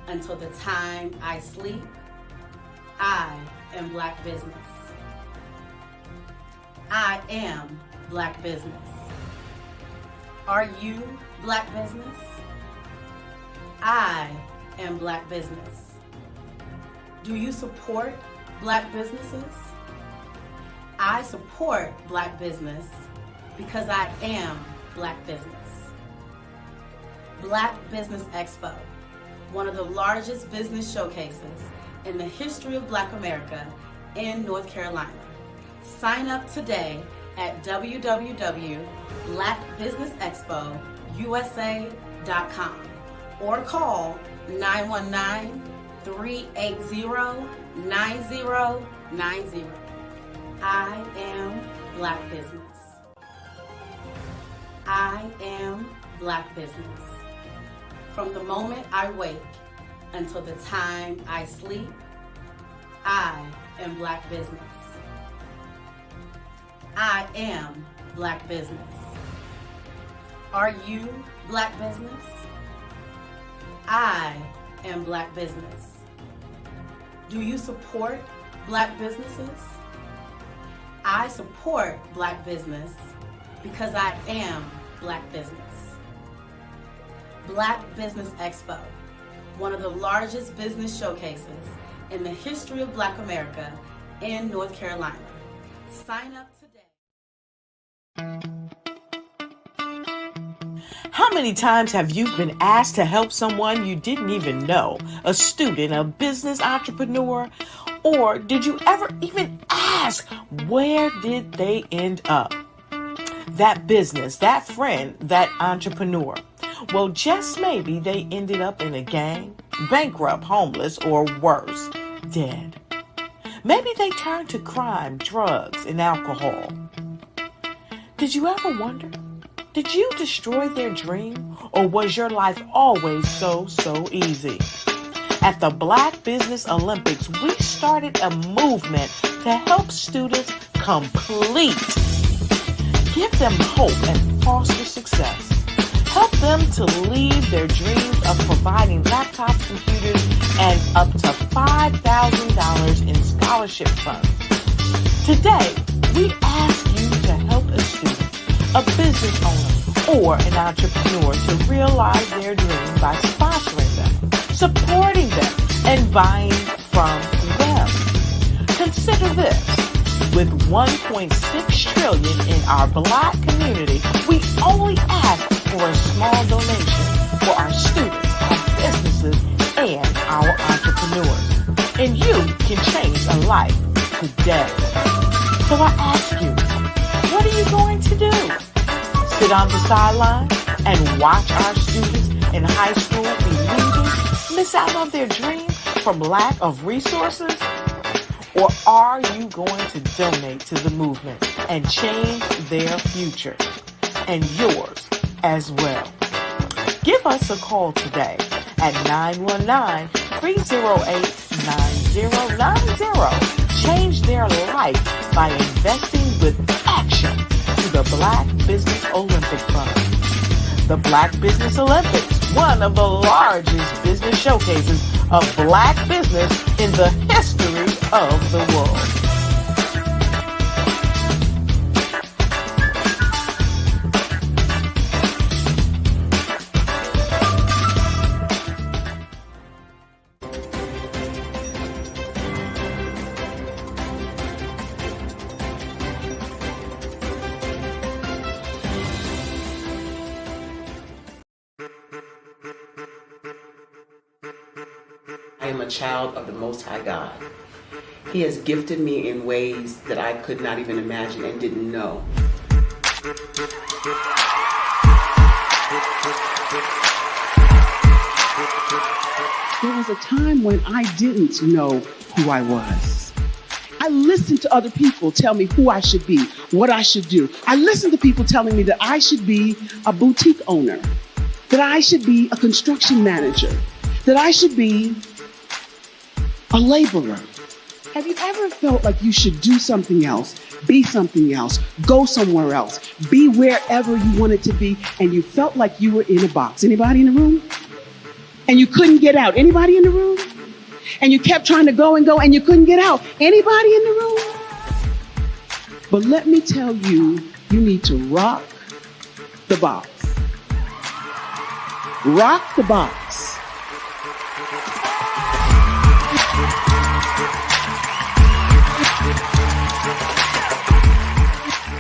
until the time I sleep, I am Black business. I am Black business. Are you Black business? I am Black business. Do you support Black businesses? I support Black business because I am Black business. Black Business Expo, one of the largest business showcases in the history of Black America in North Carolina. Sign up today at www.blackbusinessexpousa.com or call 919-380-9090. I am Black business. I am Black business. From the moment I wake until the time I sleep, I am Black business. I am Black business. Are you Black business? I am Black business. Do you support Black businesses? I support Black business because I am Black business. Black Business Expo, one of the largest business showcases in the history of Black America in North Carolina. Sign up today. How many times have you been asked to help someone you didn't even know, a student, a business entrepreneur? Or did you ever even ask, where did they end up? That business, that friend, that entrepreneur. Well, just maybe they ended up in a gang, bankrupt, homeless, or worse, dead. Maybe they turned to crime, drugs, and alcohol. Did you ever wonder? Did you destroy their dream, or was your life always so easy? At the Black Business Olympics, we started a movement to help students complete. Give them hope and foster success. Help them to leave their dreams of providing laptops, computers, and up to $5,000 in scholarship funds. Today, we ask you to help a student, a business owner, or an entrepreneur to realize their dreams by sponsoring them, supporting them, and buying from them. Consider this. With $1.6 trillion in our Black community, we only ask for a small donation for our students, our businesses, and our entrepreneurs. And you can change a life today. So I ask you, what are you going to do? Sit on the sideline and watch our students in high school be leaving, miss out on their dream from lack of resources? Or are you going to donate to the movement and change their future and yours as well? Give us a call today at 919-308-9090. Change their life by investing with action to the Black Business Olympic Fund. The Black Business Olympics, one of the largest business showcases of Black business in the history of the world. I am a child of the Most High God. He has gifted me in ways that I could not even imagine and didn't know. There was a time when I didn't know who I was. I listened to other people tell me who I should be, what I should do. I listened to people telling me that I should be a boutique owner, that I should be a construction manager, that I should be a laborer. Have you ever felt like you should do something else, be something else, go somewhere else, be wherever you wanted to be, and you felt like you were in a box? Anybody in the room? And you couldn't get out? Anybody in the room? And you kept trying to go and you couldn't get out? Anybody in the room? But let me tell you, you need to rock the box. Rock the box.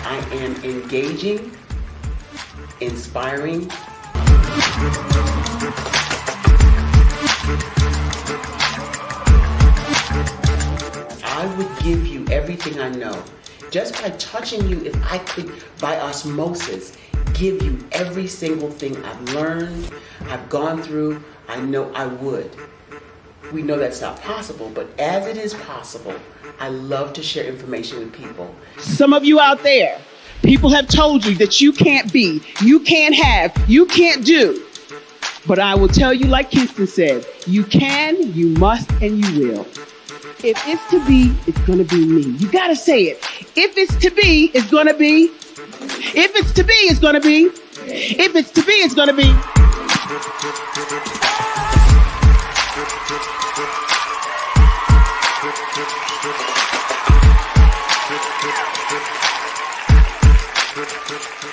I am engaging, inspiring, I would give you everything I know. Just by touching you, if I could, by osmosis, give you every single thing I've learned, I've gone through, I know I would. We know that's not possible, but as it is possible, I love to share information with people. Some of you out there, people have told you that you can't be, you can't have, you can't do. But I will tell you, like Kinston said, you can, you must, and you will. If it's to be, it's going to be me. You got to say it. If it's to be, it's going to be. If it's to be, it's going to be. If it's to be, it's going to be.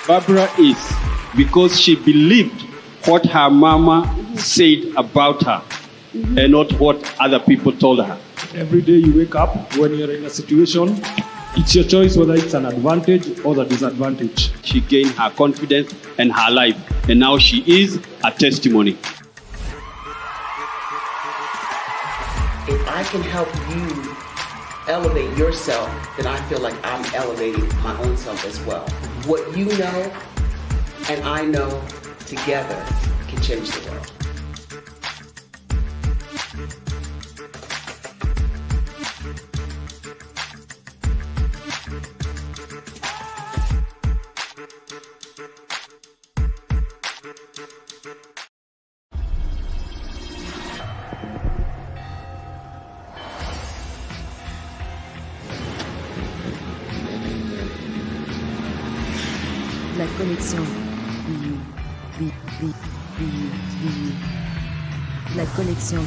Barbara is because she believed what her mama said about her and not what other people told her. Every day you wake up, when you're in a situation, it's your choice whether it's an advantage or the disadvantage. She gained her confidence and her life, and now she is a testimony. If I can help you elevate yourself, then I feel like I'm elevating my own self as well. What you know and I know together can change the world. La connexion. La connexion.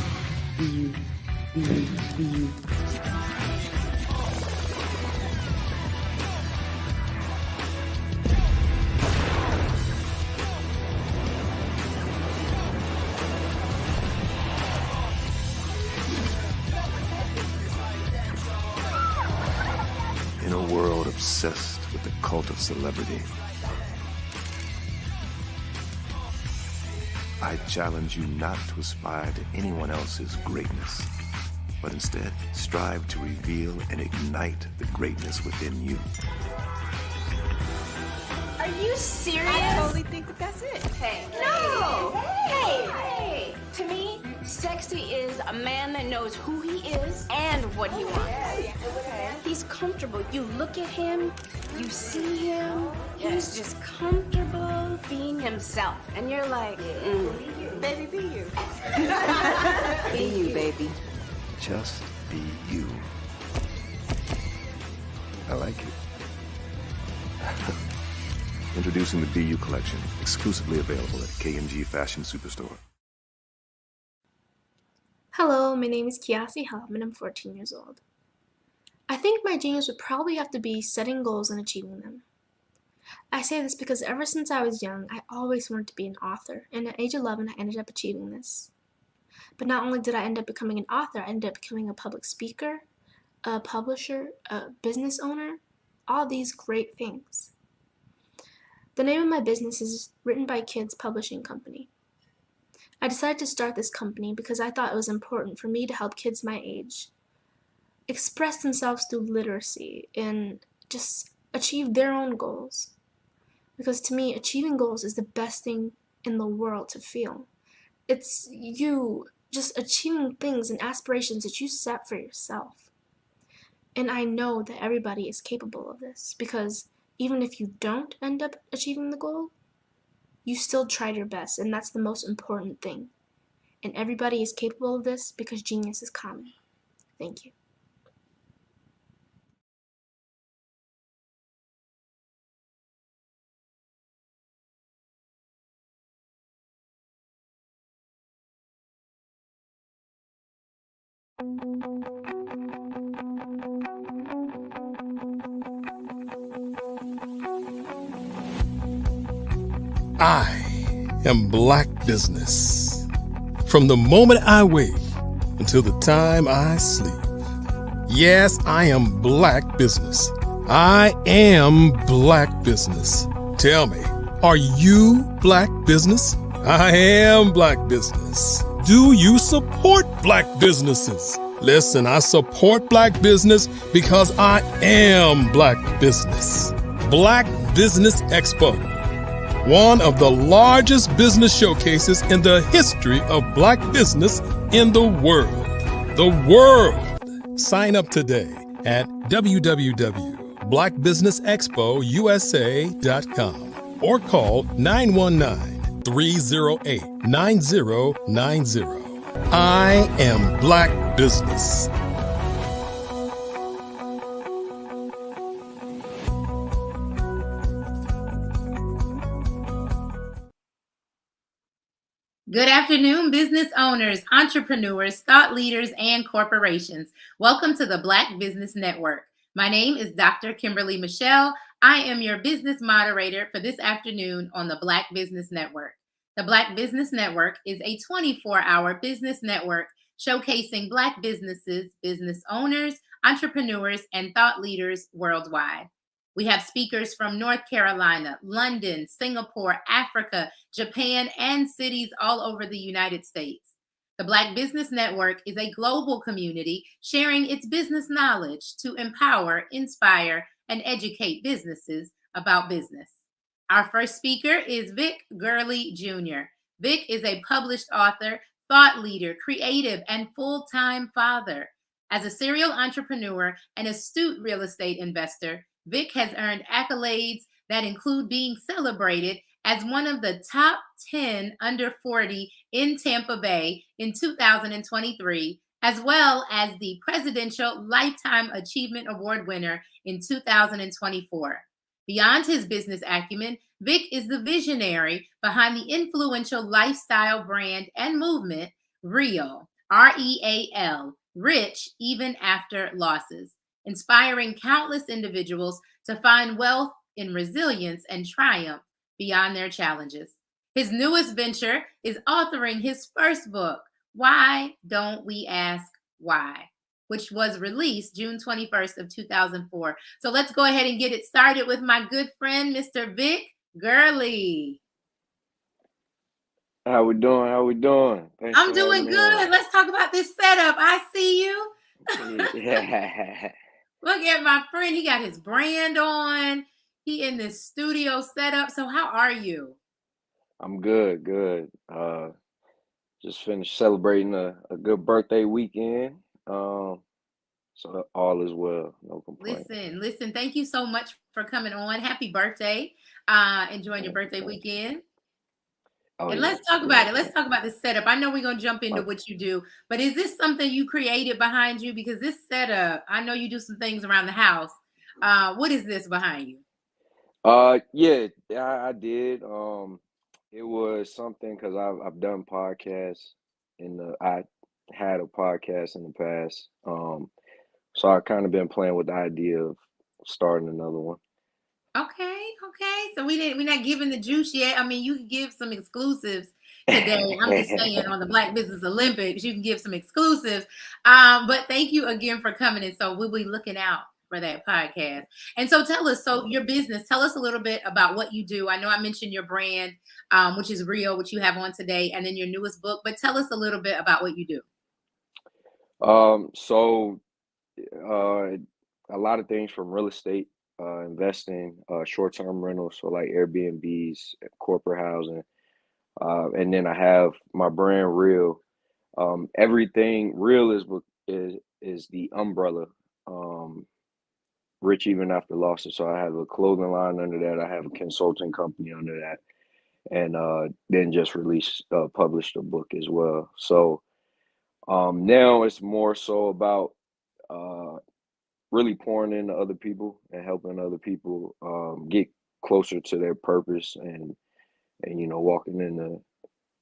In a world obsessed with the cult of celebrity, I challenge you not to aspire to anyone else's greatness, but instead strive to reveal and ignite the greatness within you. Are you serious? I totally think that that's it. Hey. No. Hey. To me, sexy is a man that knows who he is and what he wants. Okay. He's comfortable. You look at him, you see him, he's just comfortable being himself. And you're like, Baby, be you. be you, baby. Just be you. I like it. Introducing the Be You collection, exclusively available at KMG Fashion Superstore. Hello, my name is Kiasi Helm and I'm 14 years old. I think my genius would probably have to be setting goals and achieving them. I say this because ever since I was young, I always wanted to be an author, and at age 11, I ended up achieving this. But not only did I end up becoming an author, I ended up becoming a public speaker, a publisher, a business owner, all these great things. The name of my business is Written by Kids Publishing Company. I decided to start this company because I thought it was important for me to help kids my age express themselves through literacy and just achieve their own goals. Because to me, achieving goals is the best thing in the world to feel. It's you just achieving things and aspirations that you set for yourself. And I know that everybody is capable of this because even if you don't end up achieving the goal, you still tried your best, and that's the most important thing. And everybody is capable of this because genius is common. Thank you. I am Black Business. From the moment I wake until the time I sleep. Yes, I am Black Business. I am Black Business. Tell me, are you Black Business? I am Black Business. Do you support Black businesses? Listen, I support Black business because I am Black Business. Black Business Expo, one of the largest business showcases in the history of Black business in the world. The world! Sign up today at www.blackbusinessexpousa.com or call 919-308-9090. I am Black Business. Good afternoon, business owners, entrepreneurs, thought leaders, and corporations. Welcome to the Black Business Network. My name is Dr. Kimberly Michelle. I am your business moderator for this afternoon on the Black Business Network. The Black Business Network is a 24-hour business network showcasing Black businesses, business owners, entrepreneurs, and thought leaders worldwide. We have speakers from North Carolina, London, Singapore, Africa, Japan, and cities all over the United States. The Black Business Network is a global community sharing its business knowledge to empower, inspire, and educate businesses about business. Our first speaker is Vic Gurley Jr. Vic is a published author, thought leader, creative, and full-time father. As a serial entrepreneur and astute real estate investor, Vic has earned accolades that include being celebrated as one of the top 10 under 40 in Tampa Bay in 2023, as well as the Presidential Lifetime Achievement Award winner in 2024. Beyond his business acumen, Vic is the visionary behind the influential lifestyle brand and movement, REAL, R-E-A-L, Rich Even After Losses, inspiring countless individuals to find wealth in resilience and triumph beyond their challenges. His newest venture is authoring his first book, Why Don't We Ask Why?, which was released June 21st of 2004. So let's go ahead and get it started with my good friend, Mr. Vic Gurley. How we doing? How we doing? Thanks I'm for doing having me good. on. Let's talk about this setup. I see you. Yeah. Look at my friend. He got his brand on. He in this studio setup. So how are you? I'm good, good. Just finished celebrating a good birthday weekend. So all is well, no complaints. Listen. Thank you so much for coming on. Happy birthday. Enjoying your birthday weekend. Oh, And yeah. let's talk about it. Let's talk about the setup. I know we're going to jump into what you do, but is this something you created behind you? Because this setup, I know you do some things around the house. What is this behind you? Yeah, I did. It was something because I've done podcasts I had a podcast in the past. So I kind of been playing with the idea of starting another one. Okay. So we're not giving the juice yet. I mean, you can give some exclusives today. I'm just saying on the Black Business Olympics, you can give some exclusives. But thank you again for coming. And so we'll be looking out for that podcast. And so tell us, your business, tell us a little bit about what you do. I know I mentioned your brand, which is Real, which you have on today, and then your newest book, but tell us a little bit about what you do. So a lot of things from real estate, investing, short-term rentals, so like Airbnbs, corporate housing, and then I have my brand Real. Everything Real is the umbrella. Rich Even After Losses. So I have a clothing line under that. I have a consulting company under that, and then just published a book as well. So now it's more so about really pouring into other people and helping other people get closer to their purpose and walking in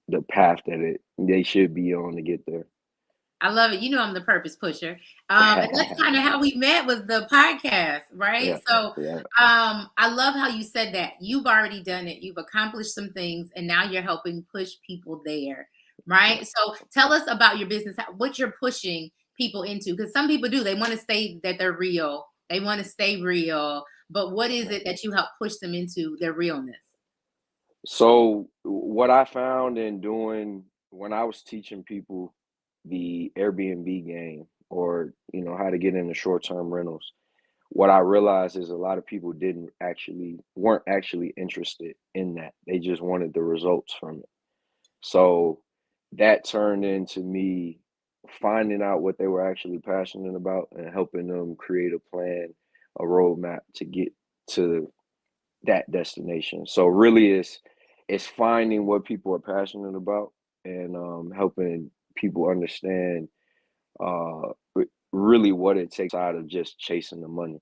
the path that they should be on to get there. I love it. You know, I'm the purpose pusher. And that's kind of how we met, was the podcast, right? Yeah, So yeah. I love how you said that. You've already done it. You've accomplished some things, and now you're helping push people there, right? So tell us about your business, what you're pushing people into, because some people do. They want to say that they're real. They want to stay real. But what is it that you help push them into their realness? So what I found in doing when I was teaching people the Airbnb game, or how to get into short-term rentals, what I realized is a lot of people weren't actually interested in that. They just wanted the results from it. So that turned into me finding out what they were actually passionate about and helping them create a plan, a roadmap to get to that destination. So really it's finding what people are passionate about, and helping people understand really what it takes out of just chasing the money.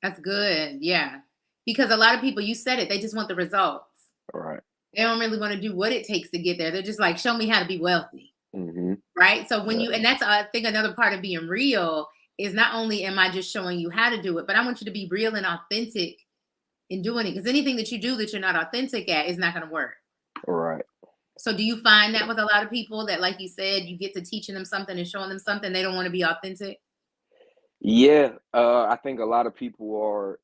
That's good. Yeah. Because a lot of people, you said it, they just want the results. All right. They don't really want to do what it takes to get there. They're just like, show me how to be wealthy. Mm-hmm. Right. So when Yeah. and that's, I think, another part of being real is not only am I just showing you how to do it, but I want you to be real and authentic in doing it. Because anything that you do that you're not authentic at is not going to work. All right. So do you find that with a lot of people that, like you said, you get to teaching them something and showing them something, they don't want to be authentic? Yeah. I think a lot of people are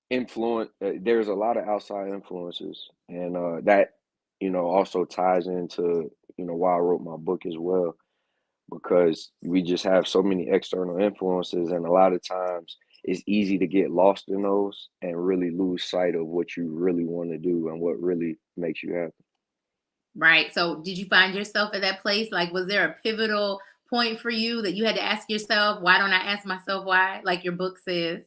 influence. There's a lot of outside influences, and that also ties into why I wrote my book as well, because we just have so many external influences, and a lot of times it's easy to get lost in those and really lose sight of what you really want to do and what really makes you happy. Right. So did you find yourself at that place? Like, was there a pivotal point for you that you had to ask yourself, why don't I ask myself why? Like your book says.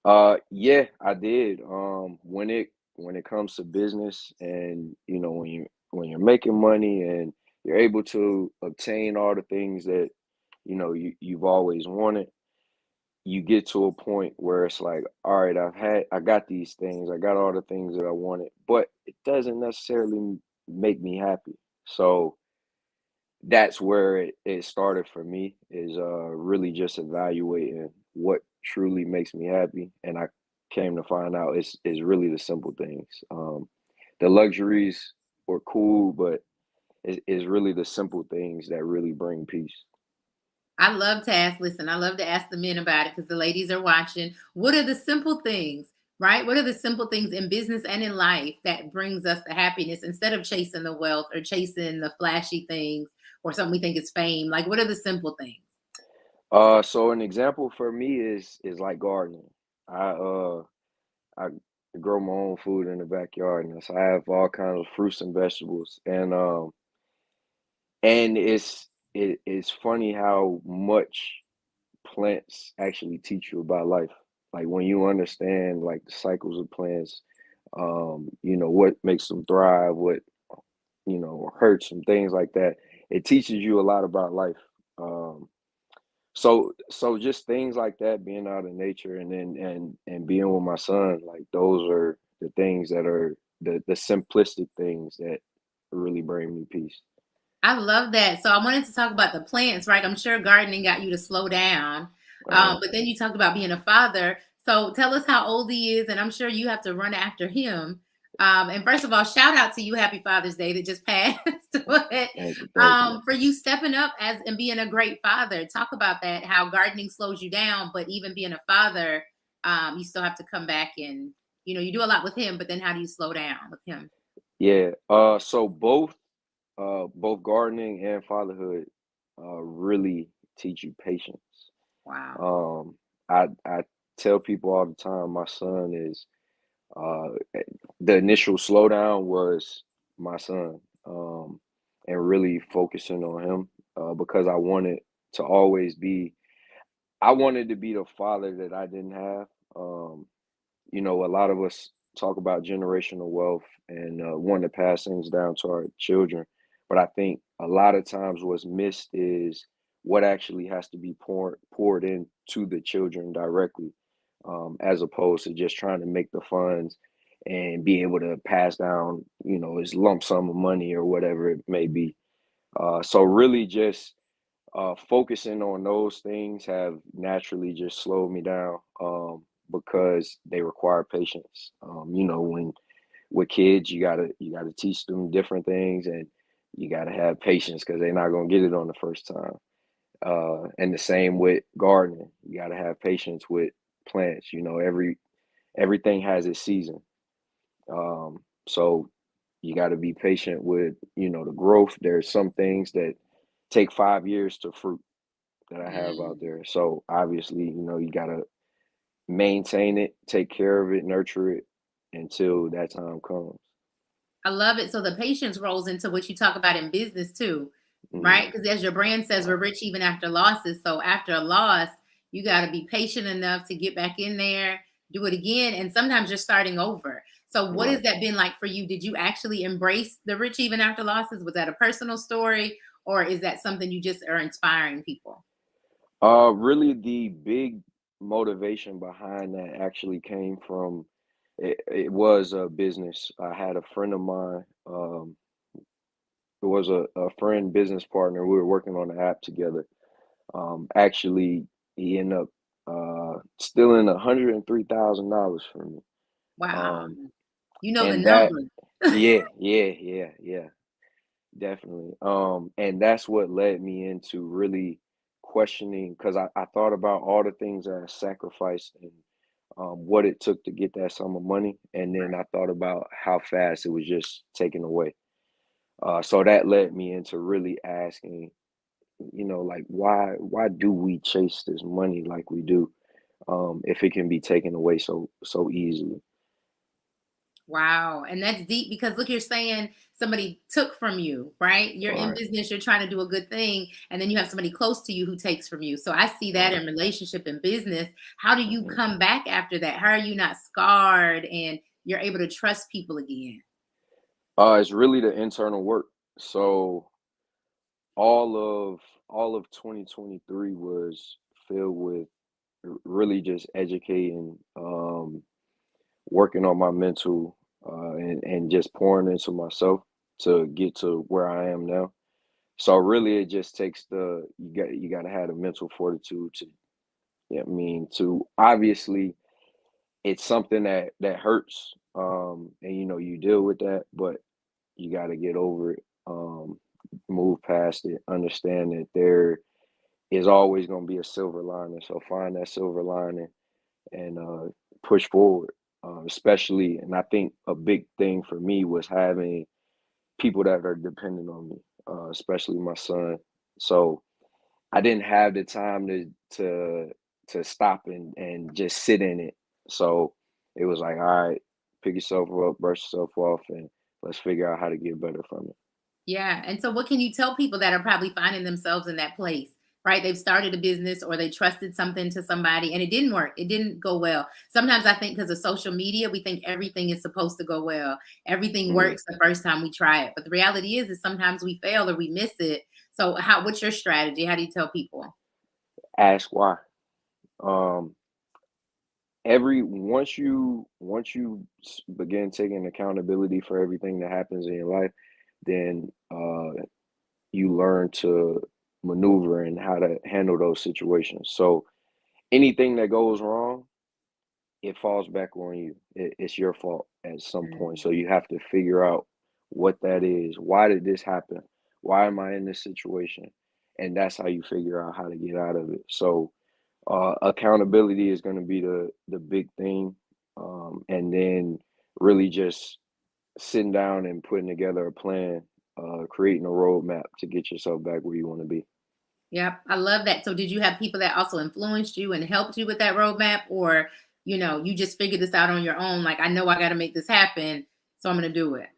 Yeah, I did. When it comes to business, and when you're making money and you're able to obtain all the things that you've always wanted, you get to a point where it's like, all right, I got these things, I got all the things that I wanted, but it doesn't necessarily make me happy. So that's where it started for me, is really just evaluating what truly makes me happy. And I came to find out it's really the simple things. The luxuries were cool, but it's really the simple things that really bring peace. I love to ask, listen, I love to ask the men about it because the ladies are watching. What are the simple things, right? What are the simple things in business and in life that brings us the happiness instead of chasing the wealth or chasing the flashy things or something we think is fame? Like, what are the simple things? So an example for me is like gardening. I grow my own food in the backyard, and so I have all kinds of fruits and vegetables, and it's funny how much plants actually teach you about life. Like when you understand like the cycles of plants, what makes them thrive, what hurts them, things like that. It teaches you a lot about life. Um, so just things like that, being out in nature, and then and being with my son, like those are the things that are the simplistic things that really bring me peace. I love that. So I wanted to talk about the plants, right? I'm sure gardening got you to slow down. Uh, But then you talked about being a father. So tell us how old he is, and I'm sure you have to run after him. And first of all, shout out to you, Happy Father's Day that just passed. But, thank you, thank you. for you stepping up as and being a great father, talk about that. How gardening slows you down, but even being a father, you still have to come back and you do a lot with him. But then how do you slow down with him? Yeah. So both gardening and fatherhood really teach you patience. Wow. I tell people all the time, my son is uh, the initial slowdown was my son, and really focusing on him, because to always be, I wanted to be the father that I didn't have. Um, a lot of us talk about generational wealth and wanting to pass things down to our children, but I think a lot of times what's missed is what actually has to be poured into the children directly, as opposed to just trying to make the funds and be able to pass down, this lump sum of money or whatever it may be. So really just focusing on those things have naturally just slowed me down, because they require patience. When with kids, you gotta teach them different things, and you gotta have patience because they're not gonna get it on the first time. And the same with gardening. You gotta have patience with plants. Everything has its season. So you got to be patient with, the growth. There's some things that take 5 years to fruit that I have out there. So obviously, you got to maintain it, take care of it, nurture it until that time comes. I love it. So the patience rolls into what you talk about in business too, Mhm. right? Because as your brand says, we're rich even after losses. So after a loss, you got to be patient enough to get back in there, do it again, and sometimes you're starting over. So what has Right. that been like for you? Did you actually embrace the rich even after losses? Was that a personal story, or is that something you just are inspiring people? Really, the big motivation behind that actually came from it was a business. I had a friend of mine. It was a friend, business partner. We were working on the app together. Actually, he ended up stealing $103,000 from me. Wow. Um, You know the and that, numbers. yeah, yeah, yeah, yeah, definitely. And that's what led me into really questioning because I thought about all the things that I sacrificed and what it took to get that sum of money, and then I thought about how fast it was just taken away. So that led me into really asking, like why do we chase this money like we do, if it can be taken away so easily? Wow. And that's deep because look, you're saying somebody took from you, right? You're in Right, business, you're trying to do a good thing, and then you have somebody close to you who takes from you. So I see that right. in relationship and business. How do you Mhm. come back after that? How are you not scarred and you're able to trust people again? It's really the internal work. So all of all of 2023 was filled with really just educating, working on my mental, and just pouring into myself to get to where I am now. So really, it just takes you got to have the mental fortitude to, to obviously it's something that hurts, and you deal with that, but you got to get over it, move past it, understand that there is always going to be a silver lining. So find that silver lining and push forward. Especially, and I think a big thing for me was having people that are dependent on me, especially my son. So I didn't have the time to stop and just sit in it. So it was like, all right, pick yourself up, brush yourself off, and let's figure out how to get better from it. Yeah. And so what can you tell people that are probably finding themselves in that place? Right? They've started a business or they trusted something to somebody and it didn't work. It didn't go well. Sometimes I think because of social media, we think everything is supposed to go well. Everything Mm. works the first time we try it. But the reality is sometimes we fail or we miss it. So what's your strategy? How do you tell people? Ask why. Um, every once you begin taking accountability for everything that happens in your life, then you learn to maneuver and how to handle those situations. So anything that goes wrong, it falls back on you. It's your fault at some point. So you have to figure out what that is. Why did this happen? Why am I in this situation? And that's how you figure out how to get out of it. So accountability is going to be the big thing, and then really just sitting down and putting together a plan, creating a roadmap to get yourself back where you want to be. Yep, I love that. So did you have people that also influenced you and helped you with that roadmap or, you just figured this out on your own like I know I got to make this happen, so I'm going to do it.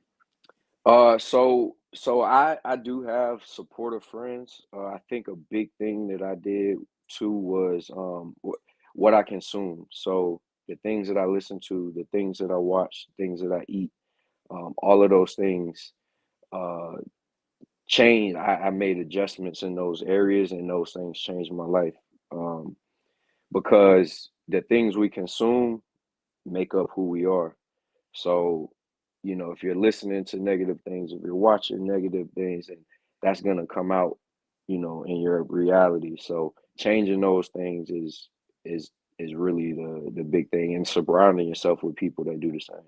So I do have supportive friends. I think a big thing that I did too was what I consume. So the things that I listen to, the things that I watch, things that I eat, all of those things uh, change. I made adjustments in those areas, and those things changed my life, um, because the things we consume make up who we are. So, if you're listening to negative things, if you're watching negative things, and that's gonna come out, in your reality. So changing those things is really the big thing, and surrounding yourself with people that do the same.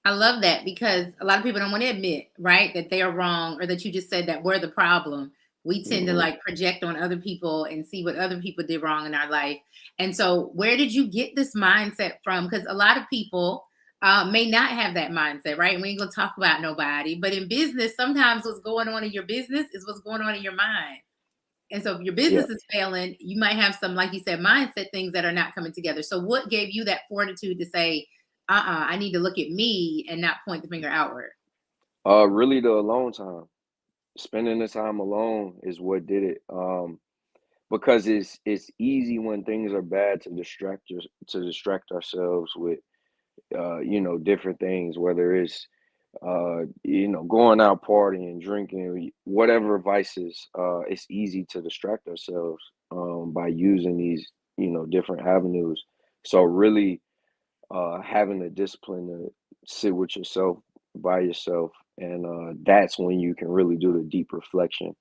I love that because a lot of people don't want to admit, right, that they are wrong or that you just said that we're the problem. We tend to Mhm. like project on other people and see what other people did wrong in our life. And so, where did you get this mindset from? Because a lot of people may not have that mindset, right? And we ain't gonna talk about nobody, but in business, sometimes what's going on in your business is what's going on in your mind. And so, if your Yeah. business is failing, you might have some, like you said, mindset things that are not coming together. So, what gave you that fortitude to say, I need to look at me and not point the finger outward? Really the alone time. Spending the time alone is what did it. Because it's easy when things are bad to distract ourselves with different things, whether it's going out partying, drinking, whatever vices. It's easy to distract ourselves by using these different avenues. So really having the discipline to sit with yourself by yourself, and that's when you can really do the deep reflection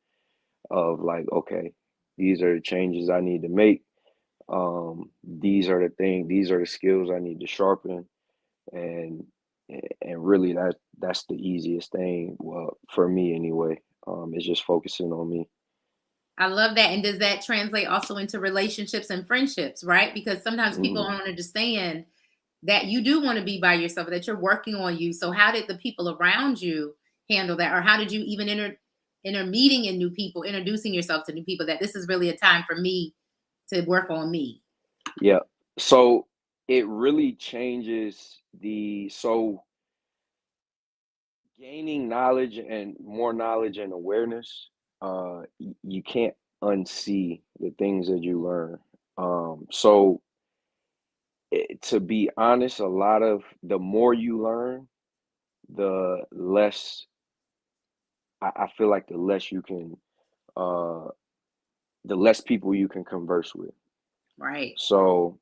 of like, okay, these are the changes I need to make. These are the skills I need to sharpen, and really that's the easiest thing, well, for me anyway. Is just focusing on me. I love that. And does that translate also into relationships and friendships, right? Because sometimes people Mhm. don't understand that you do want to be by yourself, that you're working on you. So how did the people around you handle that? Or how did you even enter meeting in new people, introducing yourself to new people, that this is really a time for me to work on me? Yeah. So it really changes the so gaining knowledge and more knowledge and awareness. You can't unsee the things that you learn. So to be honest, a lot of the more you learn, the less I feel like uh the less people you can converse with. Right. So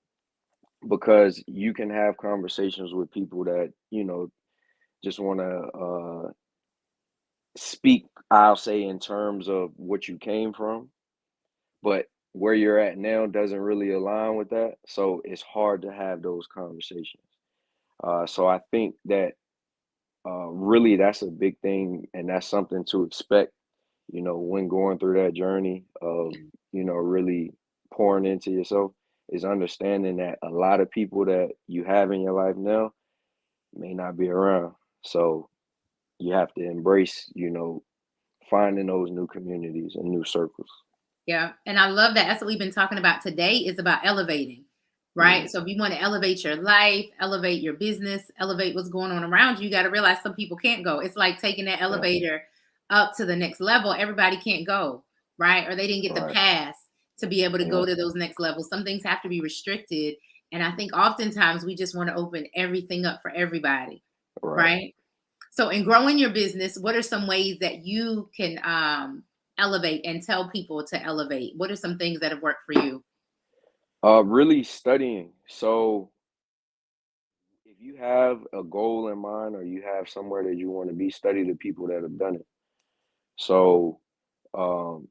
because you can have conversations with people that just want to speak, I'll say, in terms of what you came from, but where you're at now doesn't really align with that, so it's hard to have those conversations. So I think that really that's a big thing, and that's something to expect, when going through that journey of, really pouring into yourself, is understanding that a lot of people that you have in your life now may not be around. So you have to embrace, finding those new communities and new circles. Yeah. And I love that. That's what we've been talking about today, is about elevating, right? Mhm. So if you want to elevate your life, elevate your business, elevate what's going on around you, you got to realize some people can't go. It's like taking that Yeah. elevator up to the next level. Everybody can't go, right? Or they didn't get the Right. pass to be able to Yeah. go to those next levels. Some things have to be restricted. And I think oftentimes we just want to open everything up for everybody, Right. right? So in growing your business, what are some ways that you can elevate and tell people to elevate? What are some things that have worked for you? Really studying. So if you have a goal in mind, or you have somewhere that you want to be, study the people that have done it. So, um,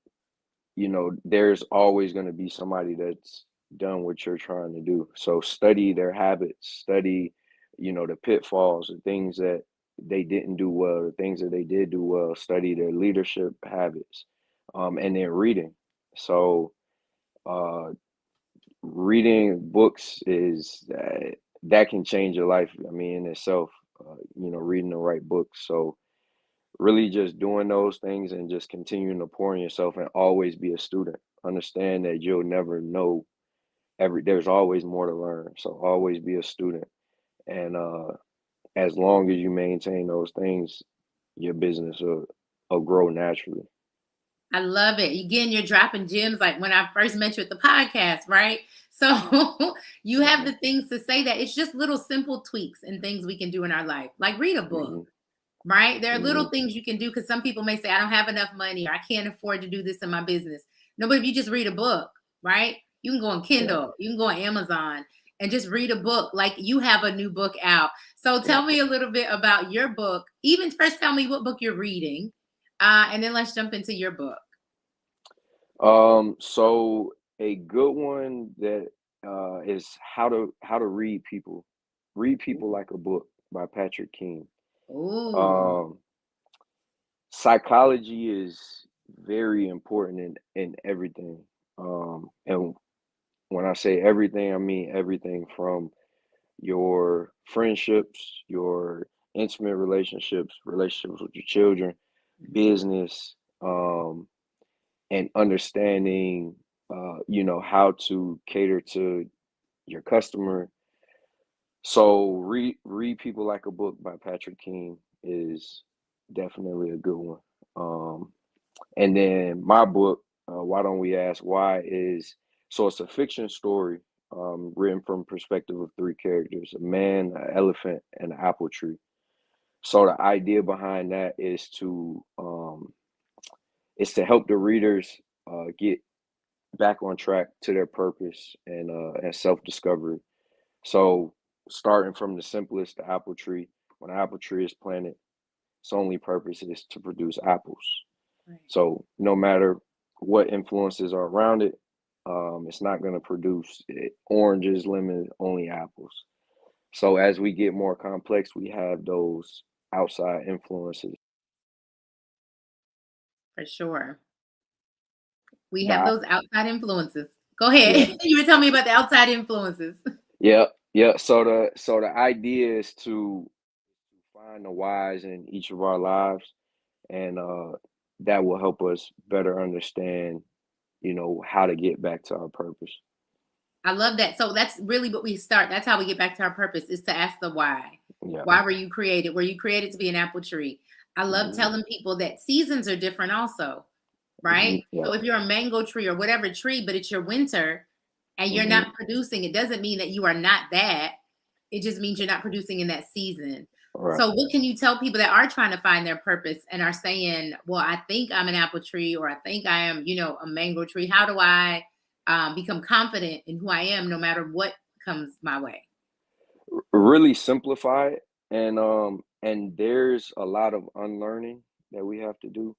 there's always going to be somebody that's done what you're trying to do. So study their habits, study, the pitfalls, the things that they didn't do well, the things that they did do well, study their leadership habits, and then reading. So, uh, reading books is that can change your life. I mean, in itself, reading the right books. So really just doing those things and just continuing to pour in yourself, and always be a student. Understand that you'll never know there's always more to learn. So always be a student. And as long as you maintain those things, your business will grow naturally. I love it. Again, you're dropping gems like when I first met you at the podcast, right? So you have Mhm. the things to say that it's just little simple tweaks and things we can do in our life, like read a book. Mhm. Right? There are little Mhm. things you can do, because some people may say, I don't have enough money, or I can't afford to do this in my business. No, but if you just read a book, right? You can go on Yeah. Kindle, you can go on Amazon and just read a book. Like you have a new book out. So Yeah. tell me a little bit about your book. Even first, tell me what book you're reading. And then let's jump into your book. So a good one that is how to read people. Read People Like a Book by Patrick King. Ooh. Psychology is very important in everything. And when I say everything, I mean everything from your friendships, your intimate relationships, relationships with your children, business, and understanding, how to cater to your customer. So read People Like a Book by Patrick King is definitely a good one. And then my book, Why Don't We Ask Why, it's a fiction story written from perspective of three characters: a man, an elephant, and an apple tree. So the idea behind that is to help the readers get back on track to their purpose and self-discovery. So starting from the simplest, the apple tree. When an apple tree is planted, its only purpose is to produce apples. So no matter what influences are around it, it's not going to produce oranges, lemons, only apples. So as we get more complex, we have those outside influences. For sure. We have That those outside influences. Go yeah, ahead. You were telling me about the outside influences. yeah, yeah. So the idea is to find the whys in each of our lives, and that will help us better understand, how to get back to our purpose. I love that. So that's really what we start. That's how we get back to our purpose, is to ask the why. Yeah. Why were you created? Were you created to be an apple tree? I love telling people that seasons are different also, right? Yeah. So if you're a mango tree or whatever tree, but it's your winter and you're not producing, it doesn't mean that you are not that. It just means you're not producing in that season. Right. So what can you tell people that are trying to find their purpose and are saying, well, I think I'm an apple tree, or I think I am, a mango tree. How do I become confident in who I am no matter what comes my way? Really simplify it, and there's a lot of unlearning that we have to do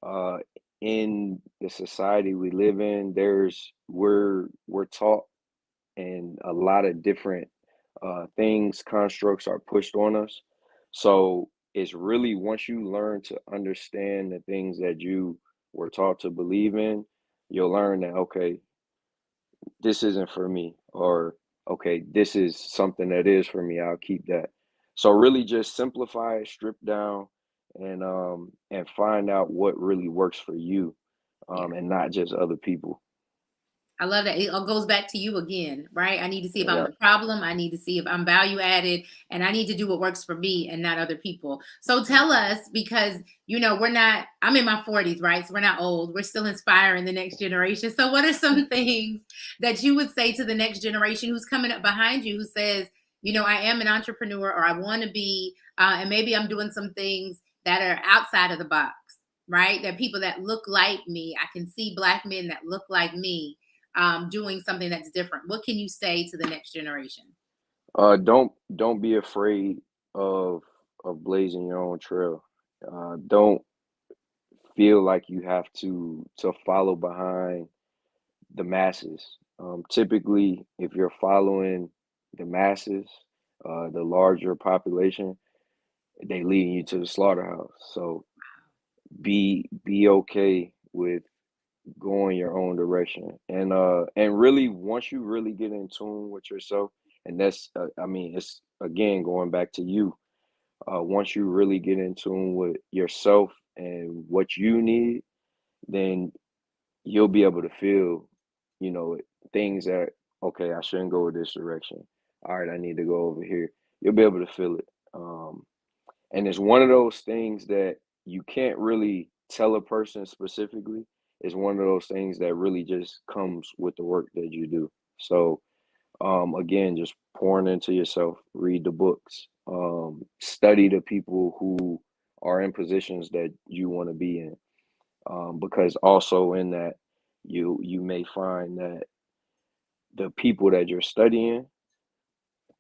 uh in the society we live in. We're taught, and a lot of different things, constructs are pushed on us. So it's really, once you learn to understand the things that you were taught to believe in, you'll learn that, okay, this isn't for me, or okay, this is something that is for me. I'll keep that. So really just simplify it, strip down, and find out what really works for you, and not just other people. I love that. It all goes back to you again, right? I need to see if I'm Yeah. the problem. I need to see if I'm value added, and I need to do what works for me and not other people. So tell us, because I'm in my 40s, right? So we're not old. We're still inspiring the next generation. So what are some things that you would say to the next generation who's coming up behind you, who says, I am an entrepreneur, or I want to be, and maybe I'm doing some things that are outside of the box, right? That people that look like me, I can see Black men that look like me doing something that's different. What can you say to the next generation? Don't be afraid of blazing your own trail. Don't feel like you have to follow behind the masses. Typically, if you're following the masses, the larger population, they lead you to the slaughterhouse. So be okay with going your own direction, and really, once you really get in tune with yourself, and that's I mean, it's again going back to you. Once you really get in tune with yourself and what you need, then you'll be able to feel, you know, things that, okay, I shouldn't go this direction. All right, I need to go over here. You'll be able to feel it. And it's one of those things that you can't really tell a person specifically. It's one of those things that really just comes with the work that you do. So again, just pouring into yourself, read the books, study the people who are in positions that you want to be in. Because also in that, you may find that the people that you're studying,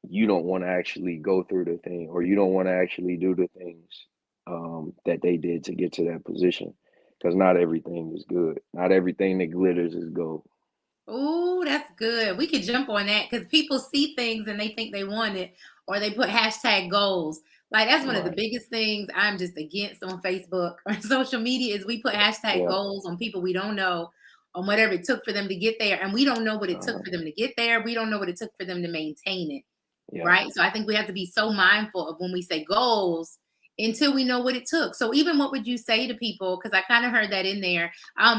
you don't want to actually go through the thing, or you don't want to actually do the things that they did to get to that position. Because not everything is good. Not everything that glitters is gold. Oh, that's good. We could jump on that because people see things and they think they want it, or they put hashtag goals. Like that's one of the Right. biggest things I'm just against on Facebook or social media is we put hashtag Yeah. goals on people we don't know, on whatever it took for them to get there, and we don't know what it took Uh, for them to get there. We don't know what it took for them to maintain it. yeah. Right. So I think we have to be so mindful of when we say goals until we know what it took. So even what would you say to people? Because I kind of heard that in there.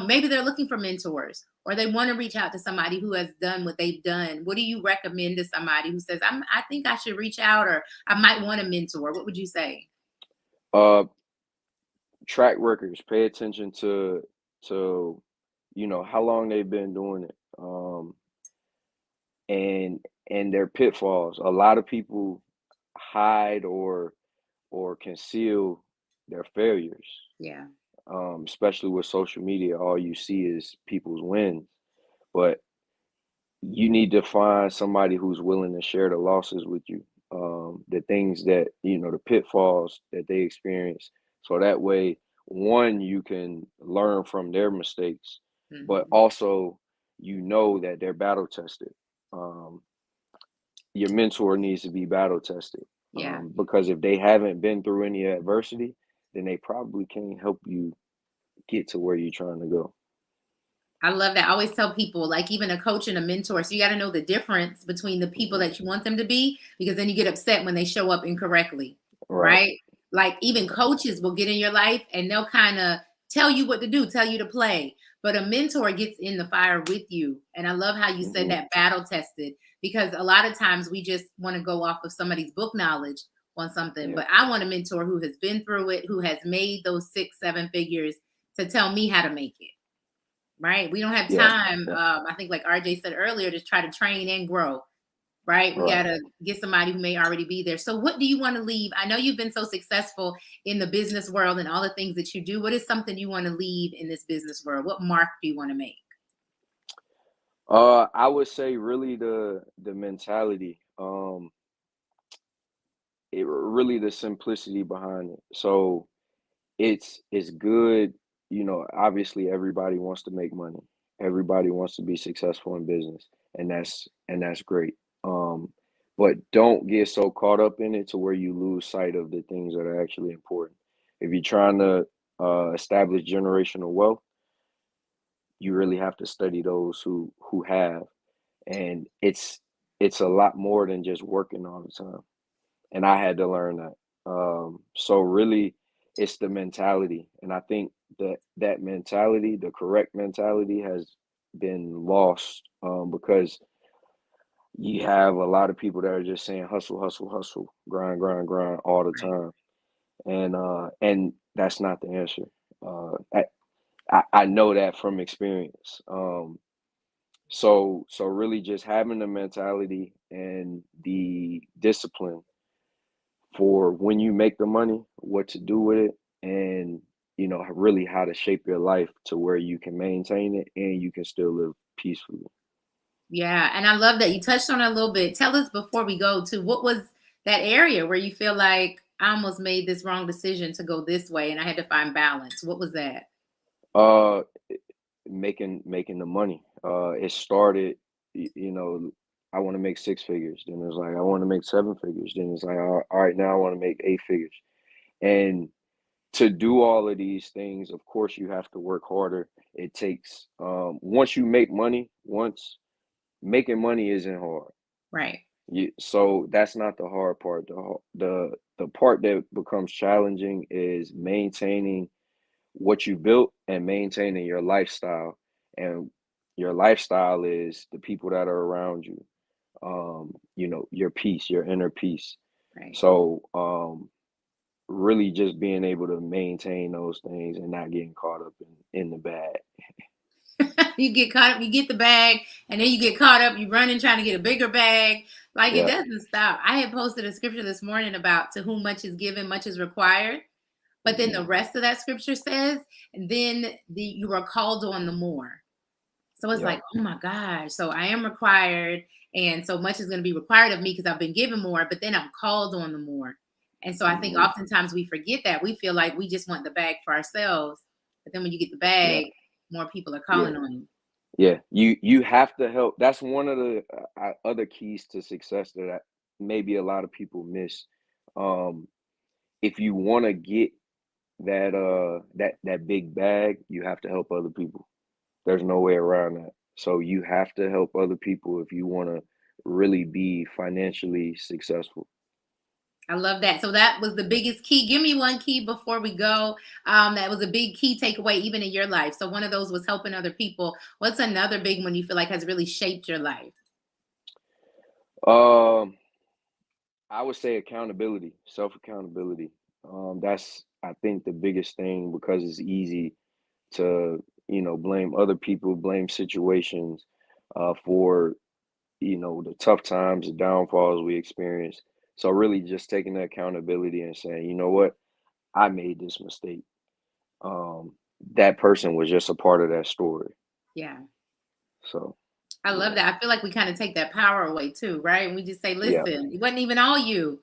Maybe they're looking for mentors or they want to reach out to somebody who has done what they've done. What do you recommend to somebody who says, I think I should reach out or I might want a mentor? What would you say? Uh, track records. Pay attention to how long they've been doing it. And their pitfalls. A lot of people hide or conceal their failures. Yeah. Especially with social media, all you see is people's wins. But you need to find somebody who's willing to share the losses with you, the things that, the pitfalls that they experience. So that way, one, you can learn from their mistakes, but Mhm. also, that they're battle tested. Um, your mentor needs to be battle tested, Yeah. because if they haven't been through any adversity, then they probably can't help you get to where you're trying to go. I love that. I always tell people, like even a coach and a mentor, so you got to know the difference between the people Mhm. that you want them to be, because then you get upset when they show up incorrectly, Right. right? Like even coaches will get in your life and they'll kind of tell you what to do, tell you to play. But a mentor gets in the fire with you. And I love how you said Mhm. that battle tested, because a lot of times we just want to go off of somebody's book knowledge on something. Yeah. But I want a mentor who has been through it, who has made those 6, 7 figures to tell me how to make it. Right. We don't have Yeah. time. Yeah. I think like RJ said earlier, to try to train and grow. Right. We got Right. to get somebody who may already be there. So what do you want to leave? I know you've been so successful in the business world and all the things that you do. What is something you want to leave in this business world? What mark do you want to make? I would say really the mentality. It really the simplicity behind it. So it's good, obviously everybody wants to make money. Everybody wants to be successful in business, and that's great. But don't get so caught up in it to where you lose sight of the things that are actually important. If you're trying to establish generational wealth, you really have to study those who have, and it's a lot more than just working all the time. And I had to learn that. So really, it's the mentality, and I think that mentality, the correct mentality, has been lost, because you have a lot of people that are just saying hustle, hustle, hustle, grind, grind, grind all the Right. time, and that's not the answer. I know that from experience. So really, just having the mentality and the discipline for when you make the money, what to do with it, and really how to shape your life to where you can maintain it and you can still live peacefully. Yeah. And I love that you touched on it a little bit. Tell us before we go to what was that area where you feel like I almost made this wrong decision to go this way and I had to find balance. What was that? Uh, making the money. It started, you know, I want to make 6 figures. Then it's like I want to make 7 figures. Then it's like, all right, now I want to make 8 figures. And to do all of these things, of course, you have to work harder. It takes once you make money, once making money isn't hard. Right. So that's not the hard part. The part that becomes challenging is maintaining what you built and maintaining your lifestyle. And your lifestyle is the people that are around you. Your peace, your inner peace. Right. So really just being able to maintain those things and not getting caught up in the bad. You get caught up, you get the bag, and then you get caught up, you running trying to get a bigger bag. Like it Yeah. doesn't stop. I had posted a scripture this morning about to whom much is given, much is required. But then the rest of that scripture says, and then you are called on the more. So it's Yeah. like, oh my gosh. So I am required, and so much is going to be required of me because I've been given more, but then I'm called on the more. And so I think oftentimes we forget that. We feel like we just want the bag for ourselves. But then when you get the bag, more people are calling on you. Yeah, you have to help. That's one of the other keys to success that maybe a lot of people miss. If you want to get that big bag, you have to help other people. There's no way around that. So you have to help other people if you want to really be financially successful. I love that. So that was the biggest key. Give me one key before we go. That was a big key takeaway, even in your life. So one of those was helping other people. What's another big one you feel like has really shaped your life? I would say accountability, self-accountability. That's, I think, the biggest thing, because it's easy to, blame other people, blame situations for, the tough times, the downfalls we experience. So really just taking the accountability and saying, you know what, I made this mistake. That person was just a part of that story. Yeah. So I love that. I feel like we kind of take that power away too, right? And we just say, yeah, listen, it wasn't even all you.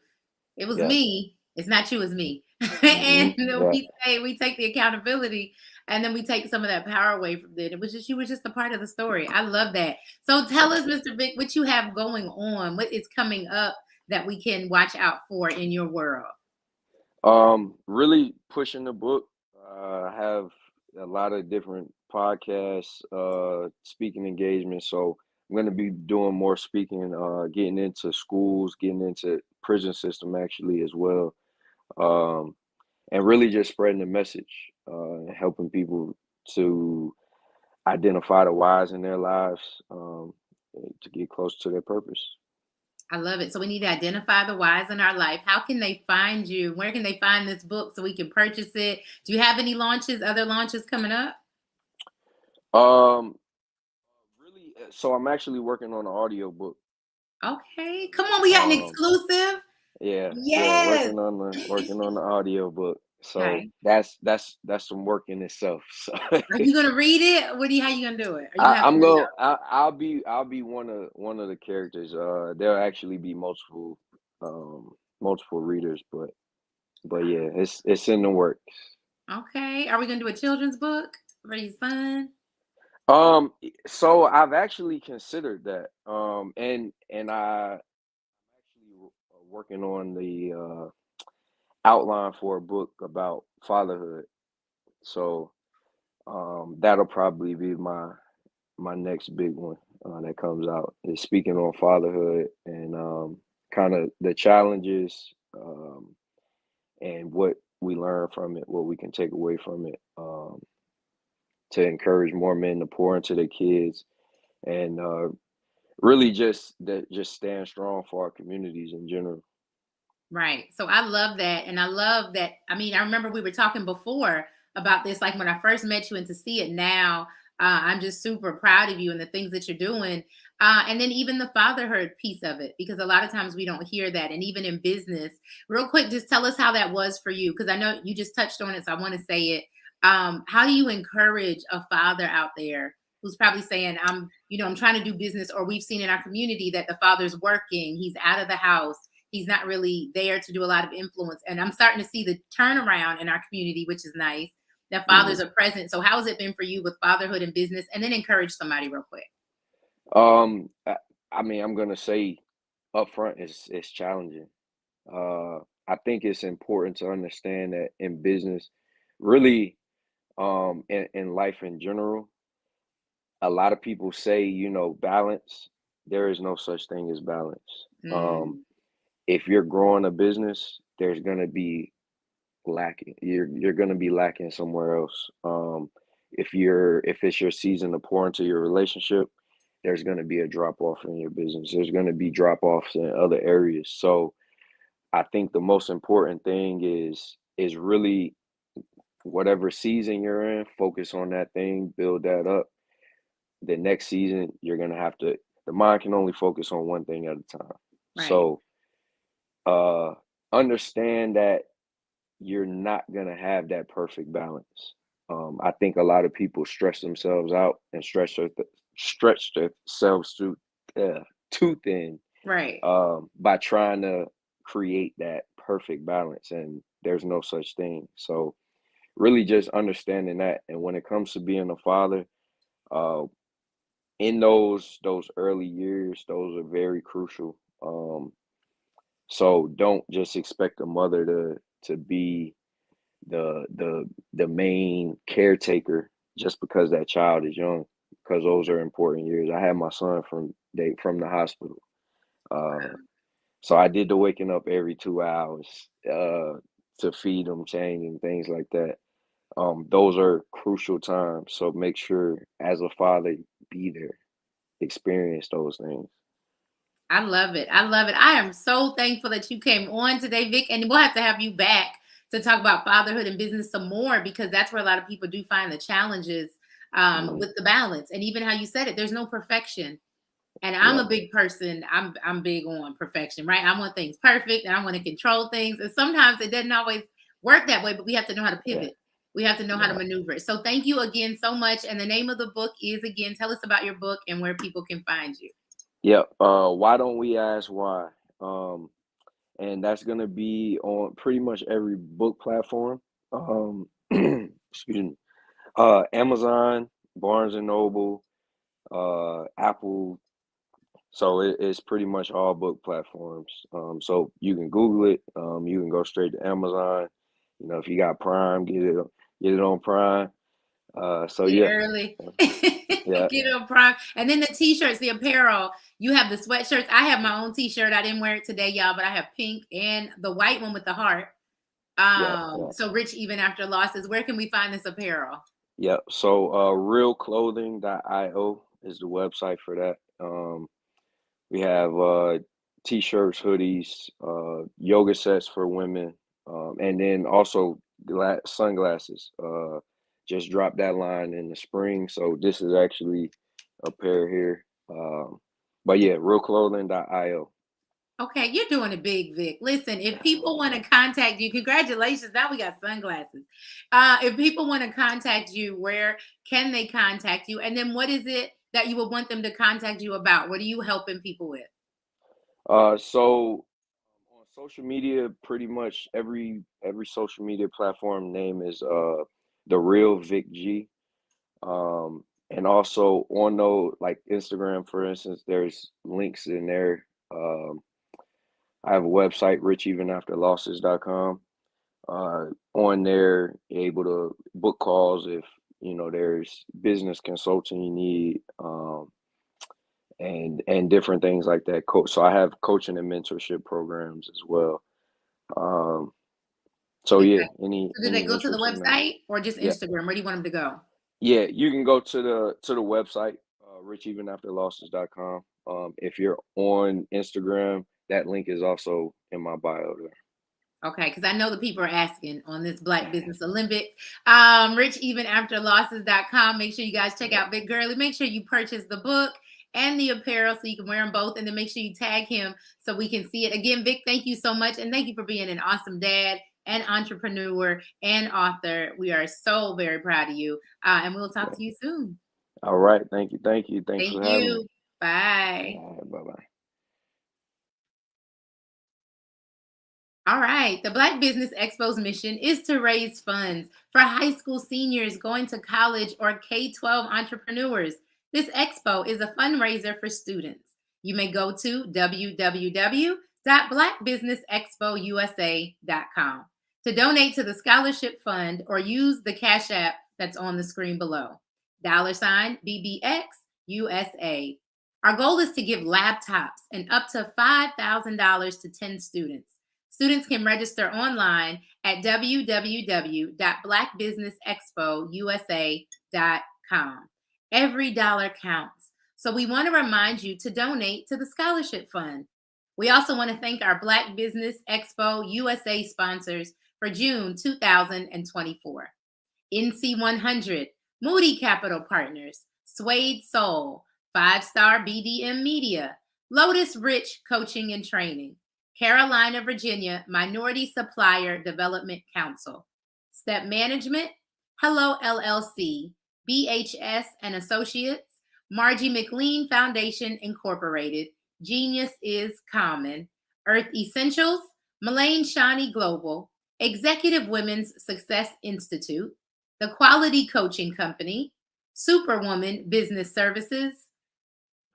It was yeah, me. It's not you, it's me. And then yeah, we take the accountability, and then we take some of that power away from it. It was just, you were just a part of the story. I love that. So tell us, Mr. Vic, what you have going on, what is coming up that we can watch out for in your world. Really pushing the book. I have a lot of different podcasts, speaking engagements. So I'm going to be doing more speaking, getting into schools, getting into prison system actually as well. And really just spreading the message, helping people to identify the whys in their lives, to get close to their purpose. I love it. So we need to identify the whys in our life. How can they find you? Where can they find this book so we can purchase it? Do you have any other launches coming up? Really, so I'm actually working on an audio book. Okay, come on, we got an exclusive. Yeah, Yes. working on the audio book. So Okay. that's some work in itself. So Are you gonna read it? How you gonna do it? Are you gonna have to I'm read going. it? I'll be one of the characters. There'll actually be multiple readers, but yeah, it's in the works. Okay. Are we gonna do a children's book for your son? So I've actually considered that. And I actually working on the outline for a book about fatherhood. So that'll probably be my next big one that comes out, is speaking on fatherhood and kind of the challenges, and what we learn from it, what we can take away from it, to encourage more men to pour into their kids, and really just stand strong for our communities in general. Right. So I love that. And I love that. I mean, I remember we were talking before about this, like when I first met you, and to see it now, I'm just super proud of you and the things that you're doing. And then even the fatherhood piece of it, because a lot of times we don't hear that. And even in business, real quick, just tell us how that was for you, because I know you just touched on it. So I want to say it. How do you encourage a father out there who's probably saying, I'm trying to do business, or we've seen in our community that the father's working, he's out of the house, he's not really there to do a lot of influence. And I'm starting to see the turnaround in our community, which is nice, that fathers are present. So how has it been for you with fatherhood and business? And then encourage somebody real quick. I mean, I'm gonna say upfront, it's challenging. I think it's important to understand that in business, really, in life in general, a lot of people say, balance. There is no such thing as balance. If you're growing a business, there's gonna be lacking. You're gonna be lacking somewhere else. If it's your season to pour into your relationship, there's gonna be a drop off in your business. There's gonna be drop offs in other areas. So I think the most important thing is really, whatever season you're in, focus on that thing, build that up. The next season, you're gonna have to. The mind can only focus on one thing at a time. Right. So understand that you're not gonna have that perfect balance. I think a lot of people stress themselves out and stretch themselves too thin, Right. by trying to create that perfect balance, and there's no such thing. So really just understanding that. And when it comes to being a father, uh, in those early years, those are very crucial. So don't just expect a mother to be the main caretaker just because that child is young, because those are important years. I had my son from the hospital. So I did the waking up every 2 hours to feed him, change, and things like that. Those are crucial times. So make sure as a father, be there, experience those things. I love it. I love it. I am so thankful that you came on today, Vic, and we'll have to have you back to talk about fatherhood and business some more, because that's where a lot of people do find the challenges with the balance. And even how you said it, there's no perfection. And I'm Yeah. a big person. I'm big on perfection, right? I want things perfect and I want to control things. And sometimes it doesn't always work that way, but we have to know how to pivot. We have to know how to maneuver it. So thank you again so much. And the name of the book is, again, tell us about your book and where people can find you. Yep. Why don't we ask why? And that's gonna be on pretty much every book platform. Excuse me. Amazon, Barnes and Noble, Apple. So it's pretty much all book platforms. So you can Google it. You can go straight to Amazon. You know, if you got Prime, get it on Prime. So Get yeah. early. Yeah. Get on Prime. And then the t-shirts, the apparel. You have the sweatshirts. I have my own t-shirt. I didn't wear it today, y'all, but I have pink and the white one with the heart. So Rich Even After Losses. Where can we find this apparel? Yep. So realclothing.io is the website for that. We have t-shirts, hoodies, yoga sets for women, and then also sunglasses. Just dropped that line in the spring, so this is actually a pair here. But yeah, realclothing.io. Okay, you're doing it big, Vic. Listen, if people want to contact you, congratulations. Now we got sunglasses. If people want to contact you, where can they contact you? And then what is it that you would want them to contact you about? What are you helping people with? So on social media, pretty much every social media platform name is the real Vic G. And also on those, like Instagram, for instance, there's links in there. I have a website, richevenafterlosses.com. On there, you're able to book calls if there's business consulting you need, and different things like that. So I have coaching and mentorship programs as well. So yeah, So do they go to the interest in that. website or just Yeah. Instagram? Where do you want them to go? Yeah, you can go to the website, richevenafterlosses.com. If you're on Instagram, that link is also in my bio there. Okay, because I know the people are asking on this Black Business Olympics. Richevenafterlosses.com. Make sure you guys check out Big Girly. Make sure you purchase the book and the apparel so you can wear them both. And then make sure you tag him so we can see it. Again, Vic, thank you so much. And thank you for being an awesome dad and entrepreneur and author. We are so very proud of you. And we'll talk to you soon. All right. Thank you. Thanks Thank for having you. me. Bye. All right, bye-bye. All right. The Black Business Expo's mission is to raise funds for high school seniors going to college or K-12 entrepreneurs. This expo is a fundraiser for students. You may go to www.blackbusinessexpousa.com to donate to the scholarship fund or use the Cash App that's on the screen below. $BBX USA. Our goal is to give laptops and up to $5,000 to 10 students. Students can register online at www.blackbusinessexpousa.com. Every dollar counts. So we want to remind you to donate to the scholarship fund. We also want to thank our Black Business Expo USA sponsors for June 2024. NC 100, Moody Capital Partners, Suede Soul, 5-Star BDM Media, Lotus Rich Coaching and Training, Carolina, Virginia Minority Supplier Development Council, Step Management, Hello LLC, BHS and Associates, Margie McLean Foundation Incorporated, Genius is Common, Earth Essentials, Mullane Shawnee Global, Executive Women's Success Institute, The Quality Coaching Company, Superwoman Business Services,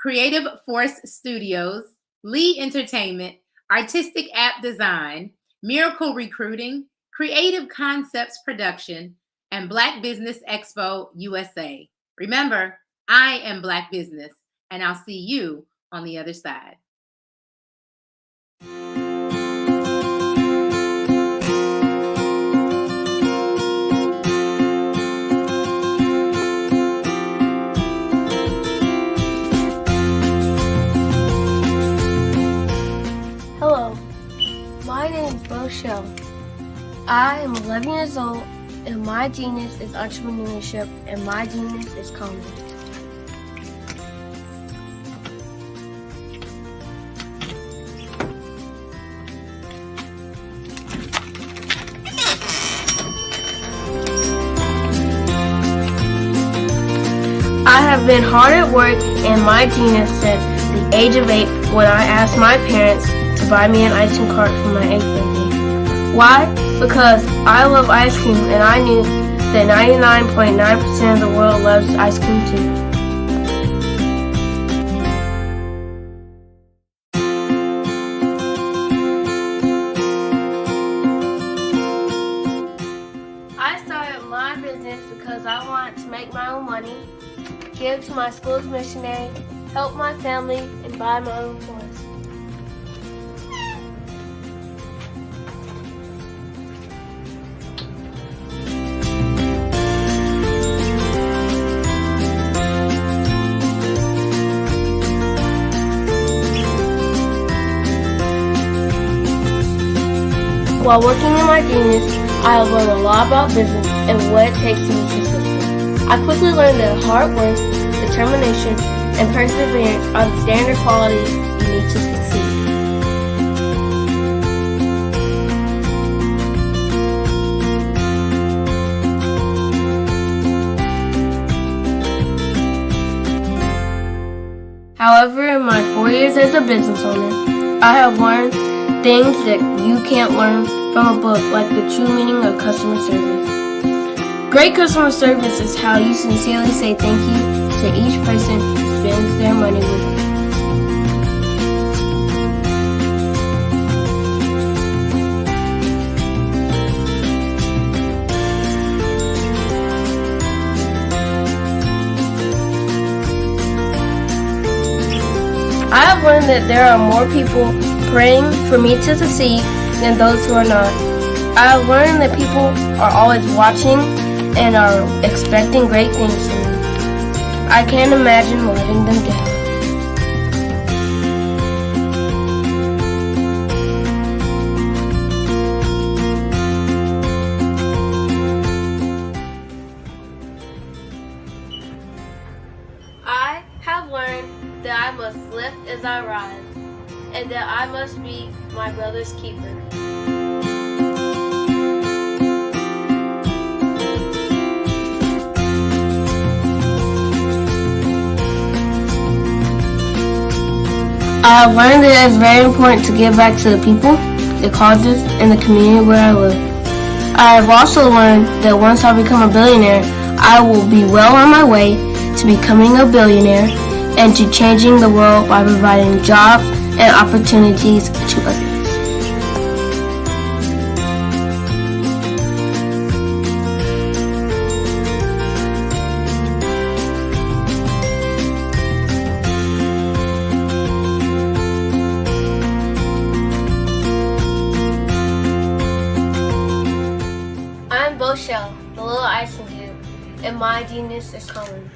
Creative Force Studios, Lee Entertainment, Artistic App Design, Miracle Recruiting, Creative Concepts Production, and Black Business Expo USA. Remember, I am Black Business, and I'll see you on the other side. Hello, my name is Rochelle. I am 11 years old, and my genius is entrepreneurship, and my genius is comedy. I have been hard at work, and my genius since the age of 8 when I asked my parents to buy me an ice cream cart for my 8th birthday. Why? Because I love ice cream, and I knew that 99.9% of the world loves ice cream too. I started my business because I wanted to make my own money, give to my school's missionary, help my family, and buy my own toys. While working in my genius, I have learned a lot about business and what it takes to be successful. I quickly learned that hard work, determination, and perseverance are the standard qualities you need to succeed. However, in my 4 years as a business owner, I have learned things that you can't learn from a book, like the true meaning of customer service. Great customer service is how you sincerely say thank you to each person who spends their money with you. I have learned that there are more people praying for me to succeed than those who are not. I have learned that people are always watching and are expecting great things from me. I can't imagine letting them down. I have learned that I must lift as I rise, and that I must be my brother's keeper. I have learned that it is very important to give back to the people, the causes, and the community where I live. I have also learned that once I become a billionaire, I will be well on my way to becoming a billionaire and to changing the world by providing jobs and opportunities to others. I'm Boshell, the little icing dude, and my genius is coming.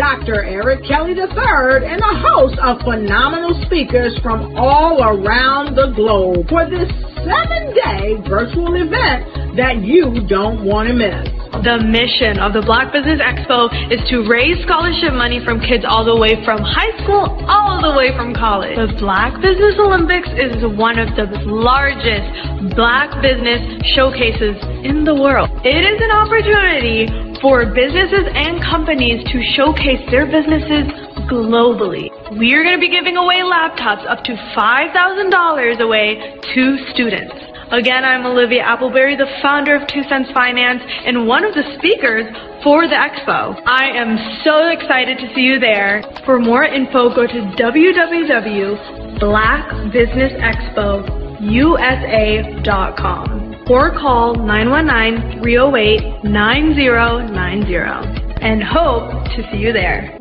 Dr. Eric Kelly III, and a host of phenomenal speakers from all around the globe for this 7-day virtual event that you don't want to miss. The mission of the Black Business Expo is to raise scholarship money from kids all the way from high school, all the way from college. The Black Business Olympics is one of the largest Black business showcases in the world. It is an opportunity for businesses and companies to showcase their businesses globally. We are going to be giving away laptops up to $5,000 away to students. Again, I'm Olivia Appleberry, the founder of 2 Cents Finance and one of the speakers for the expo. I am so excited to see you there. For more info, go to www.blackbusinessexpousa.com or call 919-308-9090 and hope to see you there.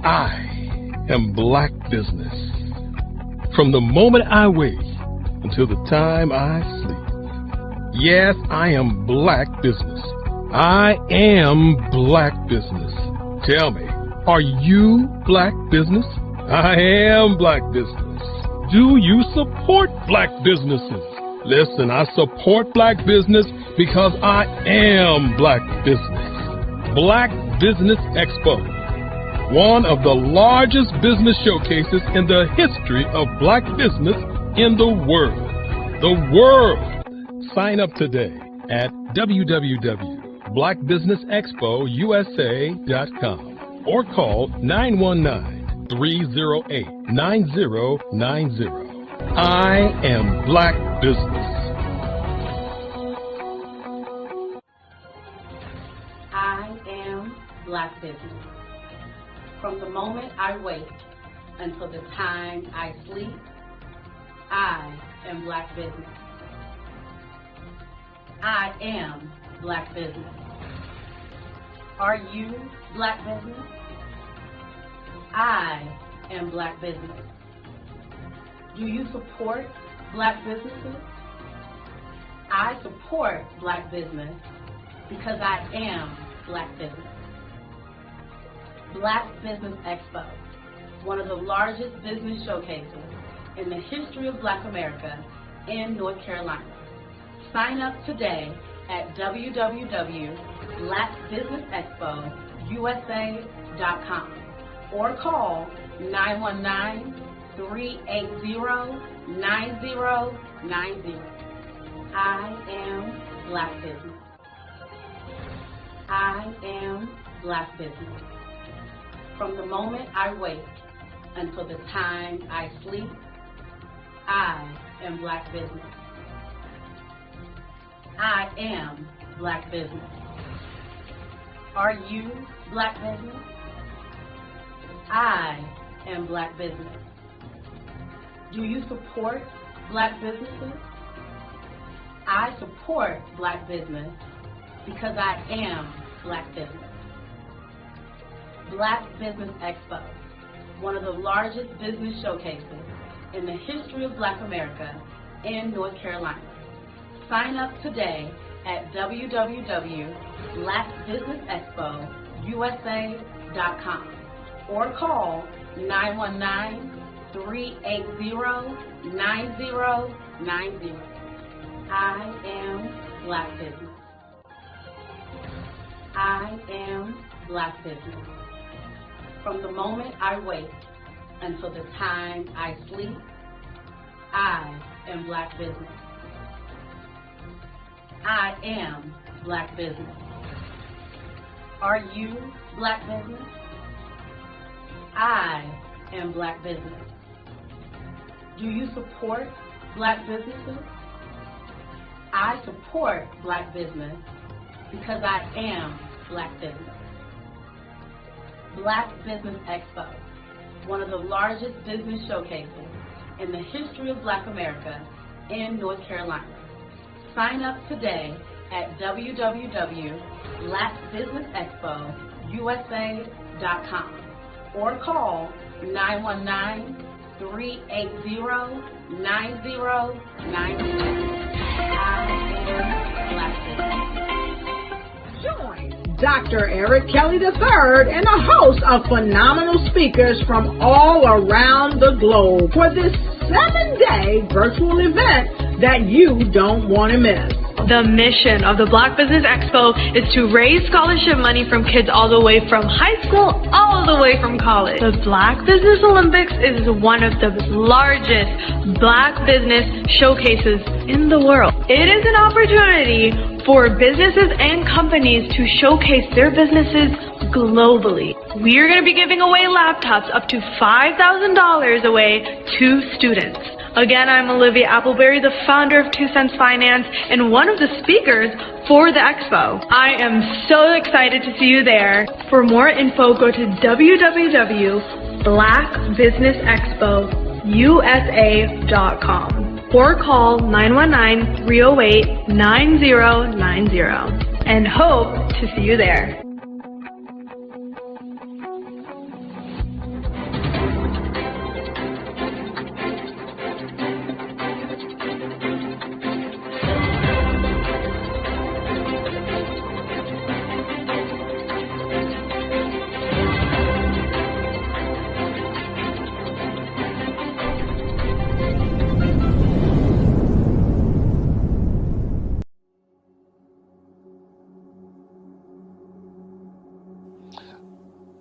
I am Black Business. From the moment I wake until the time I sleep. Yes, I am Black Business. I am Black Business. Tell me, are you Black Business? I am Black Business. Do you support Black businesses? Listen, I support Black business because I am Black Business. Black Business Expo, one of the largest business showcases in the history of Black business in the world. The world! Sign up today at www.blackbusinessexpousa.com or call 919-308-9090. I am Black Business. I am Black Business. From the moment I wake until the time I sleep, I am Black Business. I am Black Business. Are you Black Business? I am Black Business. Do you support Black businesses? I support Black business because I am Black Business. Black Business Expo, one of the largest business showcases in the history of Black America in North Carolina. Sign up today at www.blackbusinessexpousa.com or call 919-380-9090. I am Black Business. I am Black Business. From the moment I wake until the time I sleep, I am Black Business. I am Black Business. Are you Black Business? I am Black Business. Do you support Black businesses? I support Black business because I am Black Business. Black Business Expo, one of the largest business showcases in the history of Black America in North Carolina. Sign up today at www.blackbusinessexpousa.com or call 919-380-9090. I am Black Business. I am Black Business. From the moment I wake until the time I sleep, I am Black Business. I am Black Business. Are you Black Business? I am Black Business. Do you support Black businesses? I support Black business because I am Black Business. Black Business Expo, one of the largest business showcases in the history of Black America in North Carolina. Sign up today at www.blackbusinessexpousa.com or call 919-380-9090. I am Black Business. Dr. Eric Kelly III, and a host of phenomenal speakers from all around the globe for this 7-day virtual event that you don't want to miss. The mission of the Black Business Expo is to raise scholarship money from kids all the way from high school, all the way from college. The Black Business Olympics is one of the largest Black business showcases in the world. It is an opportunity for businesses and companies to showcase their businesses globally. We are going to be giving away laptops up to $5,000 away to students. Again, I'm Olivia Appleberry, the founder of 2 Cents Finance and one of the speakers for the expo. I am so excited to see you there. For more info, go to www.blackbusinessexpousa.com or call 919-308-9090 and hope to see you there.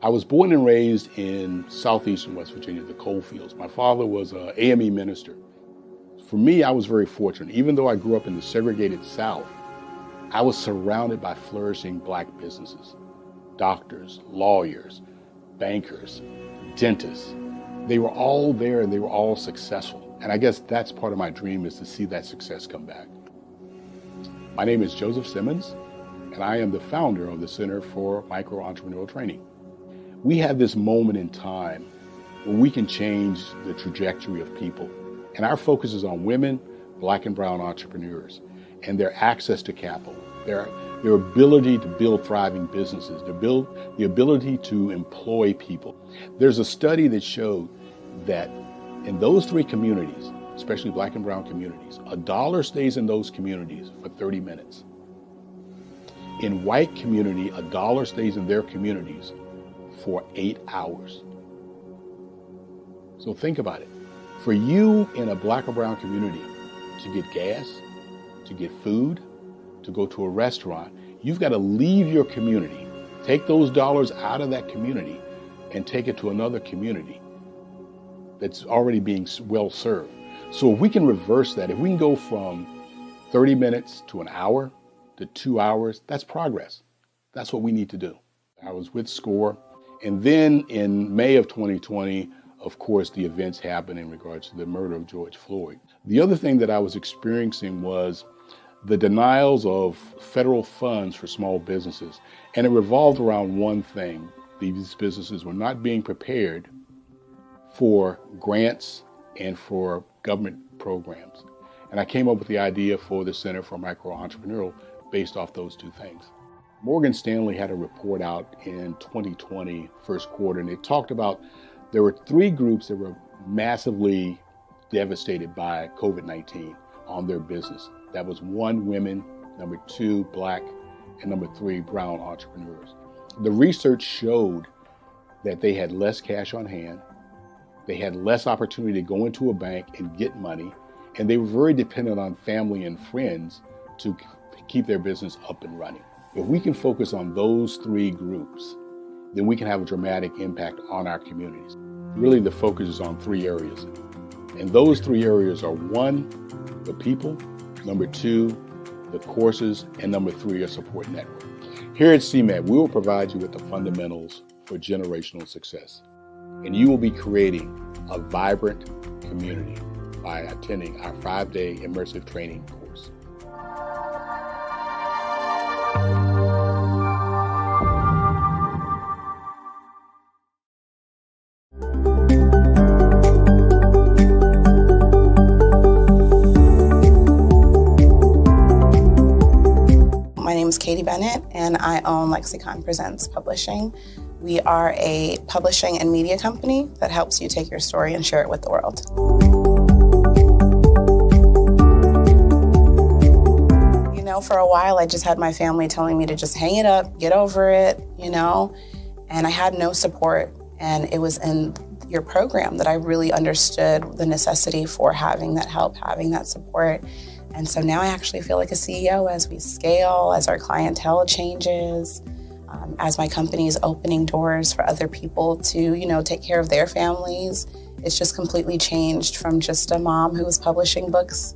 I was born and raised in southeastern West Virginia, the coal fields. My father was an AME minister. For me, I was very fortunate. Even though I grew up in the segregated South, I was surrounded by flourishing Black businesses, doctors, lawyers, bankers, dentists. They were all there and they were all successful. And I guess that's part of my dream, is to see that success come back. My name is Joseph Simmons, and I am the founder of the Center for Micro-Entrepreneurial Training. We have this moment in time where we can change the trajectory of people. And our focus is on women, Black and brown entrepreneurs, and their access to capital, their ability to build thriving businesses, the ability to employ people. There's a study that showed that in those 3 communities, especially Black and brown communities, $1 stays in those communities for 30 minutes. In white community, $1 stays in their communities for 8 hours. So think about it. For you in a Black or brown community to get gas, to get food, to go to a restaurant, you've got to leave your community, take those dollars out of that community and take it to another community that's already being well served. So if we can reverse that, if we can go from 30 minutes to an hour to 2 hours, that's progress. That's what we need to do. I was with SCORE. And then in May of 2020, of course, the events happened in regards to the murder of George Floyd. The other thing that I was experiencing was the denials of federal funds for small businesses. And it revolved around one thing. These businesses were not being prepared for grants and for government programs. And I came up with the idea for the Center for Micro-Entrepreneurial based off those 2 things. Morgan Stanley had a report out in 2020, first quarter, and it talked about there were 3 groups that were massively devastated by COVID-19 on their business. That was 1, women, number 2, Black, and number 3, brown entrepreneurs. The research showed that they had less cash on hand, they had less opportunity to go into a bank and get money, and they were very dependent on family and friends to keep their business up and running. If we can focus on those 3 groups, then we can have a dramatic impact on our communities. Really, the focus is on 3 areas. And those 3 areas are 1, the people, number 2, the courses, and number 3, a support network. Here at CMAT, we will provide you with the fundamentals for generational success. And you will be creating a vibrant community by attending our 5-day immersive training course. My name is Katie Bennett, and I own Lexicon Presents Publishing. We are a publishing and media company that helps you take your story and share it with the world. for a while, I just had my family telling me to just hang it up, get over it, you know, and I had no support. And it was in your program that I really understood the necessity for having that help, having that support. And so now I actually feel like a CEO as we scale, as our clientele changes, as my company is opening doors for other people to, you know, take care of their families. It's just completely changed from just a mom who was publishing books.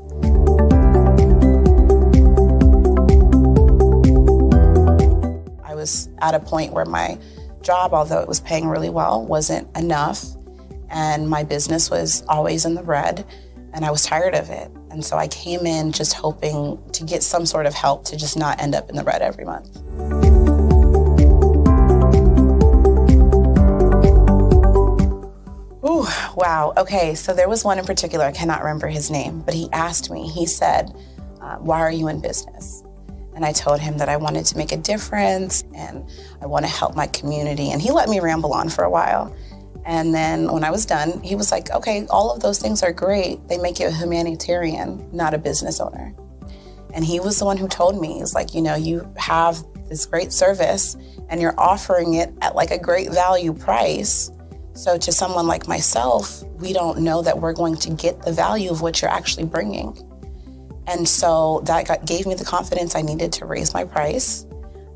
I was at a point where my job, although it was paying really well, wasn't enough. And my business was always in the red, and I was tired of it. And so I came in just hoping to get some sort of help to just not end up in the red every month. Ooh, wow. Okay, so there was one in particular, I cannot remember his name, but he asked me, he said, why are you in business? And I told him that I wanted to make a difference and I want to help my community. And he let me ramble on for a while. And then when I was done, he was like, okay, all of those things are great. They make you a humanitarian, not a business owner. And he was the one who told me, he's like, you know, you have this great service and you're offering it at like a great value price. So to someone like myself, we don't know that we're going to get the value of what you're actually bringing. And so that gave me the confidence I needed to raise my price.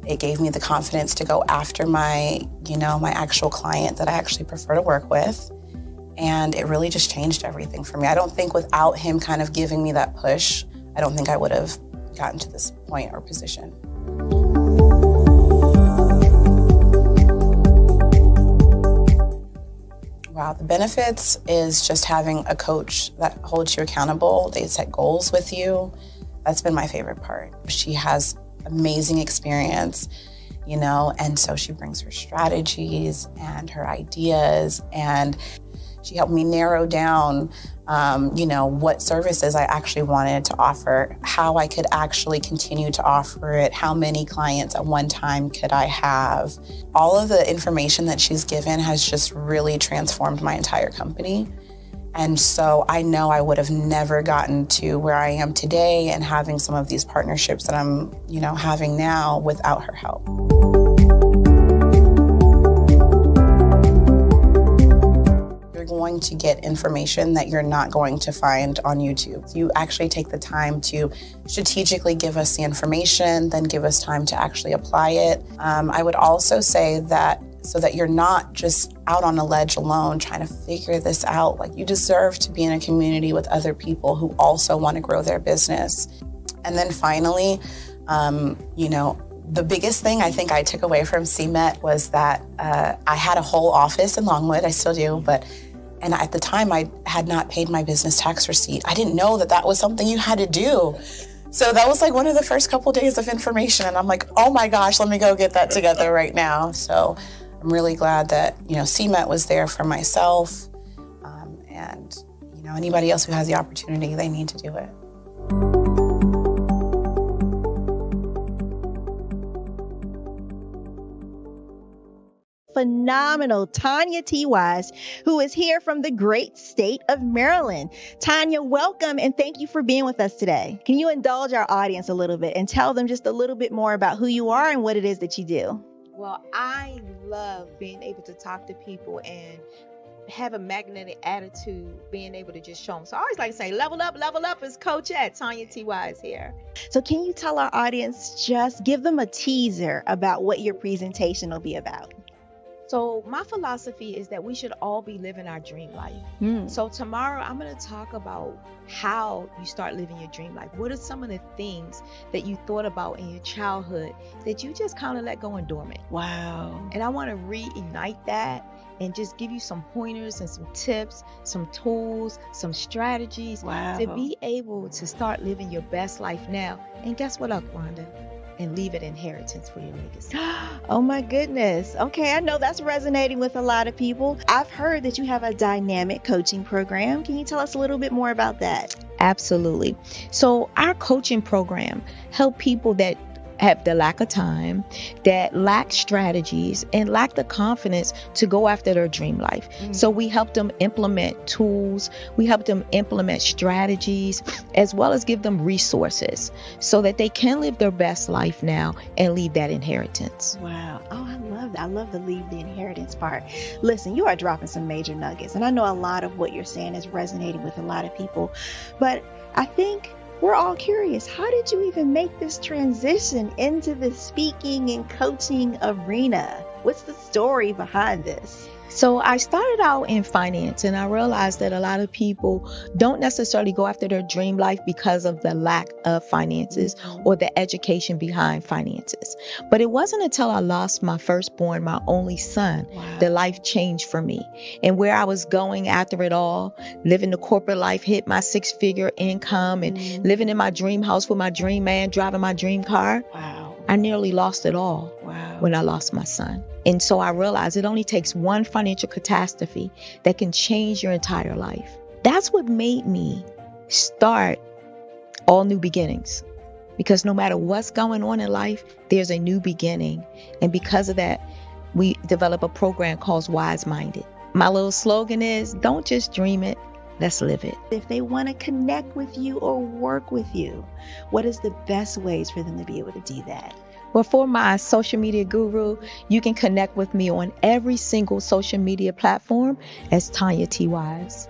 It gave me the confidence to go after my actual client that I actually prefer to work with. And it really just changed everything for me. I don't think without him kind of giving me that push, I don't think I would have gotten to this point or position. Wow, the benefits is just having a coach that holds you accountable. They set goals with you. That's been my favorite part. She has amazing experience, you know, and so she brings her strategies and her ideas, and she helped me narrow down, what services I actually wanted to offer, how I could actually continue to offer it, how many clients at one time could I have. All of the information that she's given has just really transformed my entire company. And so I know I would have never gotten to where I am today and having some of these partnerships that I'm, having now without her help. You're going to get information that you're not going to find on YouTube. You actually take the time to strategically give us the information, then give us time to actually apply it. I would also say that so that you're not just out on a ledge alone trying to figure this out. Like, you deserve to be in a community with other people who also want to grow their business. And then finally, the biggest thing I think I took away from CMET was that I had a whole office in Longwood, I still do, and at the time I had not paid my business tax receipt. I didn't know that was something you had to do. So that was like one of the first couple days of information, and I'm like, oh my gosh, let me go get that together right now. So I'm really glad that, CMET was there for myself, and anybody else who has the opportunity, they need to do it. Phenomenal Tanya T. Wise, who is here from the great state of Maryland. Tanya, welcome and thank you for being with us today. Can you indulge our audience a little bit and tell them just a little bit more about who you are and what it is that you do? Well, I love being able to talk to people and have a magnetic attitude, being able to just show them. So I always like to say, level up is Coach at Tanya T. Wise here. So can you tell our audience, just give them a teaser about what your presentation will be about? So my philosophy is that we should all be living our dream life. So tomorrow I'm going to talk about how you start living your dream life. What are some of the things that you thought about in your childhood that you just kind of let go and dormant? Wow. And I want to reignite that and just give you some pointers and some tips, some tools, some strategies to be able to start living your best life now. And guess what, Wanda? And leave an inheritance for your legacy. Oh my goodness. Okay, I know that's resonating with a lot of people. I've heard that you have a dynamic coaching program. Can you tell us a little bit more about that? Absolutely. So our coaching program help people that have the lack of time, that lack strategies, and lack the confidence to go after their dream life. So we help them implement tools, we help them implement strategies, as well as give them resources so that they can live their best life now and leave that inheritance. Wow. Oh, I love that. I love the leave the inheritance part. Listen, you are dropping some major nuggets, and I know a lot of what you're saying is resonating with a lot of people, but I think we're all curious. How did you even make this transition into the speaking and coaching arena? What's the story behind this? So I started out in finance, and I realized that a lot of people don't necessarily go after their dream life because of the lack of finances or the education behind finances. But it wasn't until I lost my firstborn, my only son, that life changed for me. And where I was going after it all, living the corporate life, hit my 6-figure income and living in my dream house with my dream man, driving my dream car. I nearly lost it all when I lost my son. And so I realized it only takes one financial catastrophe that can change your entire life. That's what made me start All New Beginnings. Because no matter what's going on in life, there's a new beginning. And because of that, we develop a program called Wise Minded. My little slogan is, don't just dream it, let's live it. If they want to connect with you or work with you, what is the best ways for them to be able to do that? Well, for my social media guru, you can connect with me on every single social media platform as Tanya T. Wise.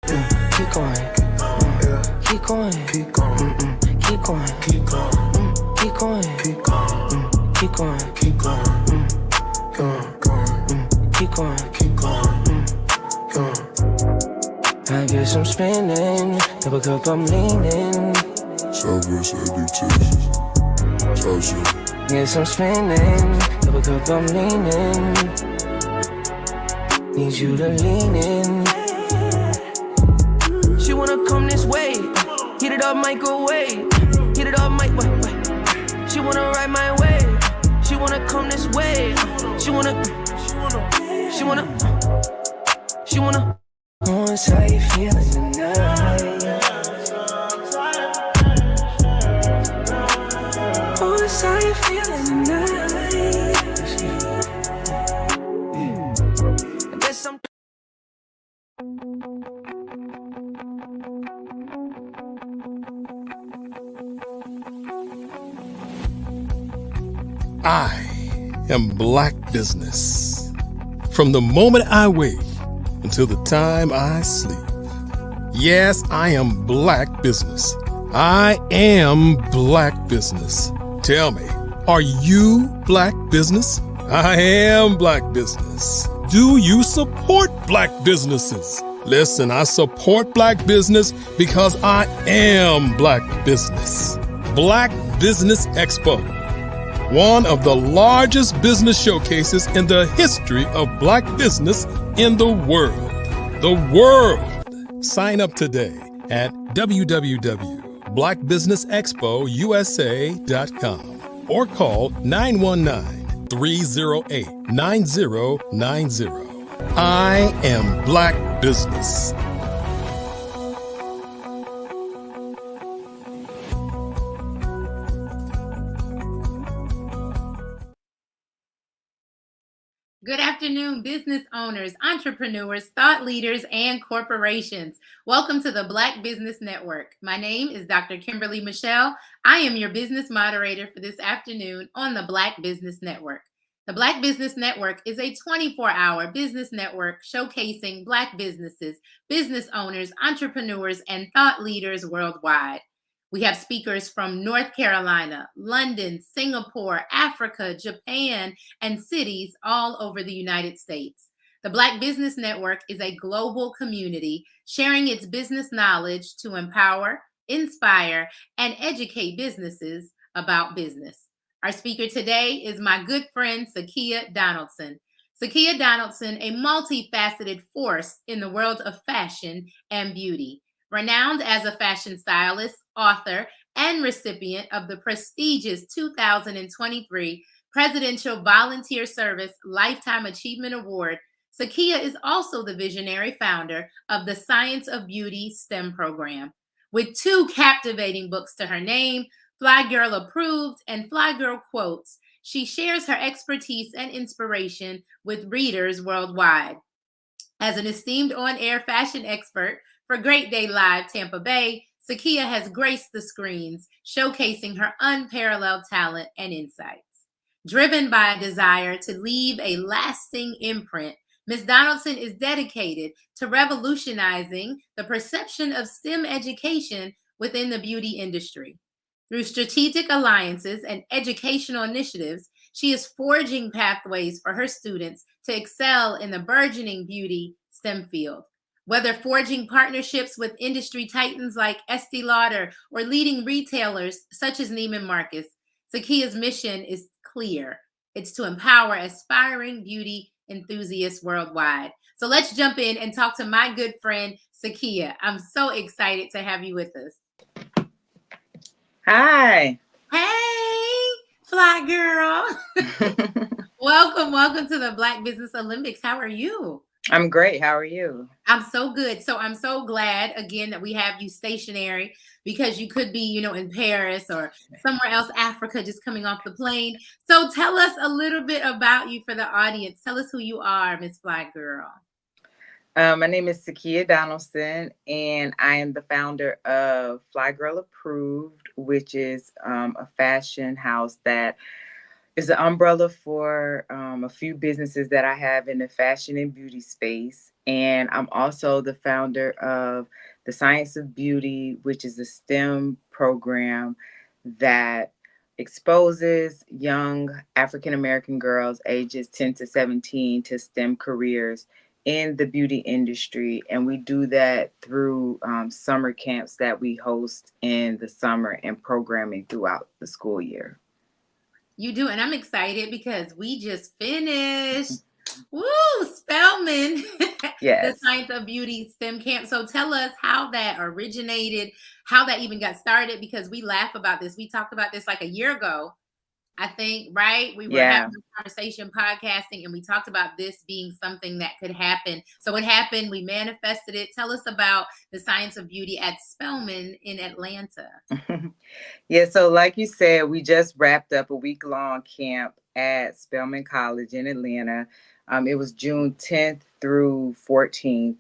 Keep going, keep going, keep going, keep going, keep going, keep going, keep going, keep going, keep going, keep going, keep going. I guess I'm spinning, double cup I'm leaning. Southwest Texas. Guess I'm spinning, double cup I'm leaning. Need you to lean in. She wanna come this way, heat it up microwave, heat it up wait. She wanna ride my way, she wanna come this way, she wanna. Oh, it's how you feeling tonight. Oh, it's how you feeling tonight. I guess I'm. I am Black Business. From the moment I wake until the time I sleep. Yes, I am Black Business. I am Black Business. Tell me, are you Black Business? I am Black Business. Do you support Black businesses? Listen, I support Black business because I am Black Business. Black Business Expo, one of the largest business showcases in the history of Black business in the world. The world! Sign up today at www.blackbusinessexpousa.com or call 919-308-9090. I am Black Business. Good afternoon, business owners, entrepreneurs, thought leaders, and corporations. Welcome to the Black Business Network. My name is Dr. Kimberly Michelle. I am your business moderator for this afternoon on the Black Business Network. The Black Business Network is a 24-hour business network showcasing Black businesses, business owners, entrepreneurs, and thought leaders worldwide. We have speakers from North Carolina, London, Singapore, Africa, Japan, and cities all over the United States. The Black Business Network is a global community sharing its business knowledge to empower, inspire, and educate businesses about business. Our speaker today is my good friend, Sakia Donaldson. Sakia Donaldson, a multifaceted force in the world of fashion and beauty. Renowned as a fashion stylist, author, and recipient of the prestigious 2023 Presidential Volunteer Service Lifetime Achievement Award, Sakia is also the visionary founder of the Science of Beauty STEM program. With 2 captivating books to her name, Fly Girl Approved and Fly Girl Quotes, she shares her expertise and inspiration with readers worldwide. As an esteemed on-air fashion expert for Great Day Live Tampa Bay, Sakia has graced the screens, showcasing her unparalleled talent and insights. Driven by a desire to leave a lasting imprint, Ms. Donaldson is dedicated to revolutionizing the perception of STEM education within the beauty industry. Through strategic alliances and educational initiatives, she is forging pathways for her students to excel in the burgeoning beauty STEM field. Whether forging partnerships with industry titans like Estee Lauder or leading retailers such as Neiman Marcus, Sakia's mission is clear. It's to empower aspiring beauty enthusiasts worldwide. So let's jump in and talk to my good friend, Sakia. I'm so excited to have you with us. Hi. Hey, fly girl. Welcome to the Black Business Olympics. How are you? I'm great. How are you? I'm so good. So I'm so glad again that we have you stationary, because you could be, in Paris or somewhere else, Africa, just coming off the plane. So tell us a little bit about you for the audience. Tell us who you are, Miss Fly Girl. My name is Sakia Donaldson, and I am the founder of Fly Girl Approved, which is a fashion house that is an umbrella for a few businesses that I have in the fashion and beauty space. And I'm also the founder of the Science of Beauty, which is a STEM program that exposes young African-American girls ages 10 to 17 to STEM careers in the beauty industry. And we do that through summer camps that we host in the summer and programming throughout the school year. You do, and I'm excited because we just finished, Spelman, Yes. the Science of Beauty STEM camp. So tell us how that originated, how that even got started, because we laugh about this. We talked about this like a year ago, I think, right? We were having a conversation, podcasting, and we talked about this being something that could happen. So it happened. We manifested it. Tell us about the Science of Beauty at Spelman in Atlanta. Yeah, so like you said, we just wrapped up a week-long camp at Spelman College in Atlanta. It was June 10th through 14th.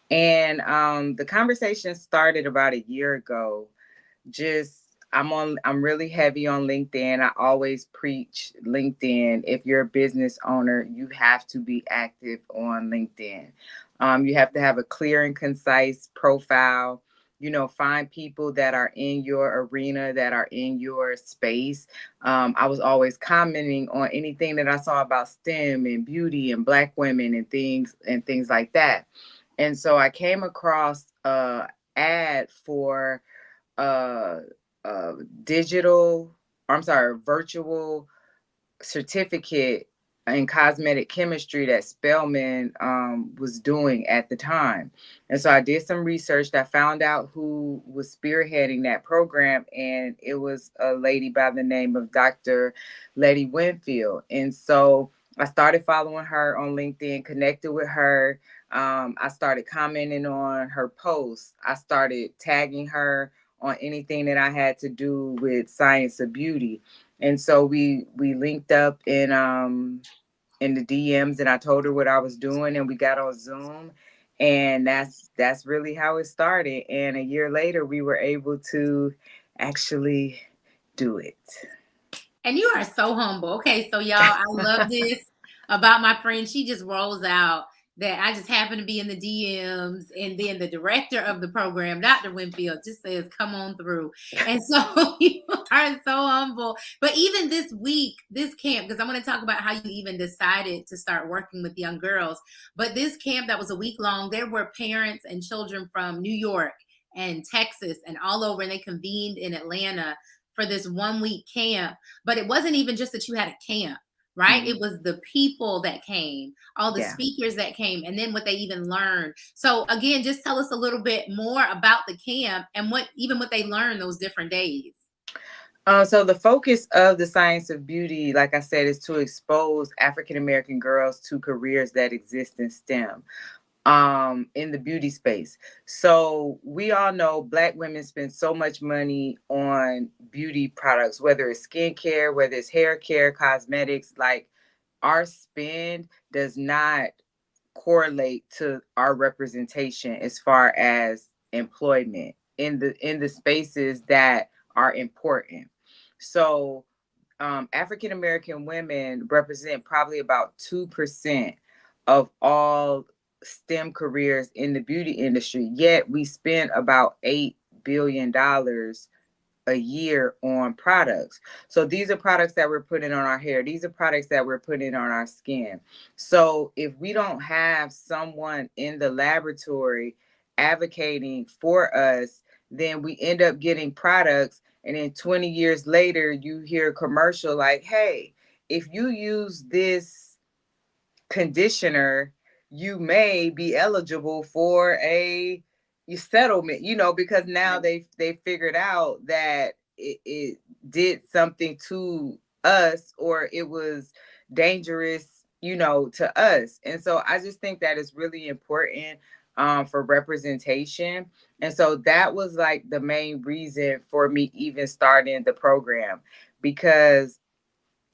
And the conversation started about a year ago. I'm really heavy on LinkedIn. I always preach LinkedIn. If you're a business owner, you have to be active on LinkedIn. You have to have a clear and concise profile. Find people that are in your arena, that are in your space. I was always commenting on anything that I saw about STEM and beauty and Black women and things like that. And so I came across an ad for virtual certificate in cosmetic chemistry that Spelman was doing at the time. And so I did some research. I found out who was spearheading that program, and it was a lady by the name of Dr. Letty Winfield. And so I started following her on LinkedIn, connected with her. I started commenting on her posts. I started tagging her on anything that I had to do with Science of Beauty. And so we linked up in the DMs, and I told her what I was doing, and we got on Zoom, and that's really how it started. And a year later, we were able to actually do it. And you are so humble. Okay, so y'all, I love this about my friend. She just rolls out that I just happen to be in the DMs, and then the director of the program, Dr. Winfield, just says, come on through. And so you are so humble. But even this week, this camp, because I want to talk about how you even decided to start working with young girls. But this camp that was a week long, there were parents and children from New York and Texas and all over, and they convened in Atlanta for this 1 week camp. But it wasn't even just that you had a camp, right? Mm-hmm. It was the people that came, all the speakers that came, and then what they even learned. So again, just tell us a little bit more about the camp and what they learned those different days. So the focus of the Science of Beauty, like I said, is to expose African American girls to careers that exist in STEM, in the beauty space. So we all know Black women spend so much money on beauty products, whether it's skincare, whether it's hair care, cosmetics. Like, our spend does not correlate to our representation as far as employment in the spaces that are important. So African American women represent probably about 2% of all STEM careers in the beauty industry, yet we spend about $8 billion a year on products. So these are products that we're putting on our hair. These are products that we're putting on our skin. So if we don't have someone in the laboratory advocating for us, then we end up getting products. And then 20 years later, you hear a commercial like, hey, if you use this conditioner, you may be eligible for a settlement, because now they figured out that it did something to us, or it was dangerous, to us. And so I just think that is really important for representation. And so that was like the main reason for me even starting the program, because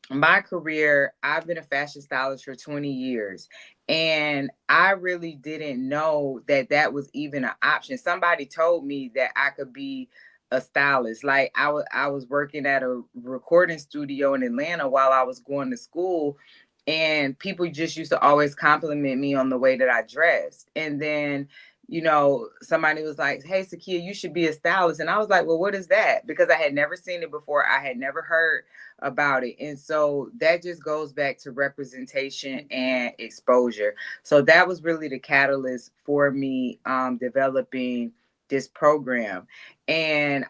my career, I've been a fashion stylist for 20 years, and I really didn't know that that was even an option. Somebody told me that I could be a stylist. Like, I was working at a recording studio in Atlanta while I was going to school, and people just used to always compliment me on the way that I dressed. And then somebody was like, hey, Sakia, you should be a stylist. And I was like, well, what is that? Because I had never seen it before. I had never heard about it. And so that just goes back to representation and exposure. So that was really the catalyst for me developing this program. And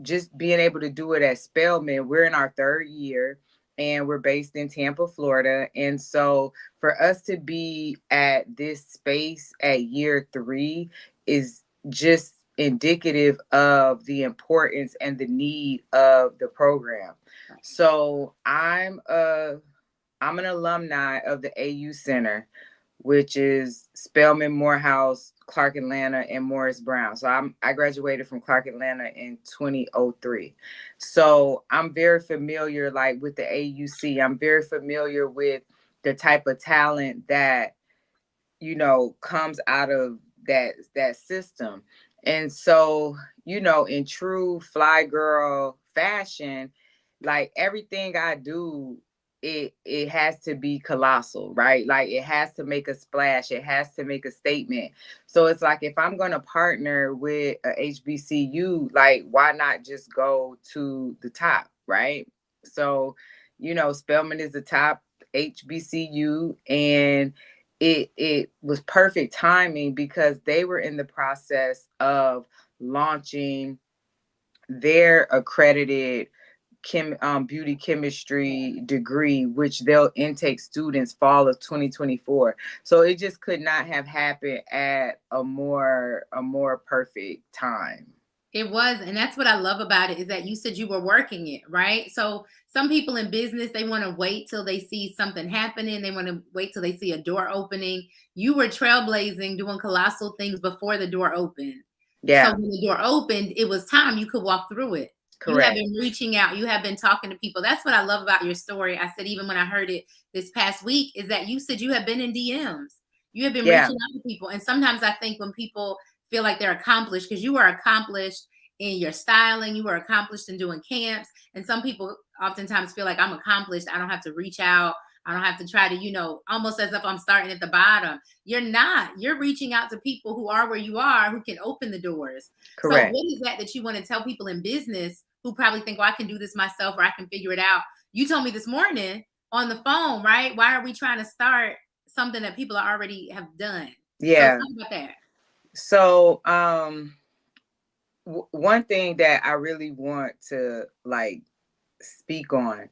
just being able to do it at Spelman. We're in our third year, and we're based in Tampa, Florida. And so for us to be at this space at year 3 is just indicative of the importance and the need of the program. So I'm an alumni of the AU Center, which is Spelman, Morehouse, Clark Atlanta, and Morris Brown. So I graduated from Clark Atlanta in 2003. So I'm very familiar, like, with the AUC. I'm very familiar with the type of talent that comes out of that system. And so, in true fly girl fashion, like, everything I do, it has to be colossal, right? Like, it has to make a splash, it has to make a statement. So it's like, if I'm going to partner with a HBCU, like, why not just go to the top, right? So, Spelman is the top HBCU, and it was perfect timing because they were in the process of launching their accredited beauty chemistry degree, which they'll intake students fall of 2024. So it just could not have happened at a more perfect time. It was, and that's what I love about it, is that you said you were working it, right? So some people in business, they want to wait till they see something happening. They want to wait till they see a door opening. You were trailblazing, doing colossal things before the door opened. Yeah. So when the door opened, it was time. You could walk through it. Correct. You have been reaching out. You have been talking to people. That's what I love about your story. I said, even when I heard it this past week, is that you said you have been in DMs. You have been reaching out to people. And sometimes I think when people feel like they're accomplished, because you are accomplished in your styling, you were accomplished in doing camps. And some people oftentimes feel like, I'm accomplished, I don't have to reach out, I don't have to try to, almost as if I'm starting at the bottom. You're not. You're reaching out to people who are where you are, who can open the doors. Correct. So what is that you want to tell people in business who probably think, well, I can do this myself, or I can figure it out? You told me this morning on the phone, right? Why are we trying to start something that people already have done? Yeah. So talk about that. So one thing that I really want to speak on,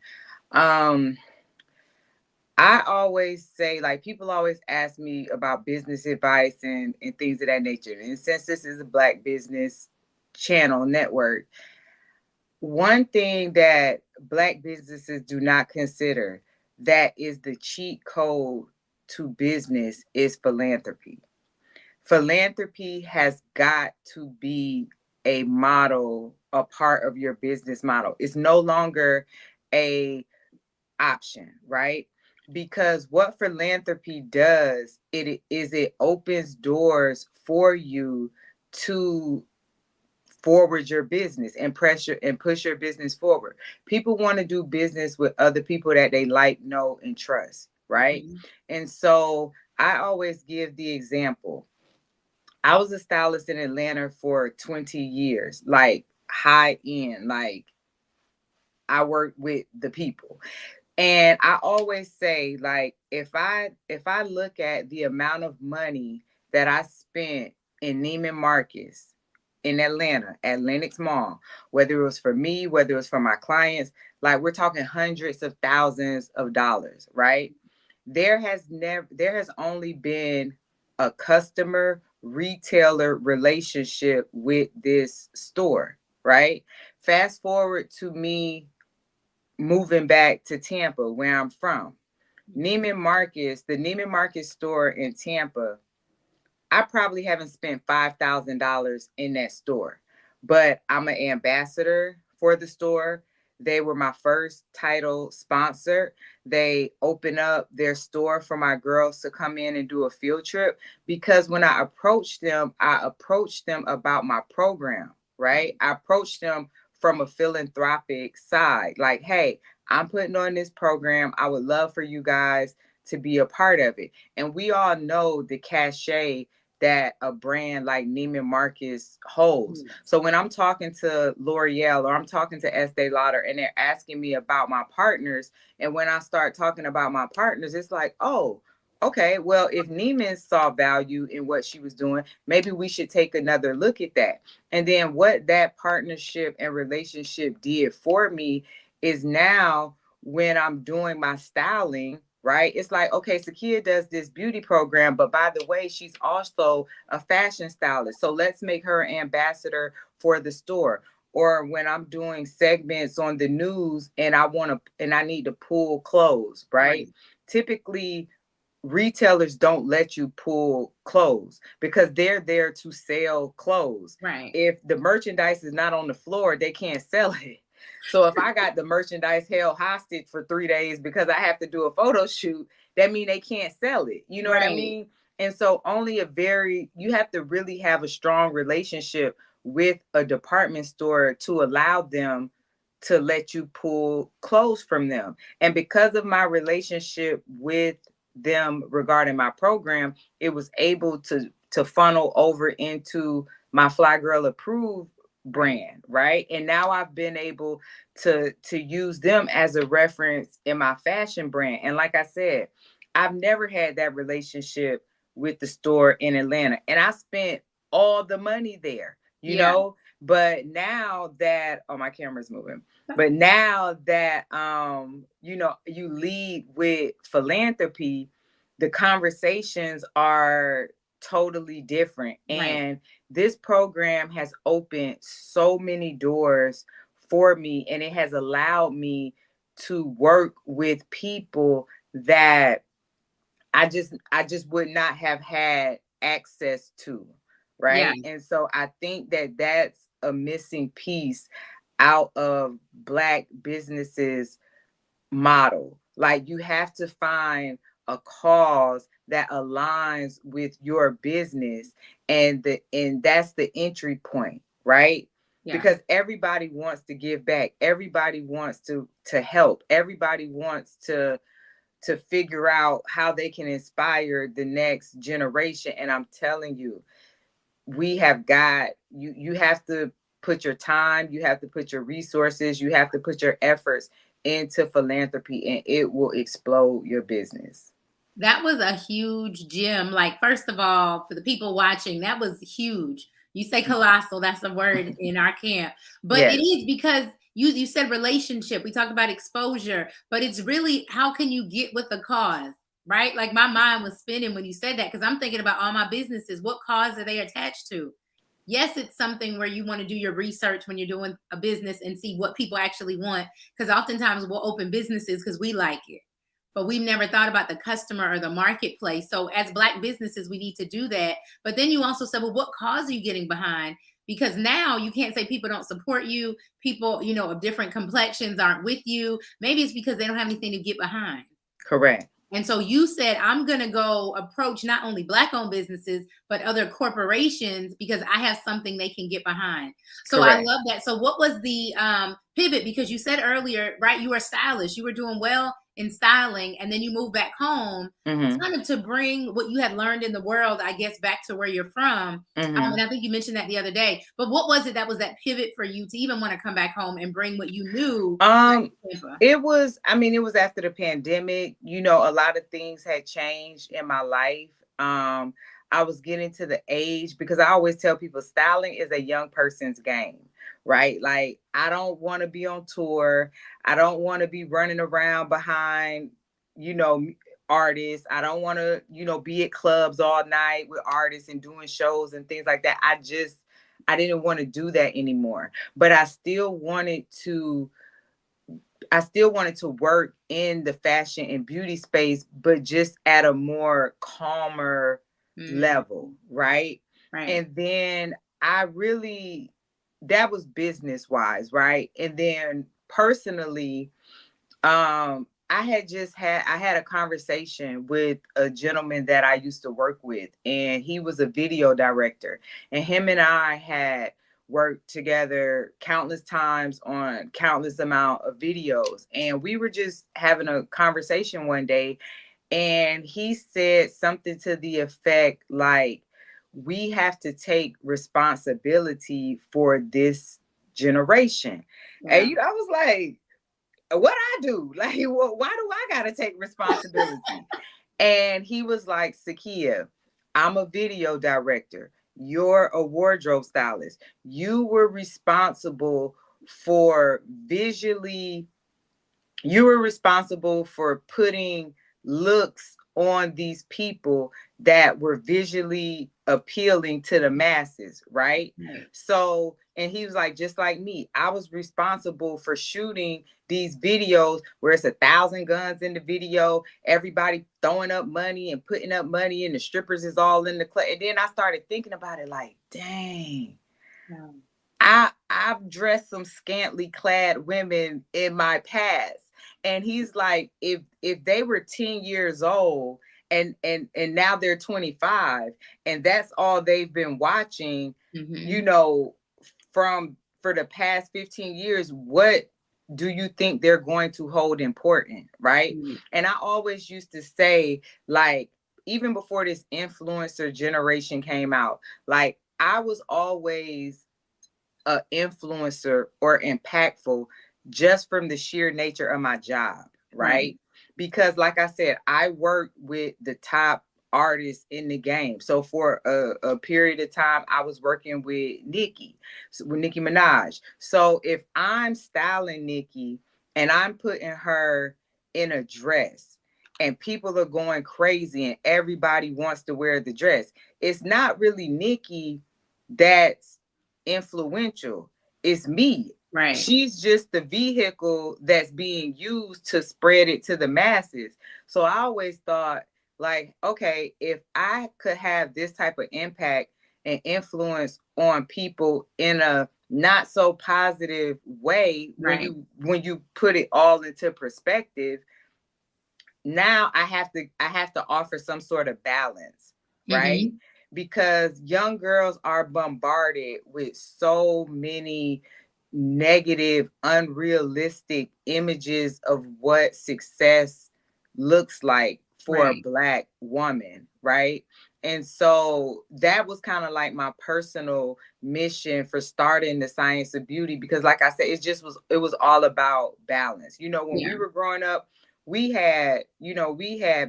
I always say, like, people always ask me about business advice and things of that nature. And since this is a Black business channel network, One thing that Black businesses do not consider that is the cheat code to business is philanthropy. Philanthropy has got to be a model, a part of your business model. It's no longer a option, right? Because what philanthropy does, it opens doors for you to forward your business and pressure and push your business forward. People want to do business with other people that they like, know, and trust, right? Mm-hmm. And so I always give the example. I was a stylist in Atlanta for 20 years, like high end, like I worked with the people. And I always say, like, if I look at the amount of money that I spent in Neiman Marcus in Atlanta at Lenox Mall, whether it was for me, whether it was for my clients, like we're talking hundreds of thousands of dollars, right? There has only been a customer retailer relationship with this store, right? Fast forward to me moving back to Tampa, where I'm from. Neiman Marcus, the Neiman Marcus store in Tampa, I probably haven't spent $5,000 in that store, but I'm an ambassador for the store. They were my first title sponsor. They opened up their store for my girls to come in and do a field trip because when I approached them about my program, right? I approached them from a philanthropic side. Like, hey, I'm putting on this program. I would love for you guys to be a part of it. And we all know the cachet that a brand like Neiman Marcus holds. So when I'm talking to L'Oreal or I'm talking to Estee Lauder and they're asking me about my partners, and when I start talking about my partners, it's like, oh, okay, well, if Neiman saw value in what she was doing, maybe we should take another look at that. And then what that partnership and relationship did for me is now when I'm doing my styling, right? It's like, okay, Sakia does this beauty program, but by the way, she's also a fashion stylist. So let's make her an ambassador for the store. Or when I'm doing segments on the news and I need to pull clothes, right? Typically, retailers don't let you pull clothes because they're there to sell clothes. Right. If the merchandise is not on the floor, they can't sell it. So if I got the merchandise held hostage for 3 days because I have to do a photo shoot, that means they can't sell it. You know what I mean? And so you have to really have a strong relationship with a department store to allow them to let you pull clothes from them. And because of my relationship with them regarding my program, it was able to funnel over into my Fly Girl Approved brand, right? And now I've been able to use them as a reference in my fashion brand. And like I said, I've never had that relationship with the store in Atlanta, and I spent all the money there, you know. But now that my camera's moving, but now that you lead with philanthropy, the conversations are totally different. And this program has opened so many doors for me, and it has allowed me to work with people that I just would not have had access to, right? And so I think that that's a missing piece out of Black businesses model. Like you have to find a cause that aligns with your business, and that's the entry point, right? Because everybody wants to give back, everybody wants to help, everybody wants to figure out how they can inspire the next generation. And I'm telling you, we have got you have to put your time, you have to put your resources, you have to put your efforts into philanthropy, and it will explode your business. That was a huge gem. Like, first of all, for the people watching, that was huge. You say colossal, that's a word in our camp. But it is because you said relationship. We talked about exposure, but it's really how can you get with the cause, right? Like my mind was spinning when you said that because I'm thinking about all my businesses. What cause are they attached to? yes, it's something where you want to do your research when you're doing a business and see what people actually want. Because oftentimes we'll open businesses because we like it, but we've never thought about the customer or the marketplace. So as Black businesses, we need to do that. But then you also said, well, what cause are you getting behind? Because now you can't say people don't support you. People, you know, of different complexions aren't with you. Maybe it's because they don't have anything to get behind. Correct. And so you said, I'm going to go approach not only Black owned businesses, but other corporations because I have something they can get behind. So Correct. I love that. So what was the pivot? Because you said earlier, right, you were a stylist. You were doing well in styling, and then you moved back home kind of to bring what you had learned in the world, I guess, back to where you're from. And I think you mentioned that the other day. But what was it that was that pivot for you to even want to come back home and bring what you knew? It was after the pandemic. You know, a lot of things had changed in my life. I was getting to the age, because I always tell people styling is a young person's game, right? Like, I don't want to be on tour. I don't want to be running around behind, you know, artists. I don't want to, you know, be at clubs all night with artists and doing shows and things like that. I didn't want to do that anymore. But I still wanted to work in the fashion and beauty space, but just at a more calmer level, right? And then that was business wise, right? And then personally, I had a conversation with a gentleman that I used to work with, and he was a video director, and him and I had worked together countless times on countless amount of videos. And we were just having a conversation one day, and he said something to the effect like, we have to take responsibility for this generation. And I was like, what I do? Like, well, why do I gotta take responsibility? And he was like, Sakia, I'm a video director. You're a wardrobe stylist. You were responsible for putting looks on these people that were visually appealing to the masses, right? So, and he was like, just like me, I was responsible for shooting these videos where it's 1,000 guns in the video, everybody throwing up money and putting up money, and the strippers is all in the club. And then I started thinking about it like, dang, I've dressed some scantily clad women in my past. And he's like, if they were 10 years old and now they're 25, and that's all they've been watching, you know, for the past 15 years, what do you think they're going to hold important, right? And I always used to say, like, even before this influencer generation came out, like, I was always an influencer or impactful just from the sheer nature of my job, right? Because like I said, I worked with the top artists in the game. So for a period of time, I was working with Nicki Minaj. So if I'm styling Nicki and I'm putting her in a dress and people are going crazy and everybody wants to wear the dress, it's not really Nicki that's influential. It's me. Right. She's just the vehicle that's being used to spread it to the masses. So I always thought, like, okay, if I could have this type of impact and influence on people in a not so positive way, when you put it all into perspective, now I have to offer some sort of balance, right? Because young girls are bombarded with so many negative, unrealistic images of what success looks like for a Black woman, right? And so that was kind of like my personal mission for starting the Science of Beauty, because like I said, it was all about balance. You know, when we were growing up, we had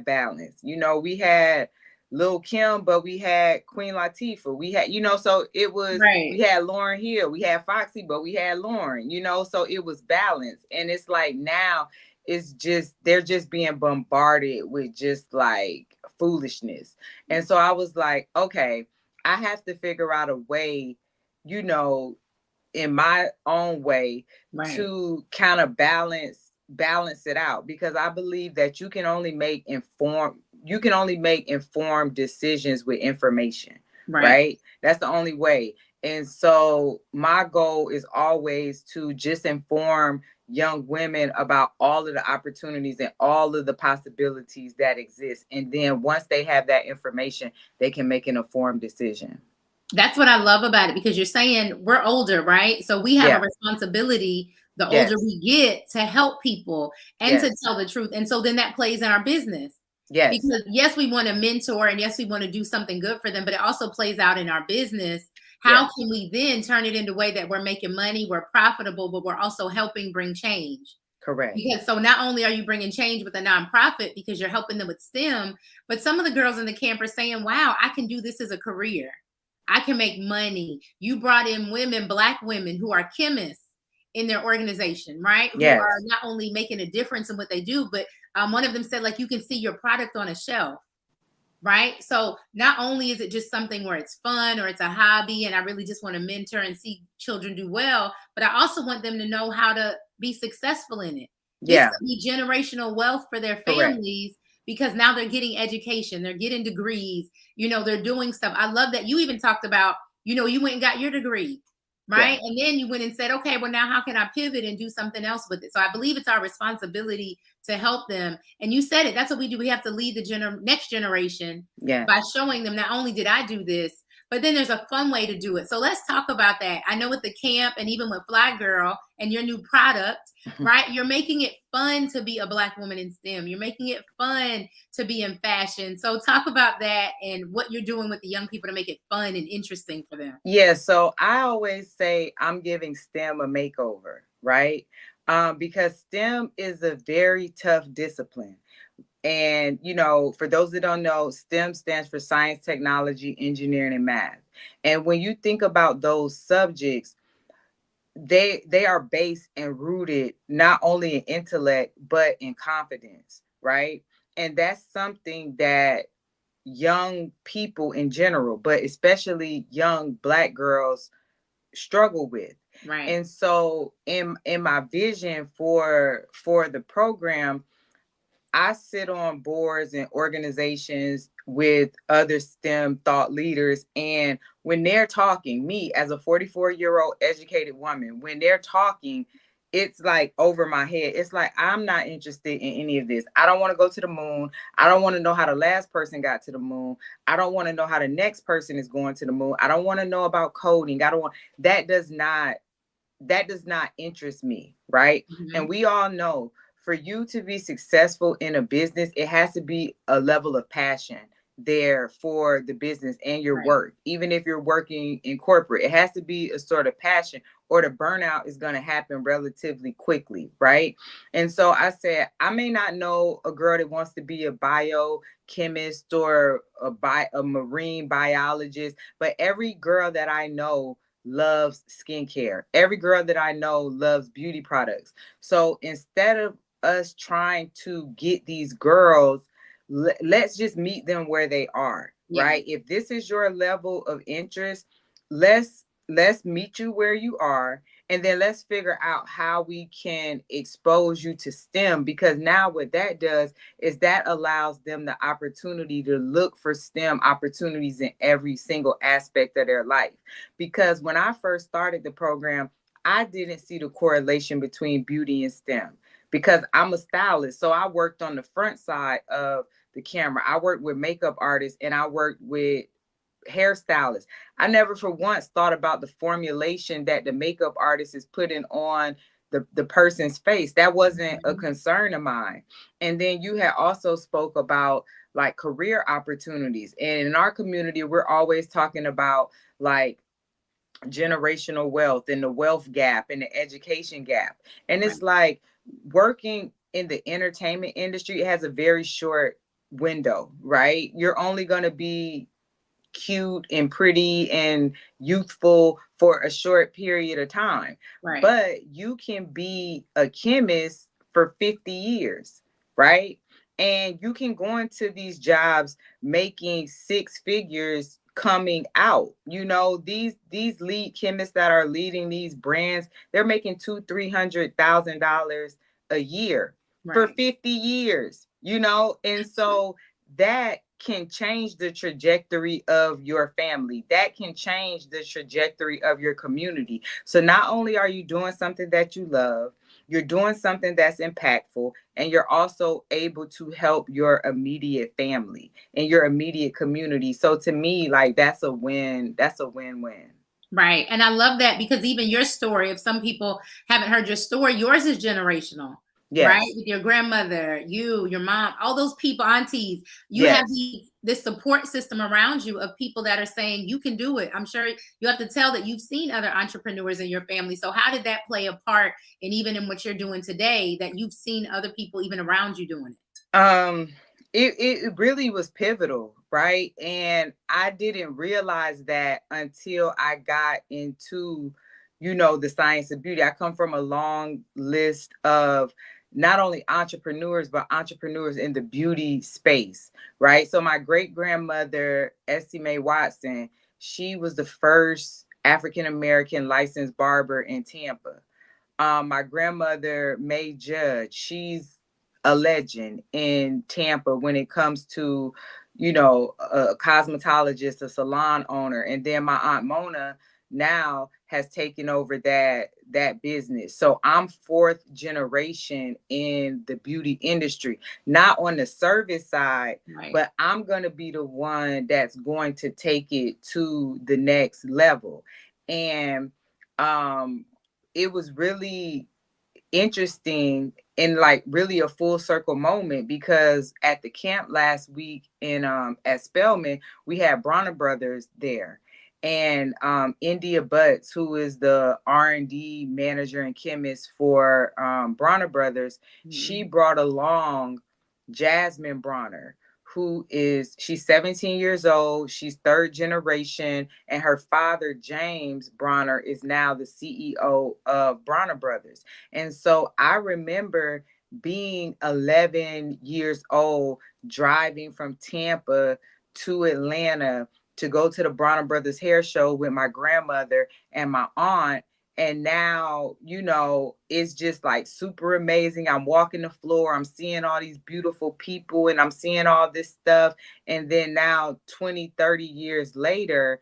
balance. You know, we had Lil' Kim, but we had Queen Latifah. We had, so it was, we had Lauryn Hill, we had Foxy, but we had Lauren, so it was balanced. And it's like now they're just being bombarded with just like foolishness. And so I was like, okay, I have to figure out a way in my own way Right. to kind of balance it out, because I believe that you can only make informed decisions with information, right? That's the only way. And so my goal is always to just inform young women about all of the opportunities and all of the possibilities that exist. And then once they have that information, they can make an informed decision. That's what I love about it, because you're saying we're older, right? So we have a responsibility the older we get to help people and to tell the truth. And so then that plays in our business. Yes. Because yes, we want to mentor and yes, we want to do something good for them, but it also plays out in our business. How can we then turn it into a way that we're making money, we're profitable, but we're also helping bring change? Correct. Because so not only are you bringing change with a nonprofit because you're helping them with STEM, but some of the girls in the camp are saying, wow, I can do this as a career. I can make money. You brought in women, Black women who are chemists in their organization, right? Yes. Who are not only making a difference in what they do, but one of them said, like, you can see your product on a shelf, right? So not only is it just something where it's fun or it's a hobby and I really just want to mentor and see children do well, but I also want them to know how to be successful in it. This could be generational wealth for their families. Because now they're getting education, they're getting degrees, they're doing stuff. I love that you even talked about, you went and got your degree, right? And then you went and said, okay, well, now how can I pivot and do something else with it? So I believe it's our responsibility to help them. And you said it, that's what we do. We have to lead the next generation by showing them, not only did I do this, but then there's a fun way to do it. So let's talk about that. I know with the camp and even with Fly Girl and your new product, right? You're making it fun to be a Black woman in STEM. You're making it fun to be in fashion. So talk about that and what you're doing with the young people to make it fun and interesting for them. Yeah, so I always say I'm giving STEM a makeover, right? Because STEM is a very tough discipline. And, for those that don't know, STEM stands for science, technology, engineering, and math. And when you think about those subjects, they are based and rooted not only in intellect, but in confidence, right? And that's something that young people in general, but especially young Black girls struggle with. Right. And so in my vision for the program, I sit on boards and organizations with other STEM thought leaders. And when they're talking, me as a 44-year-old educated woman, when they're talking, it's like over my head. It's like, I'm not interested in any of this. I don't want to go to the moon. I don't want to know how the last person got to the moon. I don't want to know how the next person is going to the moon. I don't want to know about coding. That does not interest me, right? Mm-hmm. And we all know, for you to be successful in a business, it has to be a level of passion there for the business and your work. Even if you're working in corporate, it has to be a sort of passion, or the burnout is going to happen relatively quickly, right? And so I said, I may not know a girl that wants to be a biochemist or a marine biologist, but every girl that I know loves skincare. Every girl that I know loves beauty products. So instead of us trying to get these girls, let's just meet them where they are, right? If this is your level of interest, let's meet you where you are, and then let's figure out how we can expose you to STEM, because now what that does is that allows them the opportunity to look for STEM opportunities in every single aspect of their life. Because when I first started the program, I didn't see the correlation between beauty and STEM, because I'm a stylist. So I worked on the front side of the camera. I worked with makeup artists and I worked with hairstylists. I never for once thought about the formulation that the makeup artist is putting on the person's face. That wasn't a concern of mine. And then you had also spoke about like career opportunities. And in our community, we're always talking about like generational wealth and the wealth gap and the education gap. And it's like working in the entertainment industry, it has a very short window, right? You're only going to be cute and pretty and youthful for a short period of time. Right. But you can be a chemist for 50 years, right? And you can go into these jobs making six figures coming out. You know, these lead chemists that are leading these brands, they're making $200,000-$300,000 a year for 50 years, you know, and so that can change the trajectory of your family. That can change the trajectory of your community. So not only are you doing something that you love, you're doing something that's impactful, and you're also able to help your immediate family and your immediate community. So to me, like, that's a win. That's a win-win. Right. And I love that, because even your story, if some people haven't heard your story, yours is generational. Yes. Right? With your grandmother, you, your mom, all those people, aunties, you have this support system around you of people that are saying you can do it. I'm sure you have to tell that you've seen other entrepreneurs in your family. So how did that play a part in even in what you're doing today, that you've seen other people even around you doing it? It really was pivotal, right? And I didn't realize that until I got into, you know, the science of beauty. I come from a long list of not only entrepreneurs, but entrepreneurs in the beauty space, right? So my great grandmother, Essie Mae Watson, she was the first African-American licensed barber in Tampa. My grandmother, Mae Judge, she's a legend in Tampa when it comes to, you know, a cosmetologist, a salon owner. And then my Aunt Mona now has taken over that business. So I'm fourth generation in the beauty industry, not on the service side, but I'm going to be the one that's going to take it to the next level. And it was really interesting and like really a full circle moment, because at the camp last week in at Spelman, we had Bronner Brothers there, and India Butts, who is the R&D manager and chemist for Bronner Brothers, she brought along Jasmine Bronner, she's 17 years old. She's third generation, and her father, James Bronner, is now the CEO of Bronner Brothers. And so I remember being 11 years old, driving from Tampa to Atlanta to go to the Bronner Brothers hair show with my grandmother and my aunt. And now, you know, it's just like super amazing. I'm walking the floor, I'm seeing all these beautiful people, and I'm seeing all this stuff. And then now 20, 30 years later,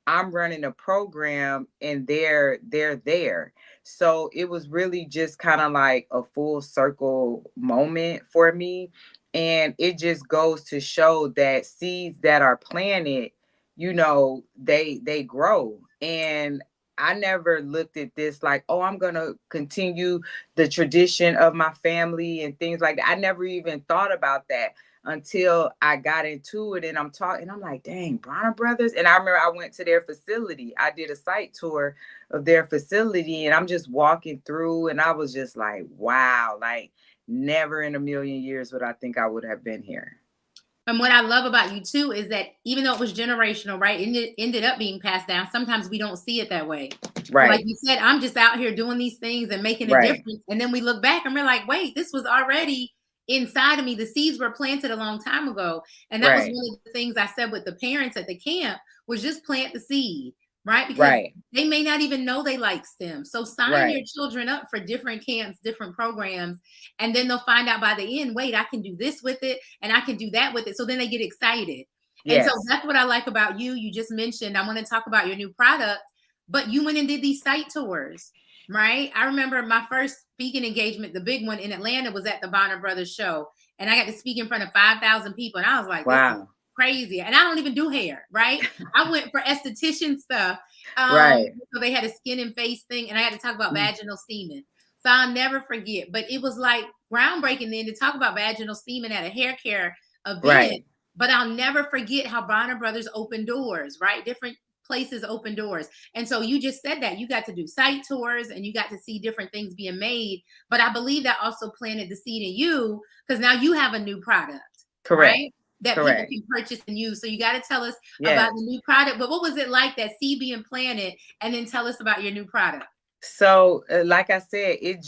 I'm running a program and they're there. So it was really just kind of like a full circle moment for me. And it just goes to show that seeds that are planted, you know, they grow. And I never looked at this like, oh, I'm going to continue the tradition of my family and things like that. I never even thought about that until I got into it, and I'm talking, I'm like, dang, Bronner Brothers. And I remember I went to their facility. I did a site tour of their facility, and I'm just walking through, and I was just like, wow, like never in a million years would I think I would have been here. And what I love about you too is that even though it was generational, right, it ended up being passed down. Sometimes we don't see it that way. Right. Like you said, I'm just out here doing these things and making a difference. And then we look back and we're like, wait, this was already inside of me. The seeds were planted a long time ago. And that was one of the things I said with the parents at the camp, was just plant the seed. Right? Because they may not even know they like STEM. So sign your children up for different camps, different programs, and then they'll find out by the end, wait, I can do this with it and I can do that with it. So then they get excited. And so that's what I like about you. You just mentioned, I want to talk about your new product, but you went and did these site tours, right? I remember my first speaking engagement, the big one in Atlanta, was at the Bronner Brothers show. And I got to speak in front of 5,000 people. And I was like, wow, crazy. And I don't even do hair, right? I went for esthetician stuff. So they had a skin and face thing, and I had to talk about vaginal semen. So I'll never forget. But it was like groundbreaking then to talk about vaginal semen at a hair care event. But I'll never forget how Bronner Brothers opened doors, right? Different places open doors. And so you just said that you got to do site tours and you got to see different things being made. But I believe that also planted the seed in you, because now you have a new product. Right? That people can purchase and use. So you got to tell us about the new product. But what was it like, that seed being planted, and then tell us about your new product? So like I said, it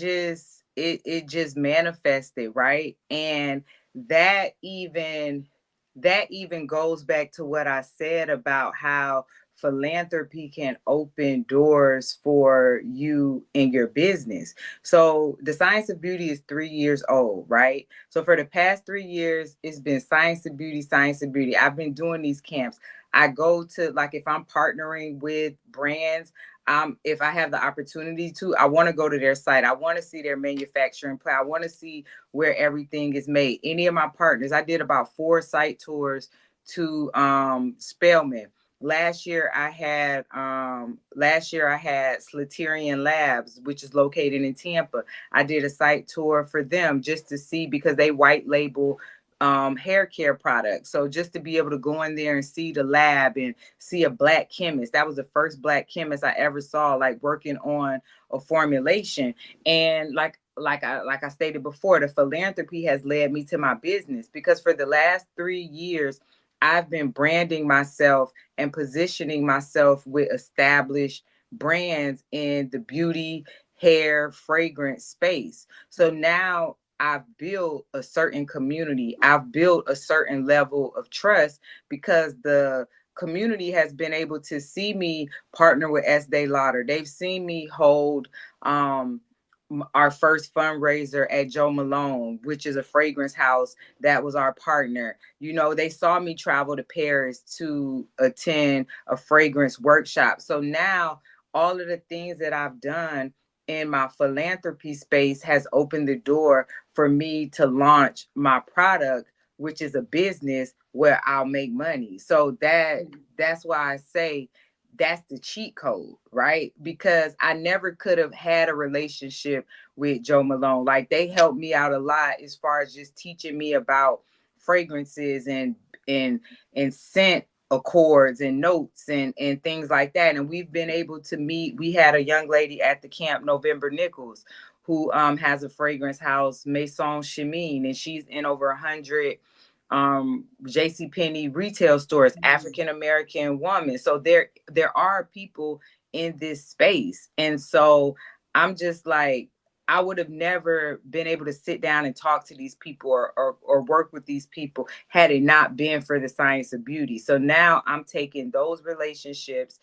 just manifested, right? And that even that even goes back to what I said about how philanthropy can open doors for you in your business. So the Science of Beauty is 3 years old, right? So for the past 3 years, it's been Science of Beauty, Science of Beauty. I've been doing these camps. I go to, like, if I'm partnering with brands, if I have the opportunity to, I want to go to their site. I want to see their manufacturing plant. I want to see where everything is made. Any of my partners, I did about 4 site tours to Spelman. Last year I had Slaterian Labs, which is located in Tampa. I did a site tour for them just to see, because they white label hair care products. So just to be able to go in there and see the lab and see a Black chemist. That was the first Black chemist I ever saw, like, working on a formulation. And like I stated before, the philanthropy has led me to my business, because for the last 3 years I've been branding myself and positioning myself with established brands in the beauty, hair, fragrance space. So now I've built a certain community. I've built a certain level of trust, because the community has been able to see me partner with Estee Lauder. They've seen me hold our first fundraiser at Joe Malone, which is a fragrance house that was our partner. You know, they saw me travel to Paris to attend a fragrance workshop. So now all of the things that I've done in my philanthropy space has opened the door for me to launch my product, which is a business where I'll make money. So that's why I say that's the cheat code, right? Because I never could have had a relationship with Joe Malone. Like, they helped me out a lot as far as just teaching me about fragrances and scent accords and notes and things like that. And we've been able to meet. We had a young lady at the camp, November Nichols, who has a fragrance house, Maison Chimine, and she's in over 100 JCPenney retail stores, African American woman. So there are people in this space. And so I'm just like, I would have never been able to sit down and talk to these people or work with these people had it not been for the Science of Beauty. So now I'm taking those relationships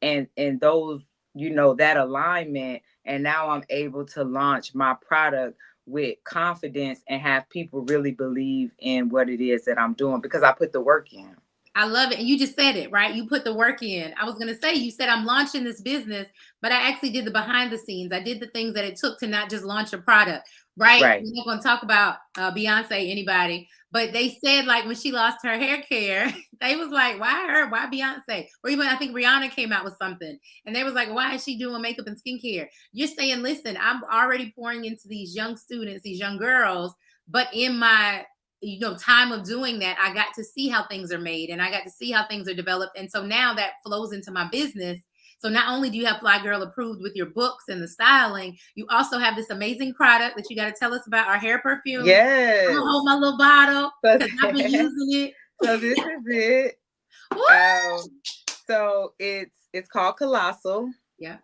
and those, that alignment, and now I'm able to launch my product with confidence and have people really believe in what it is that I'm doing, because I put the work in. I love it. And you just said it, right? You put the work in. I was going to say, you said I'm launching this business, but I actually did the behind the scenes. I did the things that it took to not just launch a product, right? We're not going to talk about Beyonce, anybody, but they said, like, when she lost her hair care, they was like, why her? Why Beyonce? Or even I think Rihanna came out with something and they was like, why is she doing makeup and skincare? You're saying, listen, I'm already pouring into these young students, these young girls, but in my time of doing that, I got to see how things are made and I got to see how things are developed. And so now that flows into my business. So not only do you have Fly Girl approved with your books and the styling, you also have this amazing product that you got to tell us about, our hair perfume. Yes. I'm gonna hold my little bottle because I've been using it. So this is it. So it's called Colossal. Yeah.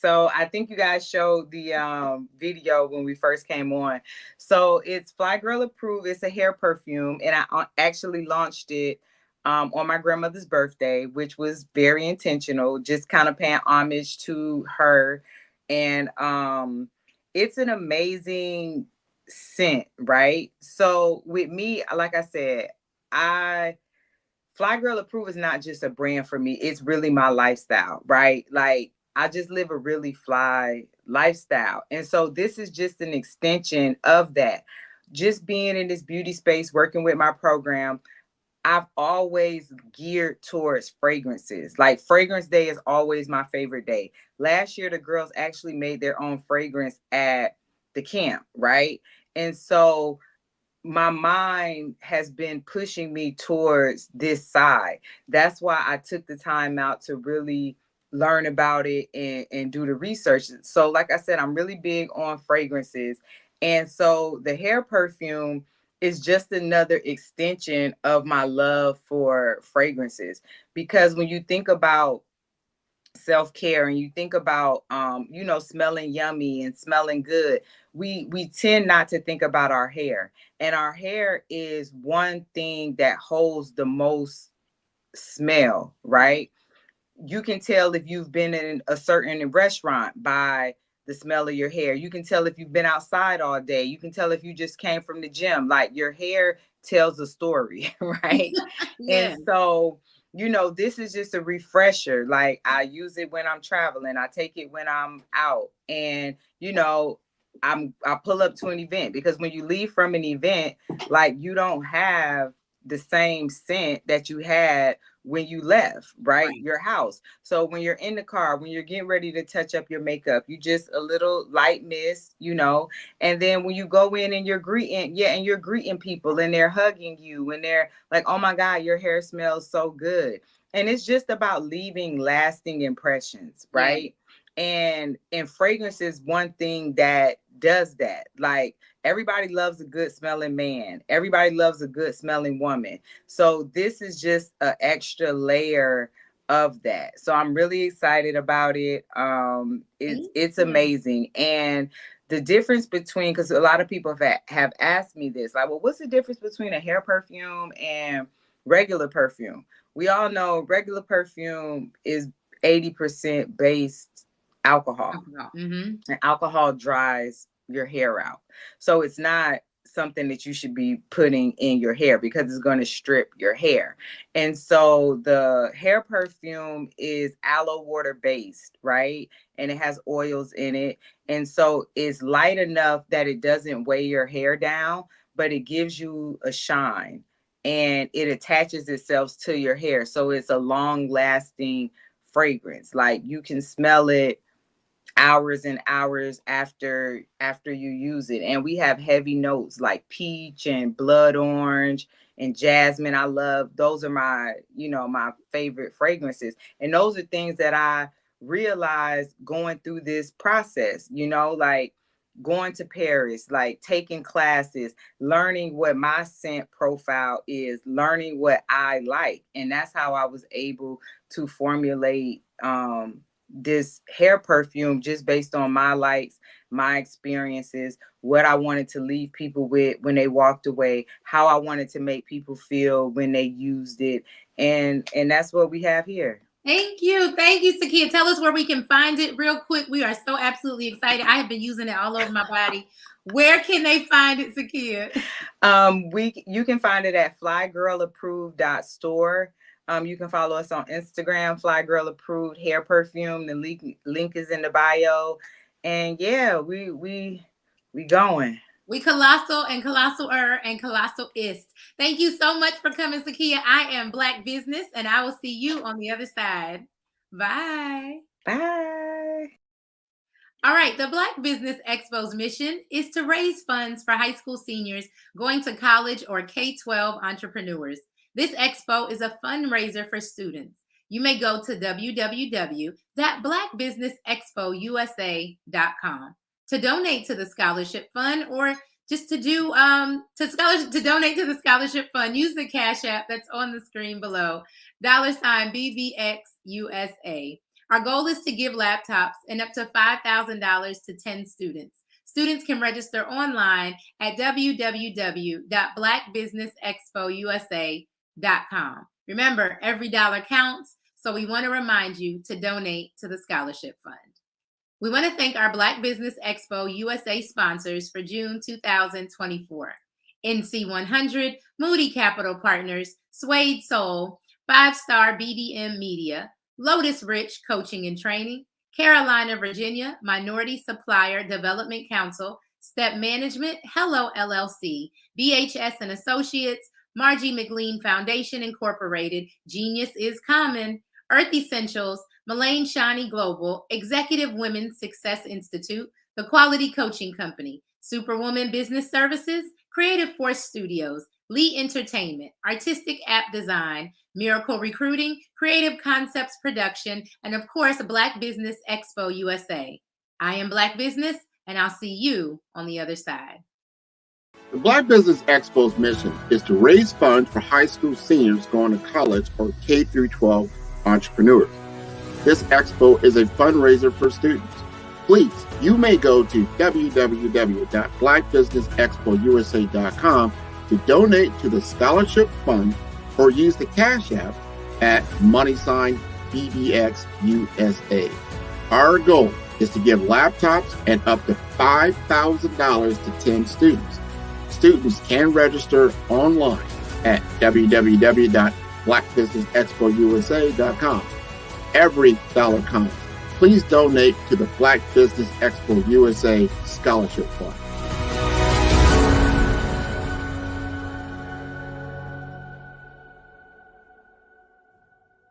So I think you guys showed the video when we first came on. So it's Fly Girl approved. It's a hair perfume, and I actually launched it on my grandmother's birthday, which was very intentional, just kind of paying homage to her. And it's an amazing scent, right? So with me, like I said, Fly Girl approved is not just a brand for me. It's really my lifestyle, right? Like, I just live a really fly lifestyle. And so this is just an extension of that. Just being in this beauty space, working with my program, I've always geared towards fragrances. Like, Fragrance Day is always my favorite day. Last year, the girls actually made their own fragrance at the camp, right? And so my mind has been pushing me towards this side. That's why I took the time out to really learn about it and do the research. So like I said, I'm really big on fragrances. And so the hair perfume is just another extension of my love for fragrances. Because when you think about self-care and you think about smelling yummy and smelling good, we tend not to think about our hair. And our hair is one thing that holds the most smell, right? You can tell if you've been in a certain restaurant by the smell of your hair. You can tell if you've been outside all day. You can tell if you just came from the gym. Like, your hair tells a story, right? Yeah. And so, this is just a refresher. Like, I use it when I'm traveling. I take it when I'm out. And, I pull up to an event, because when you leave from an event, like, you don't have the same scent that you had when you left, right? Your house. So when you're in the car, when you're getting ready to touch up your makeup, you just a little light mist, and then when you go in and you're greeting people and they're hugging you and they're like, oh my God, your hair smells so good. And it's just about leaving lasting impressions, right? And fragrance is one thing that does that. Like, everybody loves a good smelling man. Everybody loves a good smelling woman. So this is just an extra layer of that. So I'm really excited about it. It's amazing. And the difference between, because a lot of people have asked me this, like, well, what's the difference between a hair perfume and regular perfume? We all know regular perfume is 80% based alcohol. And alcohol dries your hair out. So it's not something that you should be putting in your hair, because it's going to strip your hair. And so the hair perfume is aloe water based, right? And it has oils in it. And so it's light enough that it doesn't weigh your hair down, but it gives you a shine and it attaches itself to your hair. So it's a long lasting fragrance. Like, you can smell it hours and hours after you use it. And we have heavy notes like peach and blood orange and jasmine. I love those. Are my my favorite fragrances. And those are things that I realized going through this process, like going to Paris, like taking classes, learning what my scent profile is, learning what I like. And that's how I was able to formulate this hair perfume, just based on my likes, my experiences, what I wanted to leave people with when they walked away, how I wanted to make people feel when they used it. And that's what we have here. Thank you, Sakia. Tell us where we can find it real quick. We are so absolutely excited. I have been using it all over my body. Where can they find it, Sakia? You can find it at flygirlapproved.store. You can follow us on Instagram, Fly Girl Approved Hair Perfume. The link is in the bio. And yeah, we going. We colossal and colossal-ist. Thank you so much for coming, Sakia. I am Black Business, and I will see you on the other side. Bye. Bye. All right, the Black Business Expo's mission is to raise funds for high school seniors going to college or K-12 entrepreneurs. This expo is a fundraiser for students. You may go to www.blackbusinessexpousa.com to donate to the scholarship fund, or just to donate to the scholarship fund. Use the Cash App that's on the screen below, $BBXUSA. Our goal is to give laptops and up to $5,000 to 10 students. Students can register online at www.blackbusinessexpousa.com. Remember, every dollar counts, so we want to remind you to donate to the scholarship fund. We want to thank our Black Business Expo USA sponsors for June 2024. NC100, Moody Capital Partners, Suede Soul, 5-Star BDM Media, Lotus Rich Coaching and Training, Carolina, Virginia, Minority Supplier Development Council, Step Management, Hello LLC, BHS and Associates, Margie McLean Foundation Incorporated, Genius is Common, Earth Essentials, Mullane Shani Global, Executive Women's Success Institute, The Quality Coaching Company, Superwoman Business Services, Creative Force Studios, Lee Entertainment, Artistic App Design, Miracle Recruiting, Creative Concepts Production, and of course, Black Business Expo USA. I am Black Business, and I'll see you on the other side. The Black Business Expo's mission is to raise funds for high school seniors going to college or K-12 entrepreneurs. This expo is a fundraiser for students. Please, you may go to www.blackbusinessexpousa.com to donate to the scholarship fund or use the Cash App at $BBXUSA. Our goal is to give laptops and up to $5,000 to 10 students. Students can register online at www.blackbusinessexpousa.com. Every dollar counts. Please donate to the Black Business Expo USA Scholarship Fund.